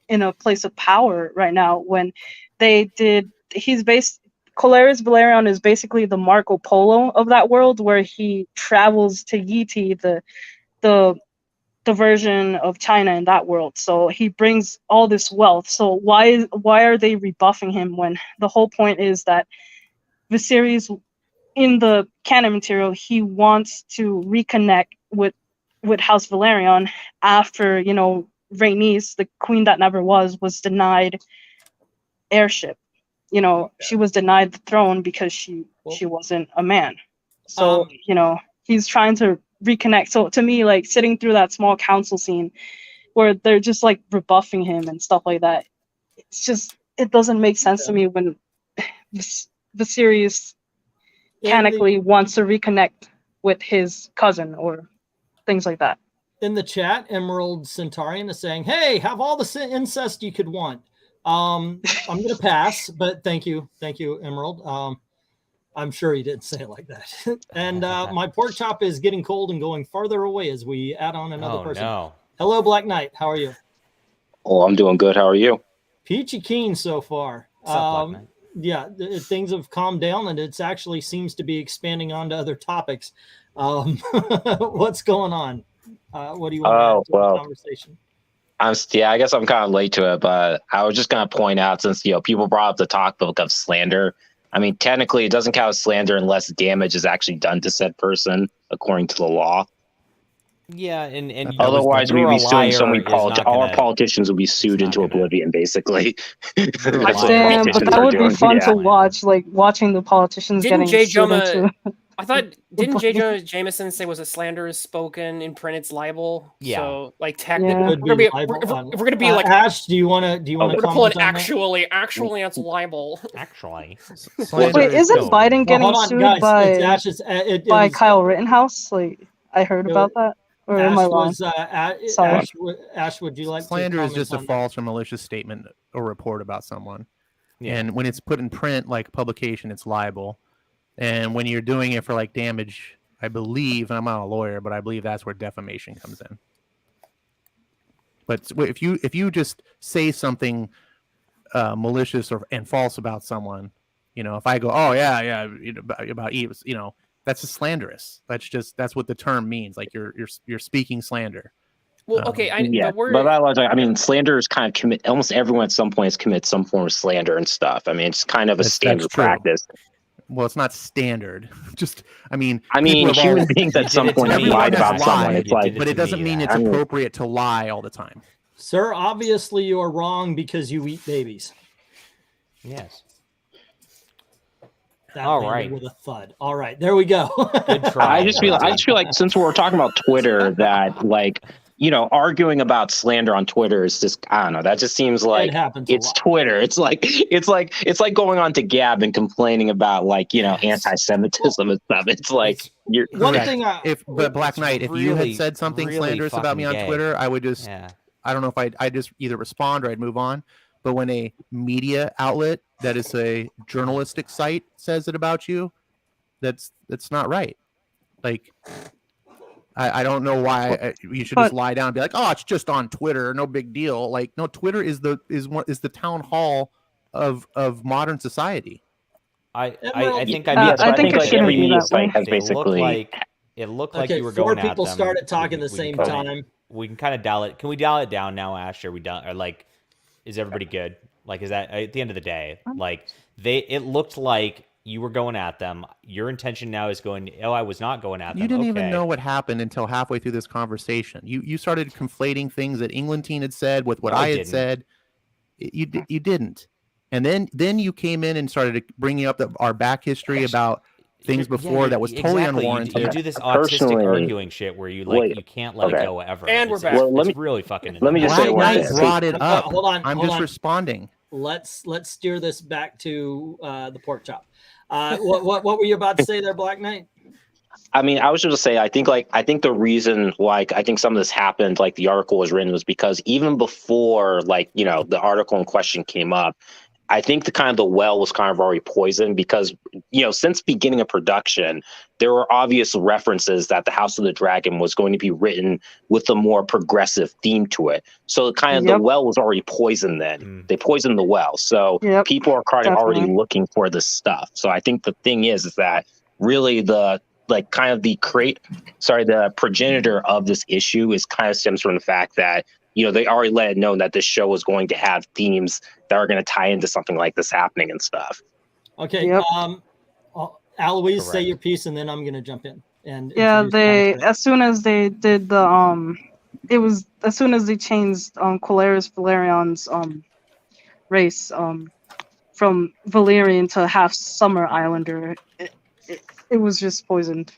in a place of power right now. When Colerys Valerion is basically the Marco Polo of that world, where he travels to Yiti, the version of China in that world. So he brings all this wealth. So why are they rebuffing him when the whole point is that Viserys, in the canon material, he wants to reconnect with House Valerion after, you know, Rhaenys, the queen that never was denied heirship. You know, she was denied the throne because she wasn't a man. So, you know, he's trying to reconnect. So to me, like, sitting through that small council scene where they're just like rebuffing him and stuff like that, it doesn't make sense to me when Viserys mechanically wants to reconnect with his cousin or things like that. In the chat, Emerald Centaurian is saying, hey, have all the incest you could want. I'm going to pass, but thank you, Emerald. I'm sure he didn't say it like that. And my pork chop is getting cold and going farther away as we add on another person. No. Hello, Black Knight. How are you? Oh, I'm doing good. How are you? peachy keen so far. What's up, Black Knight? Yeah, things have calmed down, and it actually seems to be expanding onto other topics. What's going on? What do you want to add to the conversation? I guess I'm kind of late to it, but I was just going to point out, since people brought up the topic of slander. I mean, technically, it doesn't count as slander unless damage is actually done to said person, according to the law. Yeah, and otherwise we'd be suing so many politicians. All our politicians would be sued into oblivion, basically. Damn, but that would be fun to watch, like watching the politicians getting sued into. I thought, didn't J. Jonah Jameson say was a slander is spoken in print, it's libel? Yeah. So, like, technically, Yeah. if we're gonna be like, Ash, do you want to pull it actually, that's libel. Actually. Wait, isn't Biden getting sued by Kyle Rittenhouse? Like, I heard about that. Or am I wrong? Sorry. Ash, would you like slander to is just a on false or malicious statement or report about someone. Yeah. And when it's put in print, like publication, it's libel. And when you're doing it for like damage, I believe, and I'm not a lawyer, but I believe that's where defamation comes in. But if you just say something malicious and false about someone, if I go, oh yeah, about Eve, that's just slanderous. That's what the term means. Like you're speaking slander. Well, okay, I mean, slander is kind of almost everyone at some point has committed some form of slander and stuff. I mean, it's kind of a standard practice. Well, it's not standard. I mean, human beings at some point have lied about someone. It's like, but it doesn't mean it's appropriate to lie all the time. Sir, obviously you are wrong because you eat babies. Yes. That all right, with a thud. All right, there we go. Good try. I just feel like since we're talking about Twitter, that arguing about slander on Twitter is just, I don't know. That just seems like it's Twitter. It's like going on to Gab and complaining about anti-Semitism and stuff. It's like you're one thing. But Black Knight, if you had said something slanderous about me on Twitter, I would just, I don't know if I'd just either respond or I'd move on. But when a media outlet that is a journalistic site says it about you, that's not right. Like, I don't know why you should just lie down and be like, oh, it's just on Twitter, no big deal. Like, no, Twitter is the town hall of modern society. I think every media site has basically. It looked like you were going at them. 4 people started talking the same time. We can kind of dial it. Can we dial it down now, Ash? Are we done? Or like, is everybody good? Like, is that at the end of the day? Like, it looked like you were going at them. Your intention now is going, I was not going at them. You didn't even know what happened until halfway through this conversation. You started conflating things that Englandine had said with what I had said. You didn't. And then you came in and started bringing up our back history about things before that was totally unwarranted. You do this autistic arguing shit where you you can't let it go ever. And we're back. It's really fucking. Let me just say I brought it up. Hold on. I'm just responding. Let's steer this back to the pork chop. What were you about to say there, Black Knight? I mean, I was just to say, I think the reason, I think some of this happened, the article was written, was because even before, the article in question came up, I think the well was kind of already poisoned because, since beginning of production, there were obvious references that the House of the Dragon was going to be written with a more progressive theme to it. So the well was already poisoned then. They poisoned the well. So people are kind of already looking for this stuff. So I think the thing is that really the progenitor of this issue is kind of stems from the fact that they already let it known that this show was going to have themes that are going to tie into something like this happening and stuff. Okay. Aloise, say your piece, and then I'm going to jump in. And as soon as they did as soon as they changed Colaris Valerion's race from Valerian to half Summer Islander, it was just poisoned.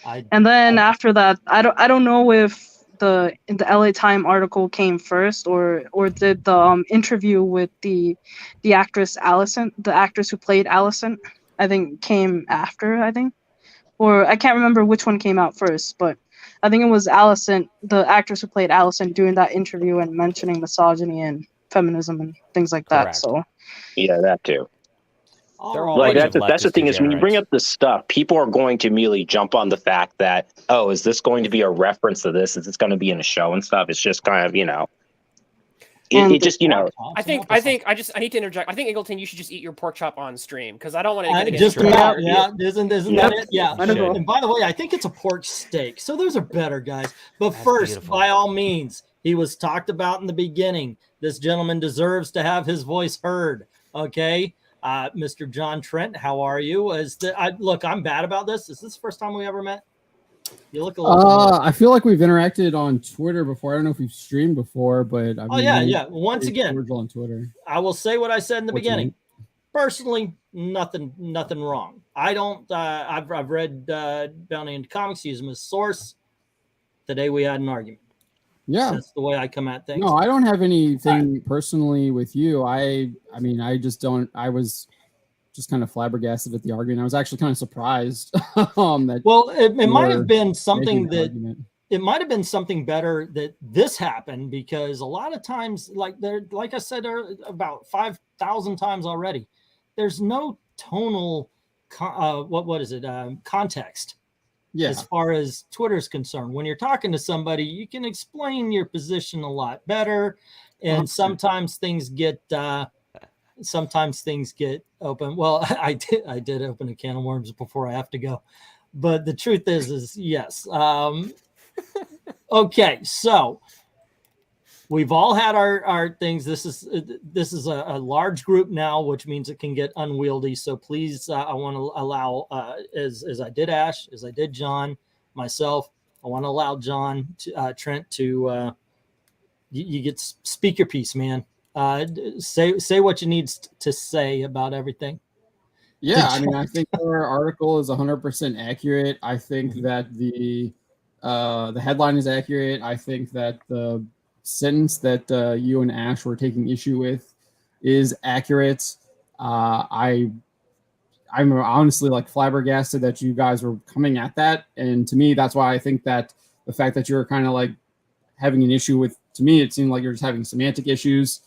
And then after that, I don't know if the LA Times article came first or did the interview with the actress Allison, the actress who played Allison, I think came after, or I can't remember which one came out first, but I think it was Allison, the actress who played Allison, doing that interview and mentioning misogyny and feminism and things like that. So yeah, that too. That's the thing is, when you bring up this stuff, people are going to immediately jump on the fact that, is this going to be a reference to this? Is this going to be in a show and stuff? It's just kind of, it just, you know, I need to interject. I think Eagleton, you should just eat your pork chop on stream because I don't want to get against just your about, power. yeah. Isn't that it? Yeah. Should. And by the way, I think it's a pork steak. So those are better, guys. But That's first, beautiful. by all means, he was talked about in the beginning. This gentleman deserves to have his voice heard. Okay. Mr. John Trent, how are you? Look, I'm bad about this. Is this the first time we ever met? You look a little I feel like we've interacted on Twitter before. I don't know if we've streamed before, but I've yeah. Once again, cordial on Twitter. I will say what I said in the beginning. Personally, nothing wrong. I don't. I've read Bounty into Comics, use them as source. Today we had an argument. Yeah, That's the way I come at things. no, I don't have anything personally with you. I mean, I just don't. I was just kind of flabbergasted at the argument. I was actually kind of surprised. That Well, it might were have been something making the that argument. it might have been something better that this happened, because a lot of times, like I said about 5,000 times already, there's no tonal what is it context. Yeah, As far as Twitter's concerned, when you're talking to somebody, you can explain your position a lot better, and sometimes things get open. Well, I did open a can of worms before I have to go, but the truth is yes. Okay, so we've all had our things. This is a large group now, which means it can get unwieldy. So please, I want to allow, as I did Ash, as I did John, myself, I want to allow John Trent to you get speak your piece, man. Say what you need to say about everything. yeah. I mean, I think our article is 100% accurate. I think that the headline is accurate. I think that the sentence that you and Ash were taking issue with is accurate. I'm honestly like flabbergasted that you guys were coming at that, and to me, that's why I think that the fact that you're kind of like having an issue with, to me, it seemed like you're just having semantic issues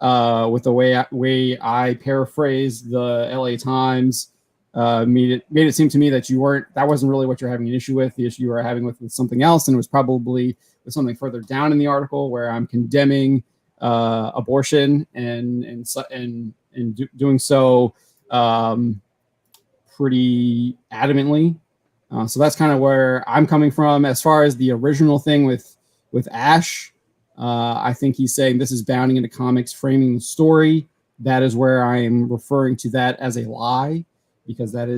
with the way I paraphrased the LA Times. Made it seem to me that that wasn't really what you're having an issue with. The issue you were having with something else, and it was probably with something further down in the article where I'm condemning abortion and doing so pretty adamantly. So that's kind of where I'm coming from. As far as the original thing with Ash, I think he's saying this is Bounding into Comics framing the story. That is where I am referring to that as a lie, because that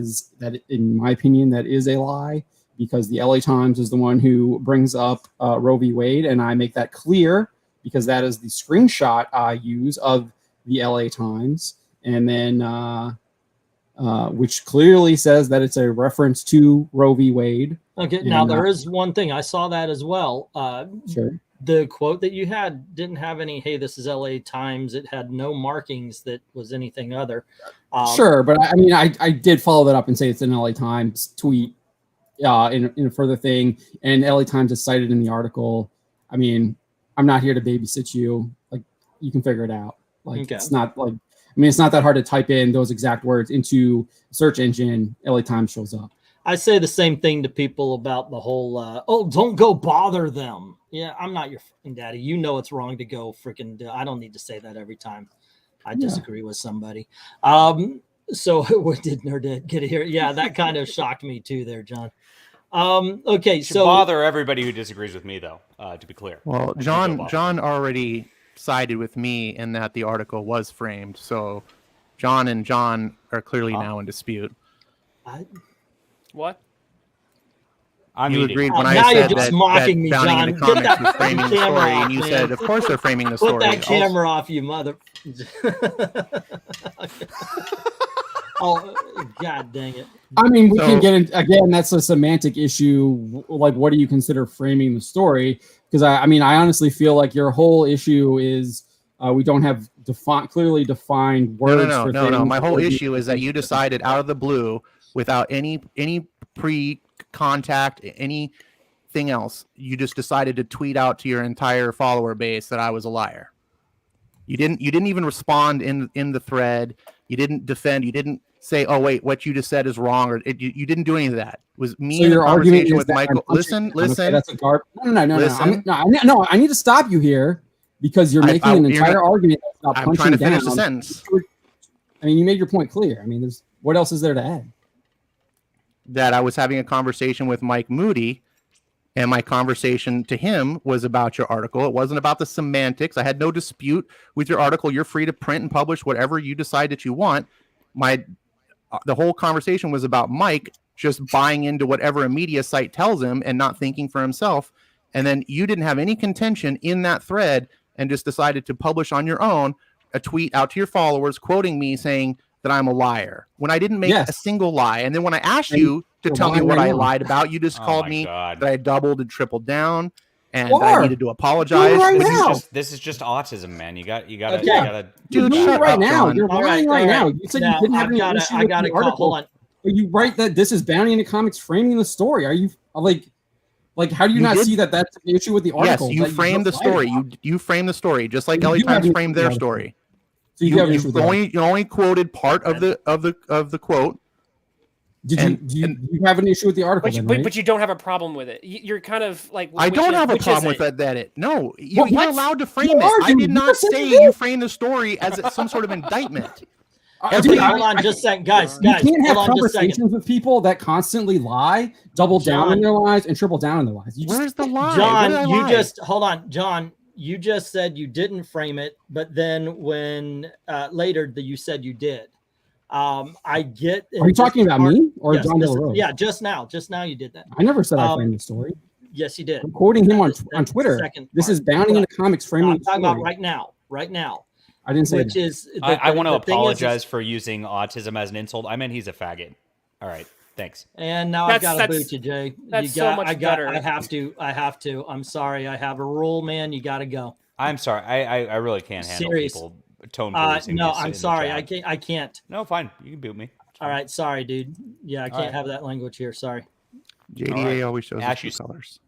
in my opinion, that is a lie, because the LA Times is the one who brings up Roe v. Wade, and I make that clear because that is the screenshot I use of the LA Times, and then which clearly says that it's a reference to Roe v. Wade. Okay, now there is one thing. I saw that as well. Sure. The quote that you had didn't have any, hey, this is LA Times. It had no markings that was anything other. Sure, but I mean, I did follow that up and say it's an LA Times tweet in a further thing, and LA Times is cited in the article. I mean, I'm not here to babysit you. Like, you can figure it out. Like, okay. It's not like, I mean, it's not that hard to type in those exact words into a search engine. LA Times shows up. I say the same thing to people about the whole, don't go bother them. Yeah, I'm not your fucking daddy. You know it's wrong to go freaking I don't need to say that every time I disagree with somebody. So what did Nerd get here? Yeah, that kind of shocked me too there, John. Okay, so bother everybody who disagrees with me, though, to be clear. Well, John already sided with me in that the article was framed, so John and John are clearly now in dispute. What? You agreed when I now said you're just that mocking me, Bounding John. into Comics was framing the camera story, off, and you man. said, of course they're framing the story. Put that camera off, you mother. Oh, God dang it. I mean, we can get in again. That's a semantic issue. Like, what do you consider framing the story? Because I mean, I honestly feel like your whole issue is we don't have clearly defined words. No. My whole issue is that you decided out of the blue, without any pre-contact, anything else, you just decided to tweet out to your entire follower base that I was a liar. You didn't even respond in the thread. You didn't defend. You didn't say, "Oh wait, what you just said is wrong," or you didn't do any of that. It was me in a conversation with Michael. Listen. Okay, that's a garb. No. I need to stop you here because you're making an entire argument about I'm punching trying to down. finish the sentence. I mean, you made your point clear. I mean, there's what else is there to add? That I was having a conversation with Mike Moody, and my conversation to him was about your article. It wasn't about the semantics. I had no dispute with your article. You're free to print and publish whatever you decide that you want. The whole conversation was about Mike just buying into whatever a media site tells him and not thinking for himself. And then you didn't have any contention in that thread and just decided to publish on your own a tweet out to your followers quoting me saying that I'm a liar when I didn't make a single lie. And then when I asked you to tell me what I lied about, you just called me that I doubled and tripled down and that I needed to apologize. This is just autism, man. You gotta dude, shut right now. You're lying right now. You said you didn't have any issue with the article. Hold on. But you write that this is Bounty in the Comics framing the story. Are you like how do you not see that that's the issue with the article? Yes, you framed the story. You framed the story just like LA Times framed their story. So you only quoted part of the quote. Do you have an issue with the article? But you don't have a problem with it. You're kind of like I don't have a problem with that. No, you're allowed to frame it. I did not say you framed the story as some sort of indictment. Hold on just a second, guys. You can't have conversations with people that constantly lie, double down on their lies, and triple down on their lies. Where's the lie? John, you just hold on, John. You just said you didn't frame it, but then when later you said you did. I get. Are you talking about me or John Del Rose? Yeah, just now you did that. I never said I framed the story. Yes, you did. I'm quoting him on Twitter. This is Bounty in the Comics framing. I'm talking about right now. I didn't say that. I want to apologize for using autism as an insult. I meant he's a faggot. All right, thanks. And now I've got to boot you, Jay. That's so much better. I have to. I'm sorry. I have a rule, man. You got to go. I'm sorry. I really can't handle people tone policing. No, I'm sorry. I can't. No, fine. You can boot me. All right, sorry, dude. Yeah, I can't have that language here. Sorry. JDA always shows us two colors.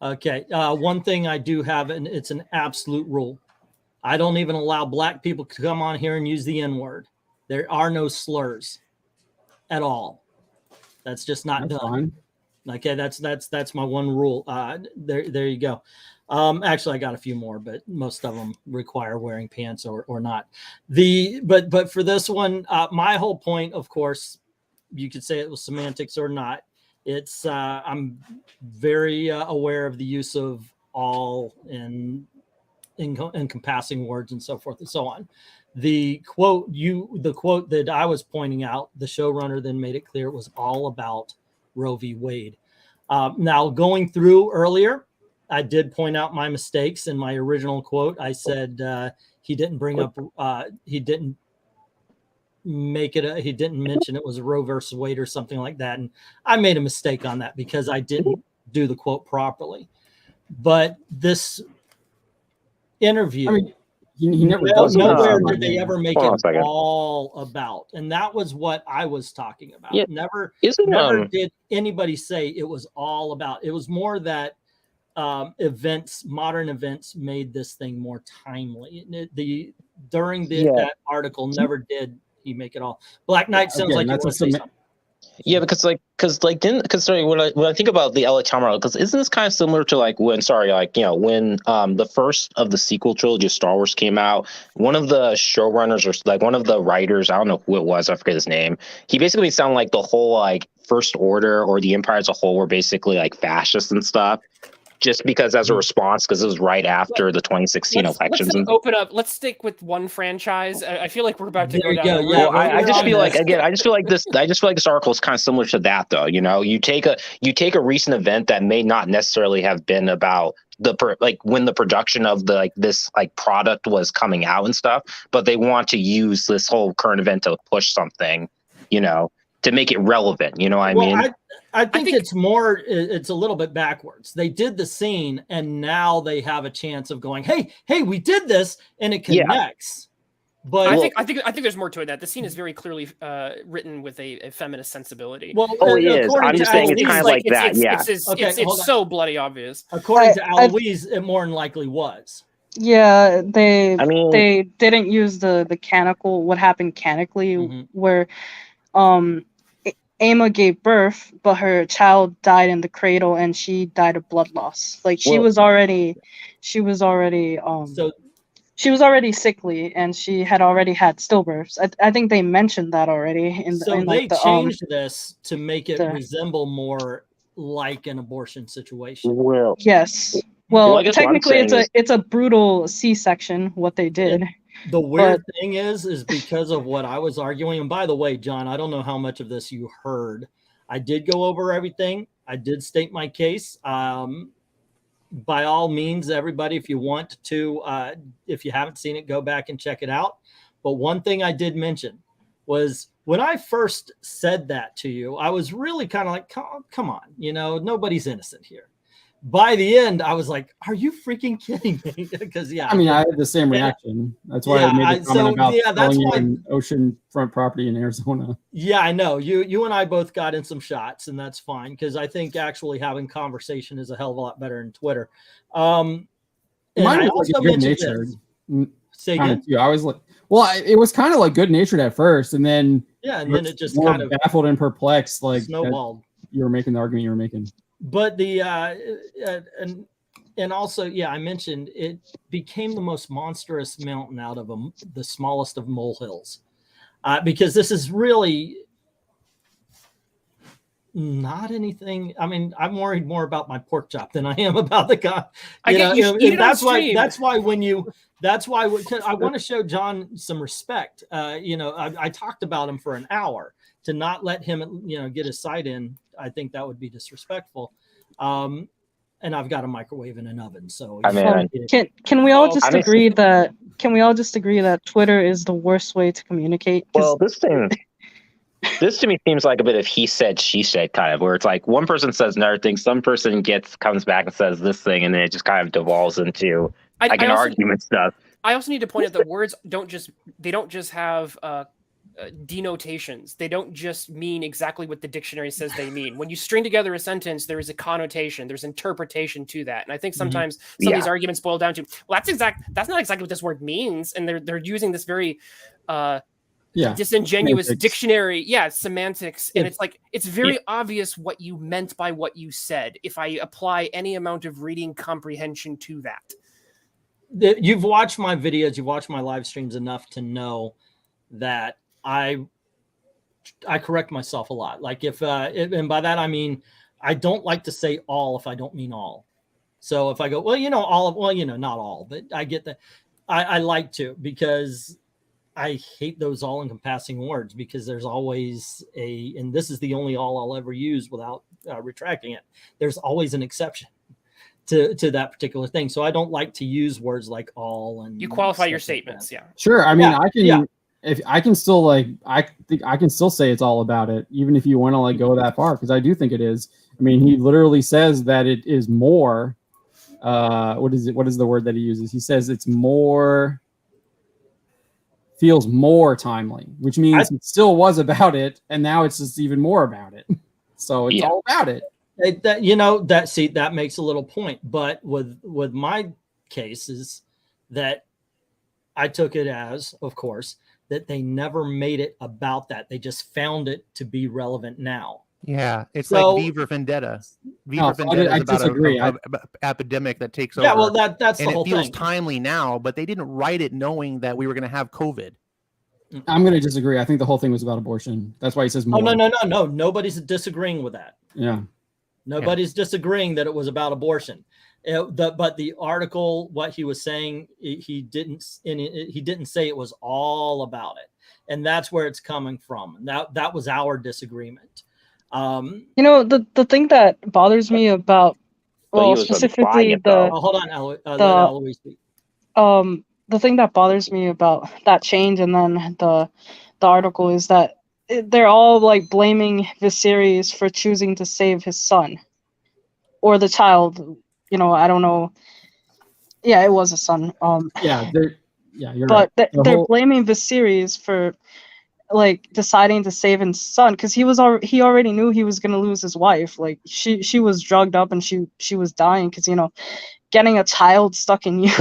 Okay. One thing I do have, and it's an absolute rule. I don't even allow black people to come on here and use the N-word. There are no slurs at all. That's just not done. Fine. Okay, that's my one rule. There you go. Actually, I got a few more, but most of them require wearing pants or not. But for this one, my whole point, of course, you could say it was semantics or not. It's I'm very aware of the use of all in encompassing words and so forth and so on. The quote that I was pointing out, the showrunner then made it clear it was all about Roe v. Wade. Now, going through earlier, I did point out my mistakes in my original quote. I said he didn't bring up, he didn't mention it was Roe versus Wade or something like that. And I made a mistake on that because I didn't do the quote properly. But this interview, I mean, he never does. Nowhere did they ever make it all about, and that was what I was talking about. Yeah. Never did anybody say it was all about. It was more that modern events made this thing more timely. During that article, never did he make it all. Black Knight sounds like you want to say something. Yeah, because when I think about the LA Times article, because isn't this kind of similar to when the first of the sequel trilogy of Star Wars came out, one of the showrunners or one of the writers, I don't know who it was, I forget his name, he basically sounded like the whole First Order or the Empire as a whole were basically fascists and stuff. Just because as a response, because it was right after the 2016 elections. Let's open up. Let's stick with one franchise. I feel like we're about to go down. Yeah, I just feel like this article is kind of similar to that, though. You take a recent event that may not necessarily have been about when the production of this product was coming out and stuff, but they want to use this whole current event to push something, to make it relevant. You know what I mean? I think it's a little bit backwards. They did the scene and now they have a chance of going, hey, we did this, and it connects. Yeah. But I think there's more to it. That the scene is very clearly written with a feminist sensibility. Well, it is. I'm just saying it's kind of like that. It's so bloody obvious. According to ALOISE, it more than likely was. Yeah, they didn't use the canonical, what happened canonically, where Ama gave birth, but her child died in the cradle, and she died of blood loss. Like she Well- was already So she was already sickly, and she had already had stillbirths. I think they mentioned that already in so in they like the changed this to make it the- resemble more like an abortion situation. Well, yes. Well, I guess what I'm technically, saying it's a brutal C-section what they did. The weird thing is because of what I was arguing. And by the way, John, I don't know how much of this you heard. I did go over everything. I did state my case. By all means, everybody, if you want to, if you haven't seen it, go back and check it out. But one thing I did mention was when I first said that to you, I was really kind of like, come on, you know, nobody's innocent here. By the end, I was like, are you freaking kidding me? Because, yeah. I mean, I had the same reaction. That's why I made the comment about selling you an oceanfront property in Arizona. Yeah, I know. You and I both got in some shots, and that's fine because I think actually having conversation is a hell of a lot better than Twitter. And I also mentioned this. Say again? Too. I was like, well, it was kind of like good natured at first, and then and then it just more kind of baffled and perplexed, like snowballed. You were making the argument you were making. But the and also, yeah, I mentioned it became the most monstrous mountain out of the smallest of molehills, because this is really not anything. I mean, I'm worried more about my pork chop than I am about the guy. That's why I want to show John some respect. I talked about him for an hour. To not let him, get his side in, I think that would be disrespectful. And I've got a microwave and an oven, so can we all just agree that Twitter is the worst way to communicate? Well, this to me seems like a bit of he said, she said kind of, where it's like one person says another thing, some person comes back and says this thing, and then it just kind of devolves into an argument stuff. I also need to point out that words don't just have denotations. They don't just mean exactly what the dictionary says they mean. When you string together a sentence, there is a connotation, there's interpretation to that. And I think sometimes some of these arguments boil down to, well, that's not exactly what this word means. And they're using this very disingenuous dictionary, semantics. And it's like, it's very obvious what you meant by what you said if I apply any amount of reading comprehension to that. You've watched my videos, you've watched my live streams enough to know that I correct myself a lot. Like and by that I mean I don't like to say all if I don't mean all. So if I go, not all, but I get that. I like to, because I hate those all encompassing words, because there's always and this is the only all I'll ever use without retracting it. There's always an exception to that particular thing. So I don't like to use words like all. And you qualify your statements. Like sure. I mean, I can. Yeah. If I can still I think I can still say it's all about it, even if you want to go that far, because I do think it is. I mean, he literally says that it is more. What is the word that he uses? He says it's more. Feels more timely, which means it still was about it, and now it's just even more about it. So it's all about it. That makes a little point. But with my case is that I took it as, of course, that they never made it about that. They just found it to be relevant now. Yeah, it's like V for Vendetta. Vendetta is about an epidemic that takes over. Yeah, well, that's the whole thing. And it feels timely now, but they didn't write it knowing that we were going to have COVID. I'm going to disagree. I think the whole thing was about abortion. That's why he says more. Oh, no. Nobody's disagreeing with that. Yeah. Nobody's disagreeing that it was about abortion. But the article, what he was saying, he didn't say it was all about it, and that's where it's coming from. And that was our disagreement. The thing that bothers me about, specifically hold on, Aloise. The thing that bothers me about that change and then the article is that they're all blaming Viserys for choosing to save his son or the child. I don't know. Yeah, it was a son. You're right. But they're whole... blaming Viserys for deciding to save his son, because he already knew he was gonna lose his wife. She was drugged up and she was dying, because getting a child stuck in you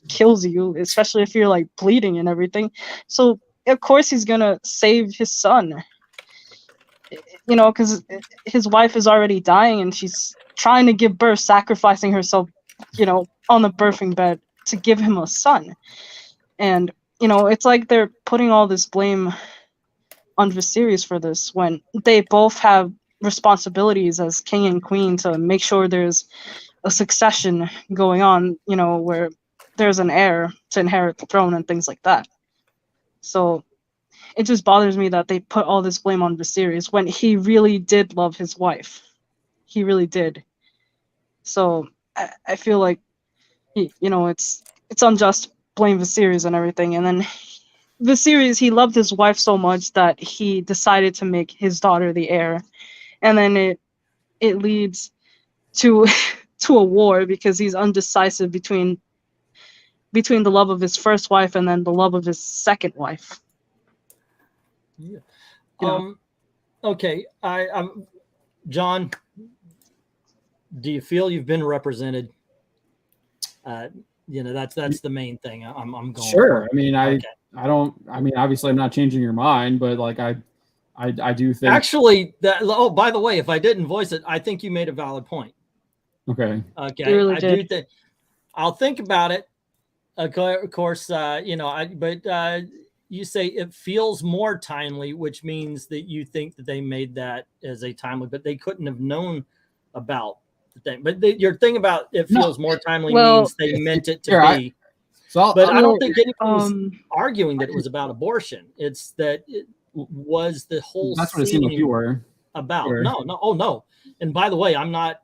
kills you, especially if you're bleeding and everything. So of course he's gonna save his son. you know, because his wife is already dying and she's trying to give birth, sacrificing herself, you know, on the birthing bed to give him a son. And, you know, it's like they're putting all this blame on Viserys for this when they both have responsibilities as king and queen to make sure there's a succession going on, you know, where there's an heir to inherit the throne and things like that. So it just bothers me that they put all this blame on Viserys when he really did love his wife. He really did. So I feel like, you know, it's unjust, blame Viserys and everything. And then Viserys, he loved his wife so much that he decided to make his daughter the heir. And then it leads to to a war because he's undecisive between the love of his first wife and then the love of his second wife. Yeah. You Okay. I'm John. Do you feel you've been represented? You know, that's the main thing. I'm going. Sure. For. I mean, Okay. I don't. I mean, obviously, I'm not changing your mind, but like I do think. Actually, oh, by the way, if I didn't voice it, I think you made a valid point. Okay. Okay. You really I did. do think. I'll think about it. Of course, you know, but you say it feels more timely, which means that you think that they made that as a timely, but they couldn't have known about the thing. But your thing about it feels more timely means they meant it to be. But I don't think anyone was arguing that it was about abortion. It's that it was the whole. That's what it seemed like you were about. Sure. No, oh no. And by the way, I'm not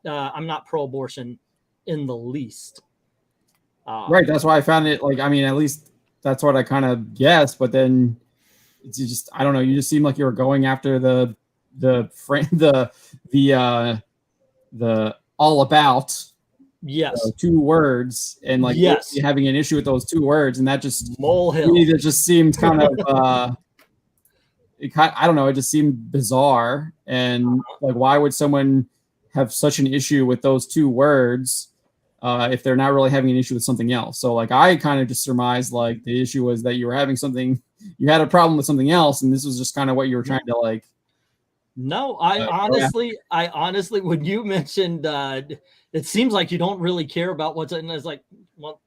pro-abortion in the least. Right. That's why I found it like, I mean, at least that's what I kind of guessed, but then it's just, I don't know. You just seem like you were going after the all about. Yes. 2 words and like yes. having an issue with those 2 words. And that just molehill. That just seemed kind of, I don't know. It just seemed bizarre. And like, why would someone have such an issue with those 2 words? If they're not really having an issue with something else. So like I kind of just surmised like the issue was that you were having something, you had a problem with something else, and this was just kind of what you were trying to like. No, I honestly, when you mentioned it seems like you don't really care about what's in. It's like, well,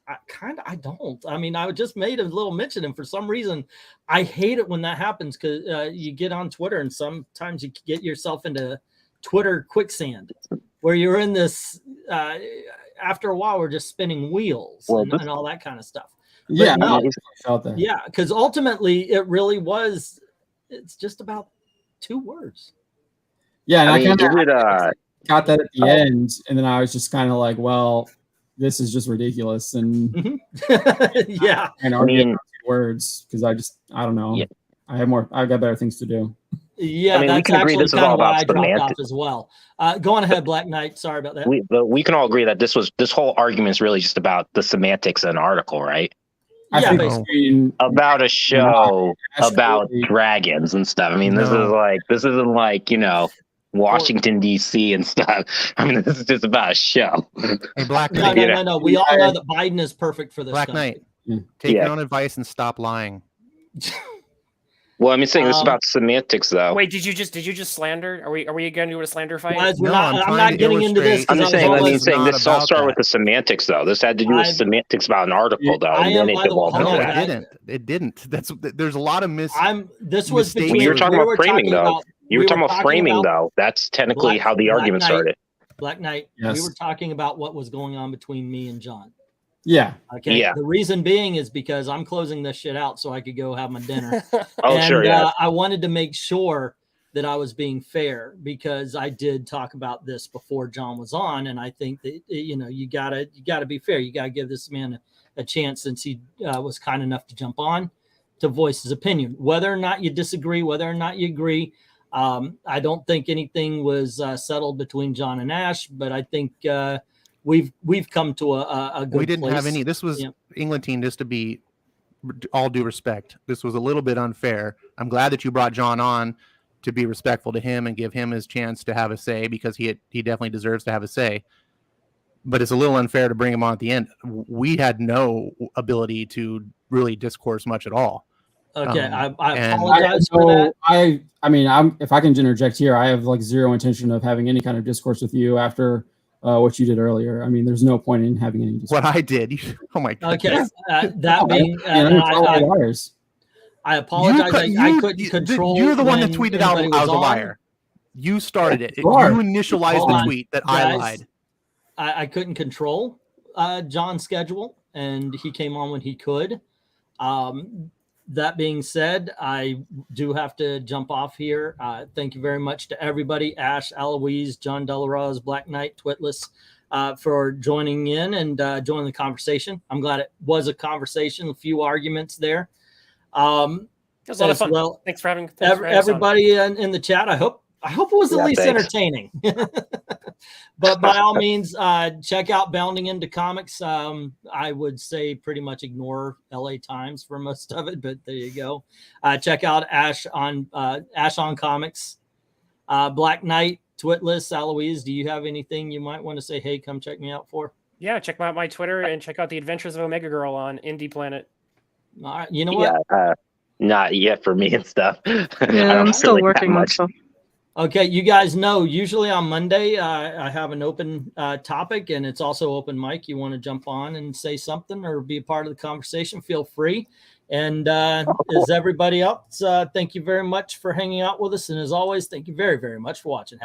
I don't. I mean, I just made a little mention, and for some reason, I hate it when that happens because you get on Twitter and sometimes you get yourself into Twitter quicksand where you're in this. After a while, we're just spinning wheels and all that kind of stuff. But yeah, no, yeah, because ultimately, it really was. It's just about 2 words. Yeah, and I kind of got that at the end, and then I was just kind of like, well, this is just ridiculous, and yeah, and arguing 2 words because I don't know. Yeah. I've got better things to do. Yeah, I mean, that's actually kind of why I dropped off as well. Go on ahead, Black Knight. Sorry about that. We can all agree that this whole argument is really just about the semantics of an article, right? Yeah, basically. About a show about dragons and stuff. I mean, this isn't like, you know, Washington D.C. and stuff. I mean, this is just about a show. Hey, Black Knight. No. We all know that Biden is perfect for this. Black Knight, take your own advice and stop lying. Well, I'm saying this is about semantics, though. Wait, did you just slander? Are we going to do a slander fight? Guys, I'm not getting into this. I'm just saying this all started with the semantics, though. This had to do with semantics about an article, though. And then it developed into that. It didn't. There's a lot of This was mistakes. Well, you were talking about framing, though. You were talking about framing, though. That's technically how the argument started. Black Knight. Yes. We were talking about what was going on between me and John. Yeah. Okay. Yeah. The reason being is because I'm closing this shit out so I could go have my dinner. Sure. Yeah. I wanted to make sure that I was being fair because I did talk about this before John was on, and I think that you gotta be fair. You gotta give this man a chance since he was kind enough to jump on to voice his opinion, whether or not you disagree, whether or not you agree. I don't think anything was settled between John and Ash, but I think. We've come to a good We didn't place. have any. This was England team, just to be all due respect. This was a little bit unfair. I'm glad that you brought John on to be respectful to him and give him his chance to have a say because he definitely deserves to have a say. But it's a little unfair to bring him on at the end. We had no ability to really discourse much at all. Okay, I and- apologize for that. I mean, if I can interject here, I have like zero intention of having any kind of discourse with you after what you did earlier. I mean, there's no point in having any discourse. What I did. Oh my god. Okay, that being, I apologize. I couldn't control. You're the one that when tweeted out anybody I was a on. liar. You started it. You Sure. initialized Hold the on, tweet that I guys. lied. I couldn't control John's schedule, and he came on when he could. That being said, I do have to jump off here. Thank you very much to everybody, Ash, Aloise, John Delaroz, Black Knight, Twitless, for joining in and joining the conversation. I'm glad it was a conversation, a few arguments there. It was a lot of fun. Well, thanks for having everybody in the chat. I hope it was at least entertaining. But by all means, check out Bounding Into Comics. I would say pretty much ignore LA Times for most of it, but there you go. Check out Ash on Comics, Black Knight, Twitless, Aloise. Do you have anything you might want to say? Hey, come check me out for. Yeah, check out my Twitter and check out the Adventures of Omega Girl on Indie Planet. All right, you know what? Yeah, not yet for me and stuff. Yeah, I'm still working on stuff. Okay, you guys know, usually on Monday, I have an open topic, and it's also open mic. You want to jump on and say something or be a part of the conversation, feel free. And as everybody else, thank you very much for hanging out with us. And as always, thank you very, very much for watching.